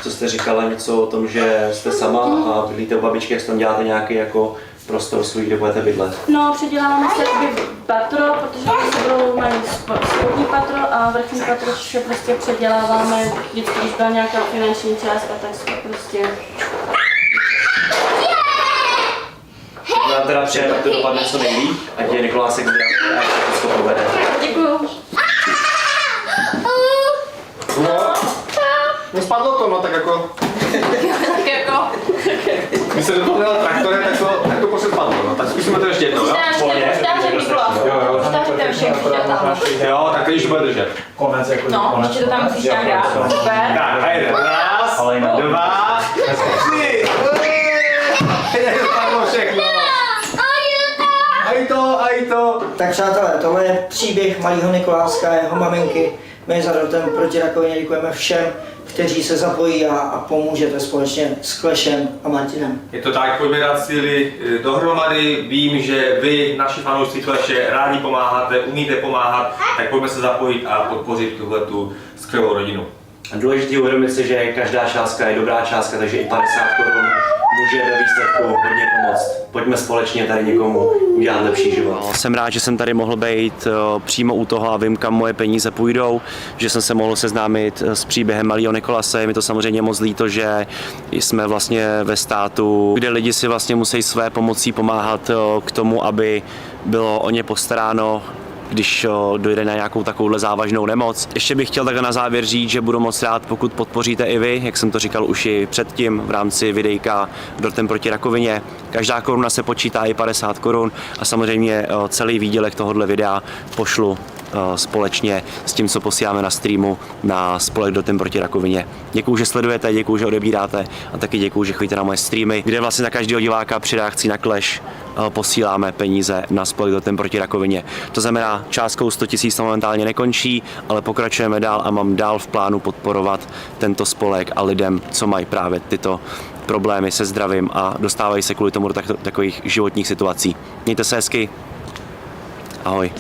co jste říkala něco o tom, že jste sama a bydlíte u babičky, jak tam děláte nějaký jako prostor svůj, kde budete bydlet? No, předěláváme se jakoby patro, protože oni se budou mají spodní patro a vrchní patro, že prostě předěláváme, vždycky, když byla nějaká finanční částka, tak jsme prostě... Nám teda přejeme, ať to dopadne co nejlíp, ať je Nikolásek zdravý a ať to povede. Děkuju. No spadlo to, no tak jako... Tak jako... Když se do toho dala traktorem, tak to prostě spadlo, no. Tak zkusíme to ještě jednou, jo? Poštáře Nikolás. Poštáře všem přidělám. Jo, tak když bude držet. Konec jako No, konec. ještě to tam musíš nějak dát. Super. Tak, a jeden. Raz, dva, 3. Spadlo všechno. A i to. Tak přátelé, tohle je příběh malého Nikoláska a jeho maminky. My za Rotem proti rakovině děkujeme všem, kteří se zapojí a pomůžete společně s Klešem a Martinem. Je to tak, pojďme dát síly dohromady. Vím, že vy, naši fanoušci Kleše, rádi pomáháte, umíte pomáhat, tak pojďme se zapojit a podpořit tuhletu skvělou rodinu. A důležité uvědomit si, že každá částka je dobrá částka, takže i 50 korun může ve výsledku hodně pomoct. Pojďme společně tady někomu udělat lepší život. Jsem rád, že jsem tady mohl být přímo u toho a vím, kam moje peníze půjdou, že jsem se mohl seznámit s příběhem malého Nikolase. Je mi to samozřejmě moc líto, že jsme vlastně ve státu, kde lidi si vlastně musí své pomocí pomáhat k tomu, aby bylo o ně postaráno, když dojde na nějakou takovouhle závažnou nemoc. Ještě bych chtěl takhle na závěr říct, že budu moc rád, pokud podpoříte i vy, jak jsem to říkal už i předtím v rámci videjka Dortem proti rakovině. Každá koruna se počítá i 50 korun a samozřejmě celý výdělek tohohle videa pošlu společně s tím, co posíláme na streamu na spolek Dortem proti rakovině. Děkuju, že sledujete, děkuju, že odebíráte a taky děkuju, že chodíte na moje streamy, kde vlastně na každého diváka při reakci na Clash posíláme peníze na spolek Dortem proti rakovině. To znamená, částkou 100 000 momentálně nekončí, ale pokračujeme dál a mám dál v plánu podporovat tento spolek a lidem, co mají právě tyto problémy se zdravím a dostávají se kvůli tomu do takových životních situací. Mějte se hezky. Ahoj.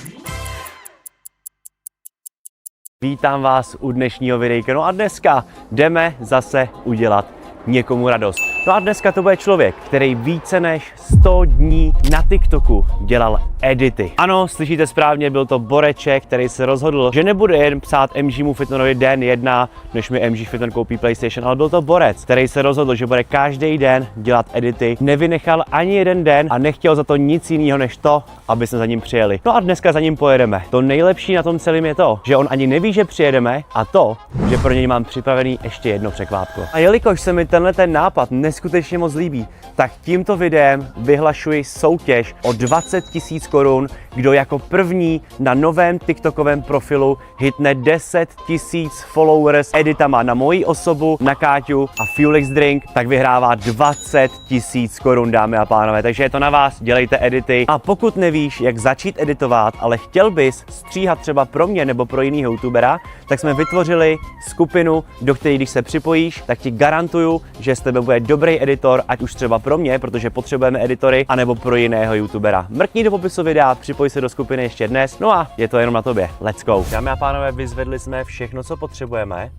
Vítám vás u dnešního videjka. No a dneska jdeme zase udělat někomu radost. No a dneska to bude člověk, který více než 100 dní na TikToku dělal edity. Ano, slyšíte správně, byl to Boreček, který se rozhodl, že nebude jen psát MGmu Fitmanovi den 1, než mi MG Fitman koupí PlayStation, ale byl to borec, který se rozhodl, že bude každý den dělat edity, nevynechal ani jeden den a nechtěl za to nic jiného než to, aby jsme za ním přijeli. No a dneska za ním pojedeme. To nejlepší na tom celém je to, že on ani neví, že přijedeme, a to, že pro něj mám připravený ještě jedno překvápko. A jelikož se mi tenhle ten nápad neskutečně moc líbí, tak tímto videem vyhlašuji soutěž o 20 000 korun, kdo jako první na novém TikTokovém profilu hitne 10 000 followers editama na moji osobu, na Káťu a Fuelix Drink, tak vyhrává 20 000 korun, dámy a pánové. Takže je to na vás, dělejte edity. A pokud nevíš, jak začít editovat, ale chtěl bys stříhat třeba pro mě nebo pro jiného youtubera, tak jsme vytvořili skupinu, do které když se připojíš, tak ti garantuju, že z tebe bude dobrý editor, ať už třeba pro mě, protože potřebujeme editory, anebo pro jiného youtubera. Mrkni do popisu videa, připoj se do skupiny ještě dnes, no a je to jenom na tobě. Let's go. Dámy a pánové, vyzvedli jsme všechno, co potřebujeme.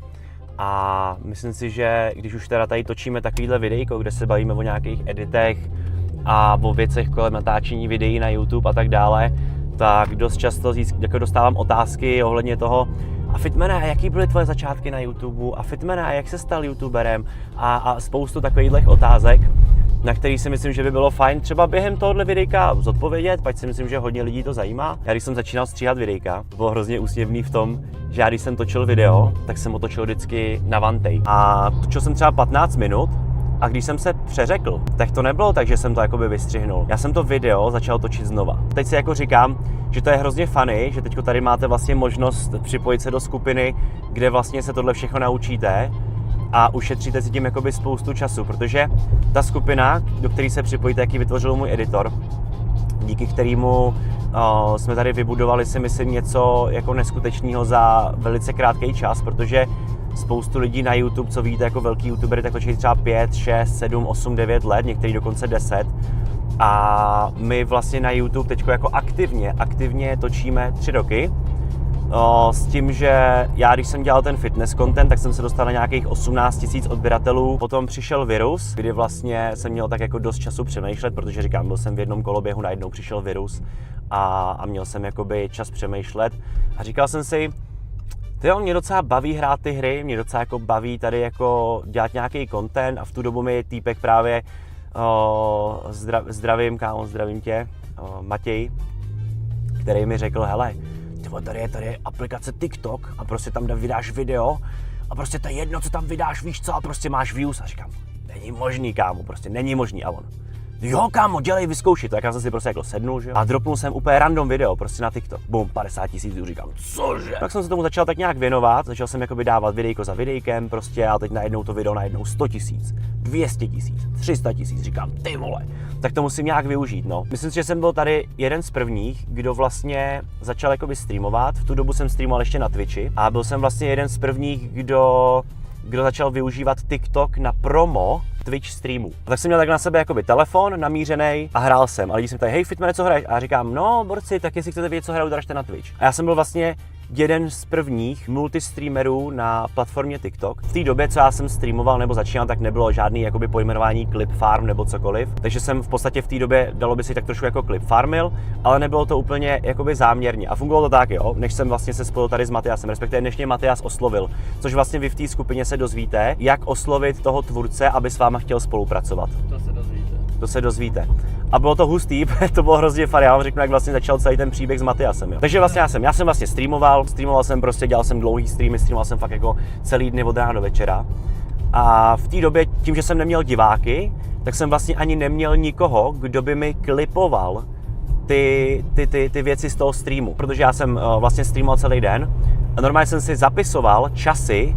A myslím si, že když už teda tady točíme takovýhle videjko, kde se bavíme o nějakých editech a o věcech kolem natáčení videí na YouTube a tak dále, tak dost často jako dostávám otázky ohledně toho, a Fitmane, jaký byly tvoje začátky na YouTube? A Fitmane, jak se stal youtuberem? A spoustu takových otázek, na který si myslím, že by bylo fajn třeba během tohohle videjka zodpovědět, pač si myslím, že hodně lidí to zajímá. Já když jsem začínal stříhat videjka, to bylo hrozně úsměvný v tom, že já když jsem točil video, tak jsem ho točil vždycky na vantej. A točil jsem třeba 15 minut, a když jsem se přeřekl, tak to nebylo tak, že jsem to jakoby vystřihnul. Já jsem to video začal točit znova. Teď si jako říkám, že to je hrozně funny, že teď tady máte vlastně možnost připojit se do skupiny, kde vlastně se tohle všechno naučíte a ušetříte si tím jakoby spoustu času, protože ta skupina, do které se připojíte, jaký vytvořil můj editor, díky kterému jsme tady vybudovali si myslím něco jako neskutečného za velice krátký čas, protože spoustu lidí na YouTube, co víte jako velký youtubery, tak točí třeba 5, 6, 7, 8, 9 let, některý dokonce 10. A my vlastně na YouTube teď jako aktivně točíme 3 roky. S tím, že já když jsem dělal ten fitness content, tak jsem se dostal na nějakých 18 000 odběratelů. Potom přišel virus, kdy vlastně jsem měl tak jako dost času přemýšlet, protože říkám, byl jsem v jednom koloběhu, najednou přišel virus a měl jsem jakoby čas přemýšlet. A říkal jsem si, jo, mě docela baví hrát ty hry, mě docela jako baví tady jako dělat nějaký content a v tu dobu mi týpek právě zdravím tě, Matěj, který mi řekl, hele, tady je aplikace TikTok a prostě tam vydáš video a prostě to je jedno, co tam vydáš, víš co, a prostě máš views. A říkám, není možný, kámo, prostě není možný. A on, jo, kámo, dělej, vyzkouši to. Tak já jsem si prostě jako sednul, že jo. A dropnul jsem úplně random video prostě na TikTok. Bum, 50 000 views, říkám, cože? Tak jsem se tomu začal tak nějak věnovat, začal jsem jakoby dávat videjko za videjkem prostě a teď najednou to video najednou 100 000, 200 000, 300 000, říkám, ty vole. Tak to musím nějak využít, no. Myslím si, že jsem byl tady jeden z prvních, kdo vlastně začal jakoby streamovat. V tu dobu jsem streamoval ještě na Twitchi a byl jsem vlastně jeden z prvních, kdo začal využívat TikTok na promo Twitch streamů. A tak jsem měl tak na sebe jakoby telefon namířený a hrál jsem. A lidi se mi ptají, hej Fitmane, co hraješ? A já říkám, no borci, tak jestli chcete vědět, co hraju, dražte na Twitch. A já jsem byl vlastně jeden z prvních multistreamerů na platformě TikTok. V té době, co já jsem streamoval nebo začínal, tak nebylo žádný jakoby pojmenování clip farm nebo cokoliv. Takže jsem v podstatě v té době, dalo by si tak trošku jako clip farmil, ale nebylo to úplně jakoby záměrně. A fungovalo to tak, jo, než jsem vlastně se spojil tady s Matyasem, respektive než mě Matyas oslovil. Což vlastně vy v té skupině se dozvíte, jak oslovit toho tvůrce, aby s váma chtěl spolupracovat. To se dozvíte. A bylo to hustý, to bylo hrozně fajn. Já vám řeknu, jak vlastně začal celý ten příběh s Matyasem. Jo. Takže vlastně já jsem vlastně streamoval jsem prostě, dělal jsem dlouhý streamy, streamoval jsem fakt jako celý dny od rána do večera. A v té době, tím, že jsem neměl diváky, tak jsem vlastně ani neměl nikoho, kdo by mi klipoval ty věci z toho streamu. Protože já jsem vlastně streamoval celý den a normálně jsem si zapisoval časy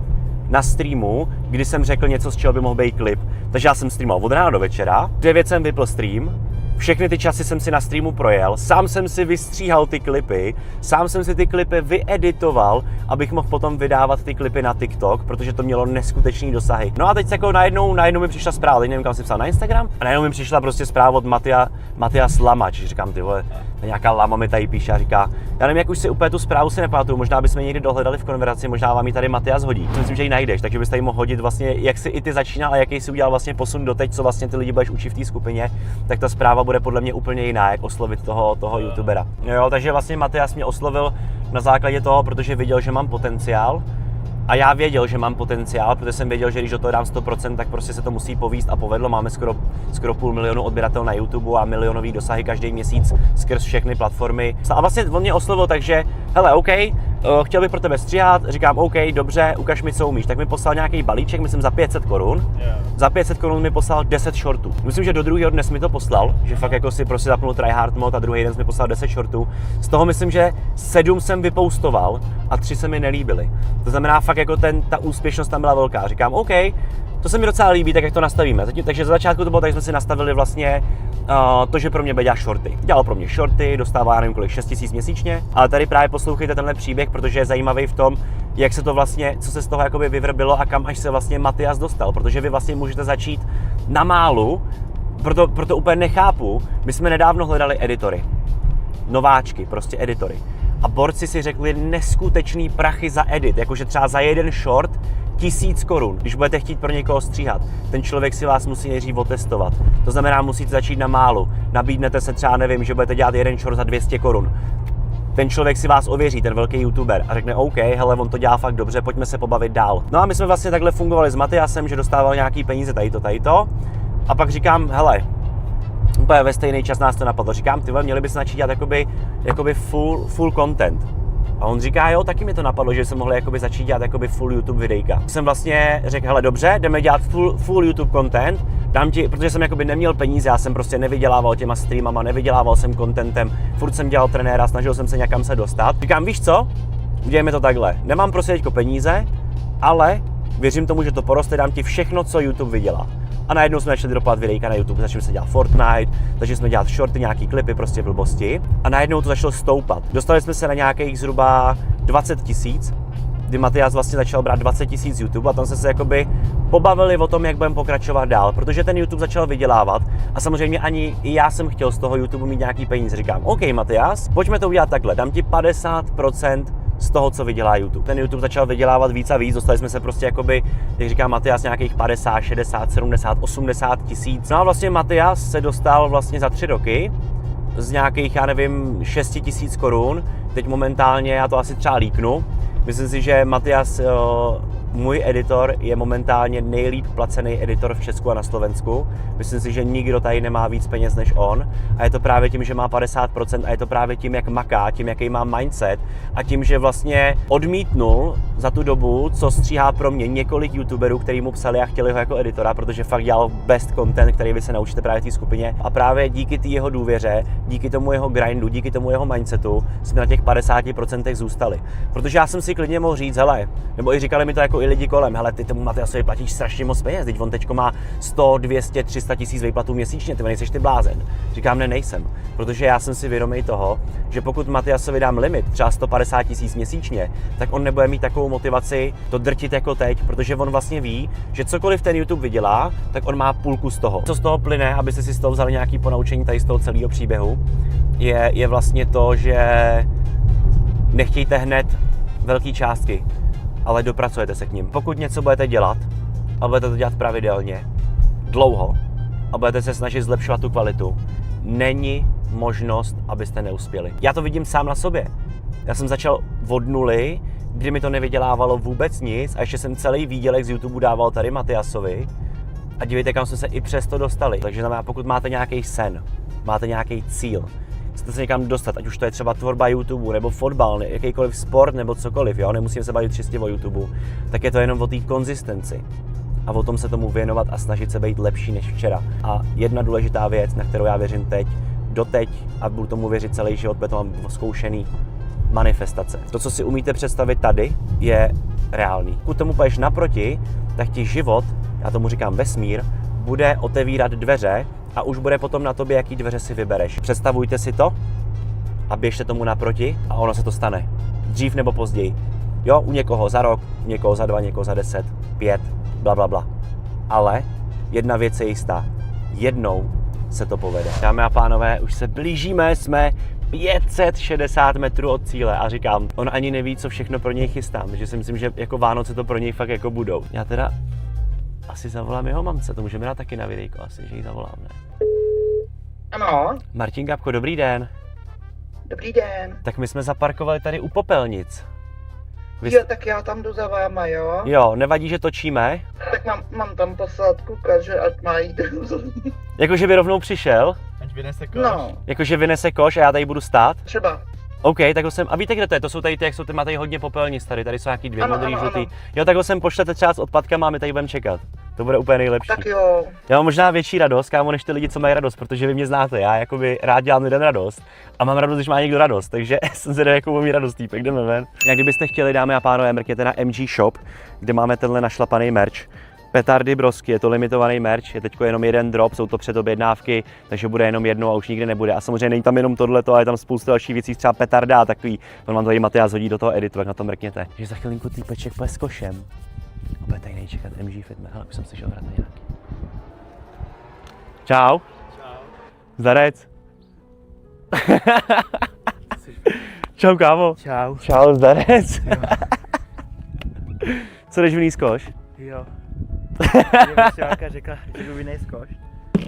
na streamu, kdy jsem řekl něco, z čeho by mohl být klip. Takže já jsem streamoval od rána do večera, 9 jsem vypl stream, Všechny ty časy jsem si na streamu projel, sám jsem si vystříhal ty klipy, sám jsem si ty klipy vyeditoval, abych mohl potom vydávat ty klipy na TikTok, protože to mělo neskutečný dosahy. No a teď jako najednou mi přišla zpráva, teď nevím, kam si psal na Instagram, a najednou mi přišla prostě zpráva od Matias Lama, čiže říkám, ty vole, nějaká lama mi tady píše a říká, já nevím, jak už si úplně tu zprávu si nepamatuju, možná bychom někdy dohledali v konverzaci, možná vám ji tady Matias hodí. Myslím, že ji najdeš, takže byste ji mohl hodit vlastně, jak si i ty začínal a jaký si udělal vlastně posun do teď, co vlastně ty lidi budeš učit v té skupině, tak ta zpráva bude podle mě úplně jiná, jak oslovit toho youtubera. Jo, takže vlastně Matias mě oslovil na základě toho, protože viděl, že mám potenciál. A já věděl, že mám potenciál, protože jsem věděl, že když do toho dám 100%, tak prostě se to musí povíst a povedlo. Máme skoro 500 000 odběratel na YouTube a milionový dosahy každý měsíc skrz všechny platformy. A vlastně on mě oslovil, takže hele, OK, chtěl bych pro tebe stříhat, říkám OK, dobře, ukaž mi, co umíš. Tak mi poslal nějaký balíček, myslím za 500 korun. Za 500 korun mi poslal 10 shortů. Myslím, že do druhého dne mi to poslal, že fakt jako si prostě zapnul tryhard mod a druhý den mi poslal 10 shortů. Z toho myslím, že 7 jsem vypoustoval a 3 se mi nelíbily. To znamená fakt jako ta úspěšnost tam byla velká. Říkám OK, to se mi docela líbí, tak jak to nastavíme. Takže za začátku to bylo tak, jsme si nastavili vlastně to, že pro mě bude dělat shorty. Dělal pro mě shorty, dostává, já nevím kolik, 6 000 měsíčně, ale tady právě poslouchejte tenhle příběh, protože je zajímavý v tom, jak se to vlastně, co se z toho jakoby vyvrbilo a kam až se vlastně Matias dostal, protože vy vlastně můžete začít na málu, proto úplně nechápu, my jsme nedávno hledali editory, nováčky, prostě editory. A borci si řekli neskutečný prachy za edit, jakože třeba za jeden short 1000 korun, když budete chtít pro někoho stříhat. Ten člověk si vás musí nejdřív otestovat. To znamená, musíte začít na málu. Nabídnete se třeba, nevím, že budete dělat jeden short za 200 korun. Ten člověk si vás ověří, ten velký youtuber, a řekne OK, hele, on to dělá fakt dobře, pojďme se pobavit dál. No a my jsme vlastně takhle fungovali s Matiasem, že dostával nějaký peníze tady to. A pak říkám, hele, úplně ve stejný čas nás to napadlo. Říkám, ty vole, měli bychom začít dělat jakoby full content. A on říká, jo, taky mi to napadlo, že jsem mohl jakoby začít dělat jakoby full YouTube videjka. Jsem vlastně řekl, hele, dobře, jdeme dělat full YouTube content, dám ti, protože jsem jakoby neměl peníze, já jsem prostě nevydělával těma streamama, nevydělával jsem contentem, furt jsem dělal trenéra, snažil jsem se někam se dostat. Říkám, víš co, udělejme to takhle, nemám prostě teďko peníze, ale věřím tomu, že to poroste, dám ti všechno, co YouTube vydělá. A najednou jsme začali dropovat videjka na YouTube, začali se dělat Fortnite, začali jsme dělat shorty, nějaký klipy, prostě blbosti. A najednou to začalo stoupat. Dostali jsme se na nějakých zhruba 20 000, kdy Matias vlastně začal brát 20 000 z YouTube a tam jsme se jakoby pobavili o tom, jak budeme pokračovat dál, protože ten YouTube začal vydělávat a samozřejmě ani i já jsem chtěl z toho YouTube mít nějaký peníze. Říkám, OK Matias, pojďme to udělat takhle, dám ti 50% z toho, co vydělá YouTube. Ten YouTube začal vydělávat víc a víc, dostali jsme se prostě jakoby, jak říká Matias, nějakých 50, 60, 70, 80 tisíc. No a vlastně Matias se dostal vlastně za 3 roky z nějakých, já nevím, 6 000 korun. Teď momentálně, já to asi třeba líknu, myslím si, že Matias, můj editor, je momentálně nejlíp placený editor v Česku a na Slovensku. Myslím si, že nikdo tady nemá víc peněz než on. A je to právě tím, že má 50% a je to právě tím, jak maká, tím, jaký má mindset a tím, že vlastně odmítnul za tu dobu, co stříhá pro mě několik youtuberů, kteří mu psali a chtěli ho jako editora, protože fakt dělal best content, který vy se naučíte právě v té skupině. A právě díky té jeho důvěře, díky tomu jeho grindu, díky tomu jeho mindsetu jsme na těch 50% zůstali. Protože já jsem si klidně mohl říct, hele, nebo i říkali mi to jako i lidi kolem, hele, ty tomu Matiasovi platíš strašně moc peněz, teď on teďko má 100, 200, 300 tisíc výplatů měsíčně, ty nejseš ty blázen. Říkám, ne, nejsem, protože já jsem si vědomý toho, že pokud Matiasovi dám limit, třeba 150 tisíc měsíčně, tak on nebude mít takovou motivaci to drtit jako teď, protože on vlastně ví, že cokoliv ten YouTube vydělá, tak on má půlku z toho. Co z toho plyne, abyste si z toho vzali nějaký ponaučení tady z toho celého příběhu, je vlastně to, že nechtějte hned velké částky, ale dopracujete se k nim. Pokud něco budete dělat a budete to dělat pravidelně, dlouho a budete se snažit zlepšovat tu kvalitu, není možnost, abyste neuspěli. Já to vidím sám na sobě. Já jsem začal od nuly, kdy mi to nevydělávalo vůbec nic a ještě jsem celý výdělek z YouTube dával tady Matiasovi a dívejte, kam jsme se i přesto dostali. Takže znamená, pokud máte nějaký sen, máte nějaký cíl, chcete se někam dostat, ať už to je třeba tvorba YouTube, nebo fotbal, jakýkoliv sport, nebo cokoliv, jo, nemusíme se bavit čistě o YouTube, tak je to jenom o té konzistenci a o tom se tomu věnovat a snažit se být lepší než včera. A jedna důležitá věc, na kterou já věřím doteď a budu tomu věřit celý život, protože to mám zkoušený, manifestace. To, co si umíte představit tady, je reálný. Pokud tomu půjdeš naproti, tak ti život, já tomu říkám vesmír, bude otevírat dveře a už bude potom na tobě, jaký dveře si vybereš. Představujte si to a běžte tomu naproti a ono se to stane. Dřív nebo později. Jo, u někoho za rok, u někoho za 2, někoho za 10, 5, bla, bla, bla. Ale jedna věc je jistá. Jednou se to povede. Dámy a pánové, už se blížíme, jsme 560 metrů od cíle a říkám, on ani neví, co všechno pro něj chystám, takže si myslím, že jako Vánoce to pro něj fakt jako budou. Já teda asi zavolám jeho mamce, to můžeme dát taky na videjko, asi, že ji zavolám, ne? Ano. Martin Gabko, dobrý den. Dobrý den. Tak my jsme zaparkovali tady u Popelnic. Jo, tak já tam jdu za váma, jo? Jo, nevadí, že točíme? Tak mám tam poslat kluka, že ať má jít. Jakože by rovnou přišel? Ať vynese koš. No. Jakože vynese koš a já tady budu stát? Třeba. OK, tak ho sem. A víte, kde to je? To jsou tady ty, jak jsou ty, máte hodně popelnic tady. Tady jsou nějaký 2 modrý, žlutý. Jo, tak ho sem pošlete třeba s odpadkama a my tady budeme čekat. To bude úplně nejlepší. Tak jo. Já mám možná větší radost, kámo, než ty lidi, co mají radost, protože vy mě znáte. Já jakoby rád dělám lidem radost a mám radost, když má někdo radost, takže jsem se jakou mít radost, týpek, jdeme ven. Jak kdybyste chtěli, dámy a pánové, mrkněte na MG Shop, kde máme tenhle našlapaný merch. Petardy brosky, je to limitovaný merch, je teď jenom jeden drop, jsou to předobjednávky, takže bude jenom jedno a už nikdy nebude. A samozřejmě není tam jenom tohleto, ale je tam spousta dalších věcí, třeba petarda a takový. On vám tady Matyáš hodí do toho editu, jak na to mrkněte. Takže za chvilinku týpeček půjde s košem. A bude tady nejčekat MG Fitme, ale už jsem si šel hrát na nějaký. Čau. Čau. Zdarec. Čau, kámo. Čau. Čau, zdarec. Co jdeš vynést koš? Jo. Řekla, že jdu vynést koš.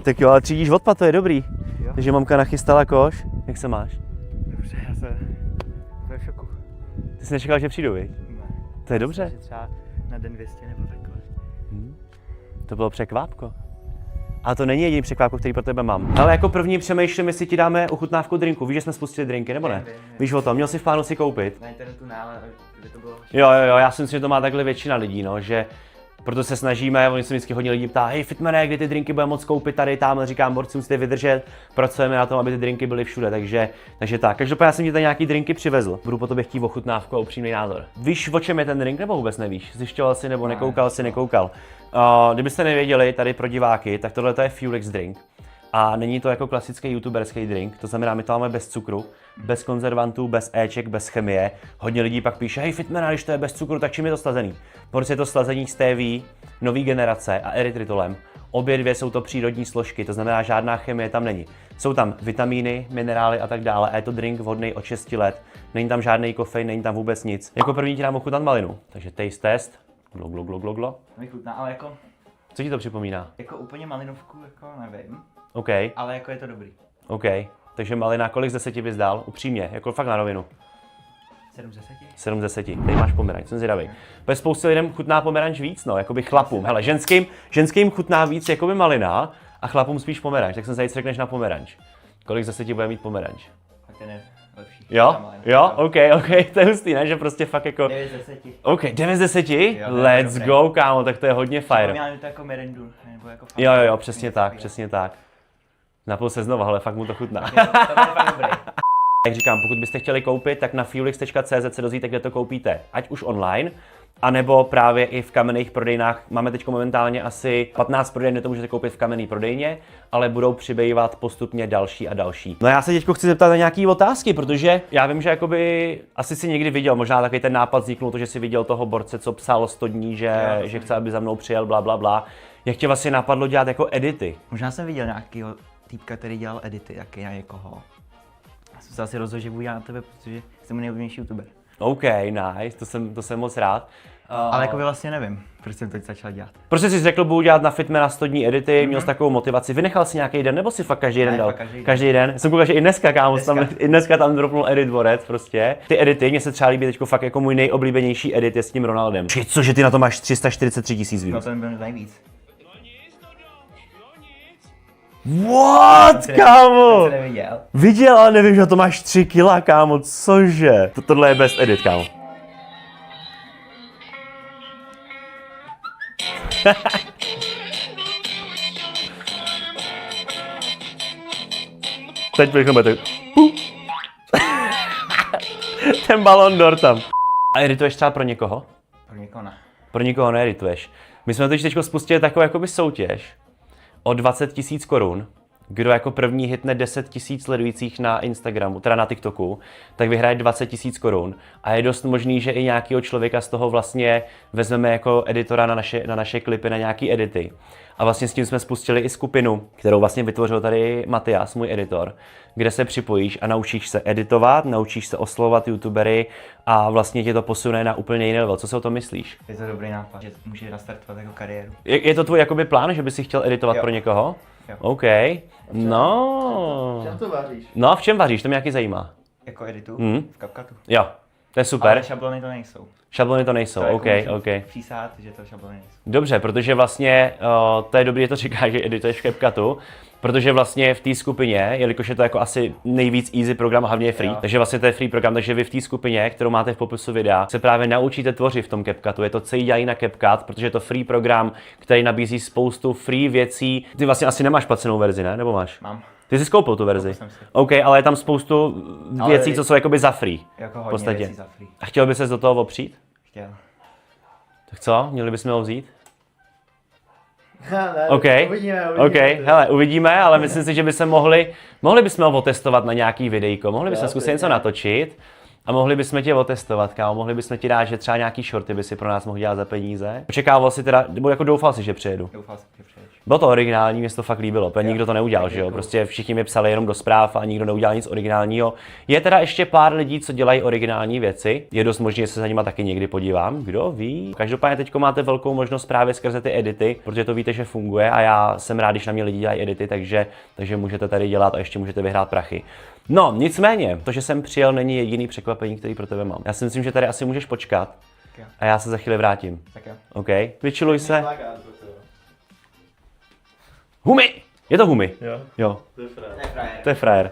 Tak jo, ale třídíš odpad, to je dobrý. Jo. Takže mamka nachystala koš. Jak se máš? Dobře, já jsem v šoku. Ty jsi nečekal, že přijdu, viď? Ne. To je dobře. Že třeba na den 200 nebo takhle. To bylo překvápko. A to není jediný překvápko, který pro tebe mám. Ale jako první přemýšlím, jestli ti dáme ochutnávku drinku. Víš, že jsme spustili drinky, nebo ne? Víš o tom, měl jsi v plánu si koupit? Na internetu ne, ale by to bylo... Jo, já si myslím, že to má takhle většina lidí, no, že proto se snažíme, oni se vždycky hodně lidí ptá, hej Fitmane, kdy ty drinky budeme moc koupit tady, tam, říkám, borci musíte vydržet, pracujeme na tom, aby ty drinky byly všude, takže tak. Každopádně já jsem ti tady nějaký drinky přivezl, budu po tobě chtít ochutnávku a upřímný názor. Víš, o čem je ten drink, nebo vůbec nevíš? Zjišťoval jsi nebo nekoukal? Kdybyste nevěděli, tady pro diváky, tak tohle je Fuelix drink. A není to jako klasický youtuberský drink, to znamená, my to máme bez cukru, bez konzervantů, bez éček, bez chemie. Hodně lidí pak píše, hej Fitmane, když to je bez cukru, tak čím je to slazený? Prostě je to slazení stevie, nový generace a erytritolem. Obě dvě jsou to přírodní složky, to znamená, žádná chemie tam není. Jsou tam vitamíny, minerály a tak dále a je to drink vhodný od 6 let. Není tam žádný kofein, není tam vůbec nic. Jako první ti dám ochutnat malinu, takže taste test. Glo. Vychutná, ale jako... Co ti to připomíná? Jako úplně malinovku, jako nevím. OK. Ale jako je to dobrý. OK. Takže malina, kolik z 10 bys dal? Upřímně, jako fakt na rovinu. 7 z 10? 7 z 10. Tady máš pomeranč, jsem zvědavý. Protože spoustu lidem chutná pomeranč víc, no, jakoby chlapům. Hele, ženským chutná víc jakoby malina a chlapům spíš pomeranč, tak jsem se řekneš na pomeranč. Kolik z 10 bude mít pomeranč? Tak ten je lepší. Jo, OK, to je hustý, ne, že prostě fakt jako... 9 z 10. OK, 9 z 10? Let's go, kámo, tak to je hodně fire. Já to jako merendu, nebo jako fakt. Jo, přesně tak. Napil se znova, ale fakt mu to chutná. To je fakt dobrý. Jak říkám, pokud byste chtěli koupit, tak na fuelix.cz se dozvíte, kde to koupíte. Ať už online, anebo právě i v kamenných prodejnách. Máme teď momentálně asi 15 prodejen, kde to můžete koupit v kamenné prodejně, ale budou přibývat postupně další a další. No já se teď chci zeptat na nějaké otázky, protože já vím, že jakoby asi si někdy viděl, možná takový ten nápad vzniknul, to, že si viděl toho borce, co psal 100 dní, že chce, aby za mnou přijel, bla, bla, bla. Jak tě vlastně napadlo dělat jako edity? Možná jsem viděl nějakého týpka, který dělal edity, taky na někoho. Já jsem se asi rozhodl, že budu dělat na tebe, protože jsem můj nejoblíbenější youtuber. OK, nice, to jsem moc rád. Ale jako vlastně nevím, proč jsem to začal dělat. Prostě jsi řekl, budu dělat na Fitmana 100 dní edity, měl jsi takovou motivaci, vynechal jsi nějaký den, nebo si fakt každý den dal? Každý den. Jsem koukal, že i dneska, kámo, dneska tam dropnul edit borec prostě. Ty edity, mně se třeba líbí teďko fakt jako můj nejoblíbenější edit je s tím Ronaldem. Cože ty na to máš 343 000 views? No ten byl nejvíc. What, kámo? Jsem neviděl. Viděl, ale nevím, že to máš 3 kila, kámo, cože? Tohle je best edit, kámo. Teď prychneme tak. Ten Ballon d'Or tam. A edituješ třeba pro někoho? Pro někoho ne. Pro nikoho needituješ. My jsme teď spustili takovou jakoby soutěž. o 20 000 korun. Kdo jako první hitne 10 000 sledujících na Instagramu, teda na TikToku, tak vyhraje 20 000 korun. A je dost možný, že i nějakého člověka z toho vlastně vezmeme jako editora na naše klipy, na nějaký edity. A vlastně s tím jsme spustili i skupinu, kterou vlastně vytvořil tady Matias, můj editor, kde se připojíš a naučíš se editovat, naučíš se oslovovat youtubery a vlastně tě to posune na úplně jiný level. Co si o tom myslíš? Je to dobrý nápad, že může nastartovat jako kariéru. Je to tvůj jakoby plán, že bys si chtěl editovat pro někoho? Jo. OK. No. Čem to vaříš? No a v čem vaříš? To mě nějaký zajímá. Jako editu? V CapCutu. Jo, to je super. Ale šablony to nejsou. Šablony to nejsou, to OK. Přísát, že to šablony nejsou. Dobře, protože vlastně to je dobrý, že to říkáš, že edituješ v CapCutu, protože vlastně v té skupině, jelikož je to jako asi nejvíc easy program a hlavně je free, takže vlastně to je free program, takže vy v té skupině, kterou máte v popisu videa, se právě naučíte tvořit v tom CapCutu. Je to celý dělají na CapCut, protože je to free program, který nabízí spoustu free věcí. Ty vlastně asi nemáš placenou verzi, ne? Nebo máš? Mám. Ty jsi skoupil tu verzi? OK, ale je tam spoustu věcí, co jsou jakoby za free. Jako hodně věcí za free. A chtěl by ses do toho opřít? Chtěl. Tak co? Měli bychom ho vzít? Ne, OK, hele, uvidíme, ale myslím si, že by se mohli bychom ho otestovat na nějaký videjko, mohli bychom zkusit něco natočit a mohli bychom tě otestovat, kámo, mohli bychom ti dát, že třeba nějaký shorty by si pro nás mohl dělat za peníze. Očekával si teda, nebo jako doufal si, že přijedu? Doufal jsem, že přijedeš. Bylo to originální, mě to fakt líbilo, protože nikdo to neudělal, že jo, prostě všichni mi psali jenom do zpráv a nikdo neudělal nic originálního. Je teda ještě pár lidí, co dělají originální věci, je dost možné, že se za nima taky někdy podívám, kdo ví. Každopádně teď máte velkou možnost právě skrze ty edity, protože to víte, že funguje a já jsem rád, když na mě lidi dělají edity, takže můžete tady dělat a ještě můžete vyhrát prachy. No, nicméně, to, že jsem přijel, není jediný překvapení, který pro tebe mám. Já si myslím, že tady asi můžeš počkat a já se za chvíli vrátím. Tak jo. OK, vyčiluj se. Humi! Je to Humi? Jo. To je frajer.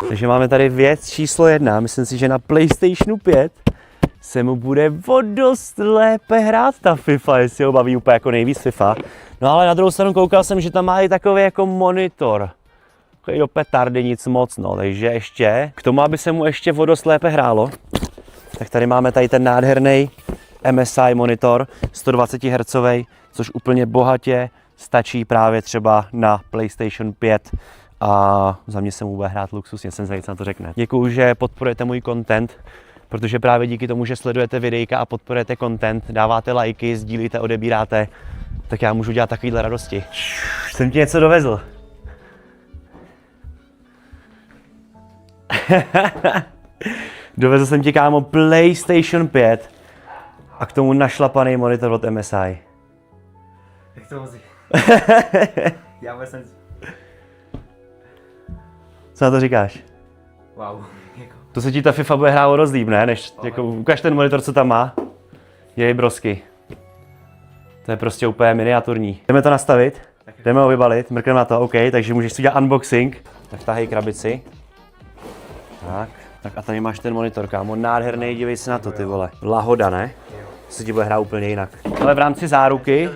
Takže máme tady věc číslo 1. Myslím si, že na PlayStationu 5 se mu bude o dost lépe hrát ta FIFA, jestli ho baví úplně jako nejvíc FIFA. No ale na druhou stranu koukal jsem, že tam má i takový jako monitor. Takový do petardy, nic moc, no. Takže ještě, k tomu, aby se mu ještě o dost lépe hrálo, tak tady máme tady ten nádherný MSI monitor 120 Hz, což úplně bohatě stačí právě třeba na PlayStation 5 a za mě se mu bude hrát luxusně, jsem zvědavý, co na to řekne. Děkuju, že podporujete můj content, protože právě díky tomu, že sledujete videjka a podporujete content, dáváte lajky, sdílíte, odebíráte, tak já můžu dělat takovýhle radosti. Jsem ti něco dovezl. Dovezl jsem ti, kámo, PlayStation 5 a k tomu našlapaný monitor od MSI. Jak to vozí? Já vůbec jsem... Co na to říkáš? Wow. To se ti ta FIFA bude hrát o dost líp, ne? Než, jako, ukaž ten monitor, co tam má. Jej brosky. To je prostě úplně miniaturní. Jdeme to nastavit, jdeme ho vybalit, mrkneme na to, OK, takže můžeš si udělat unboxing. Tak tahej krabici. Tak a tady máš ten monitor, kámo, nádherný, dívej se na to, ty vole. Lahoda, ne? Se ti bude hrát úplně jinak. Ale v rámci záruky...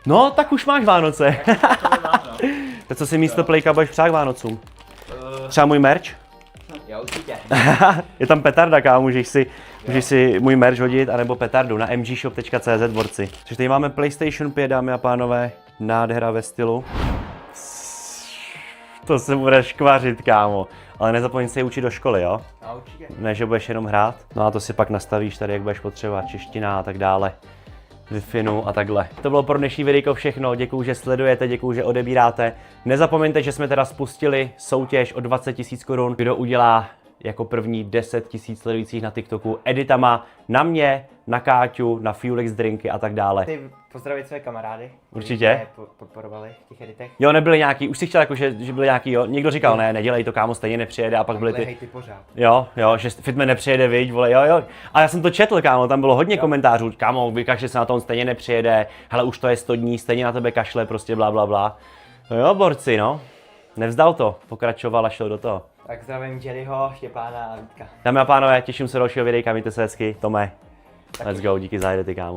No, tak už máš Vánoce. Tak co si místo Playka budeš přát k Vánocům? Třeba můj merch? Jo, určitě. Je tam petarda, kámo, můžeš si můj merch hodit, anebo petardu na mgshop.cz, borci. Takže tady máme PlayStation 5, dámy a pánové, nádhera ve stylu. To se bude škvařit, kámo. Ale nezapomeň se je učit do školy, jo? No, určitě. Ne, že budeš jenom hrát. No a to si pak nastavíš tady, jak budeš potřebovat, čeština a tak dále. Wi-Fi a takhle. To bylo pro dnešní videjko všechno, děkuju, že sledujete, děkuju, že odebíráte. Nezapomeňte, že jsme teda spustili soutěž o 20 000 korun, kdo udělá jako první 10 000 sledujících na TikToku editama na mě, na Káťu, na Fuelix drinky a tak dále. Ty pozdravit své kamarády. Určitě. Podporovali v těch editech. Jo, nebyly nějaký, už si chtěl jako, že byly nějaký, jo. Někdo říkal, ne, nedělej to, kámo, stejně nepřijede a pak byly ty. Hejty pořád. Jo, že Fitman nepřijede, viď, vole, jo. A já jsem to četl, kámo, tam bylo hodně komentářů, kámo, vykašli se na to, on stejně nepřijede, hele, už to je 100 dní, stejně na tebe kašle, prostě blá, blá, blá. No jo, borci, no. Nevzdal to, pokračoval a šel do toho. Tak zdravím Jerryho, Štěpána a Vítka. Dámy a pánové, těším se do dalšího videjka, mějte se hezky, Tome. Let's go, díky za edity, kámo.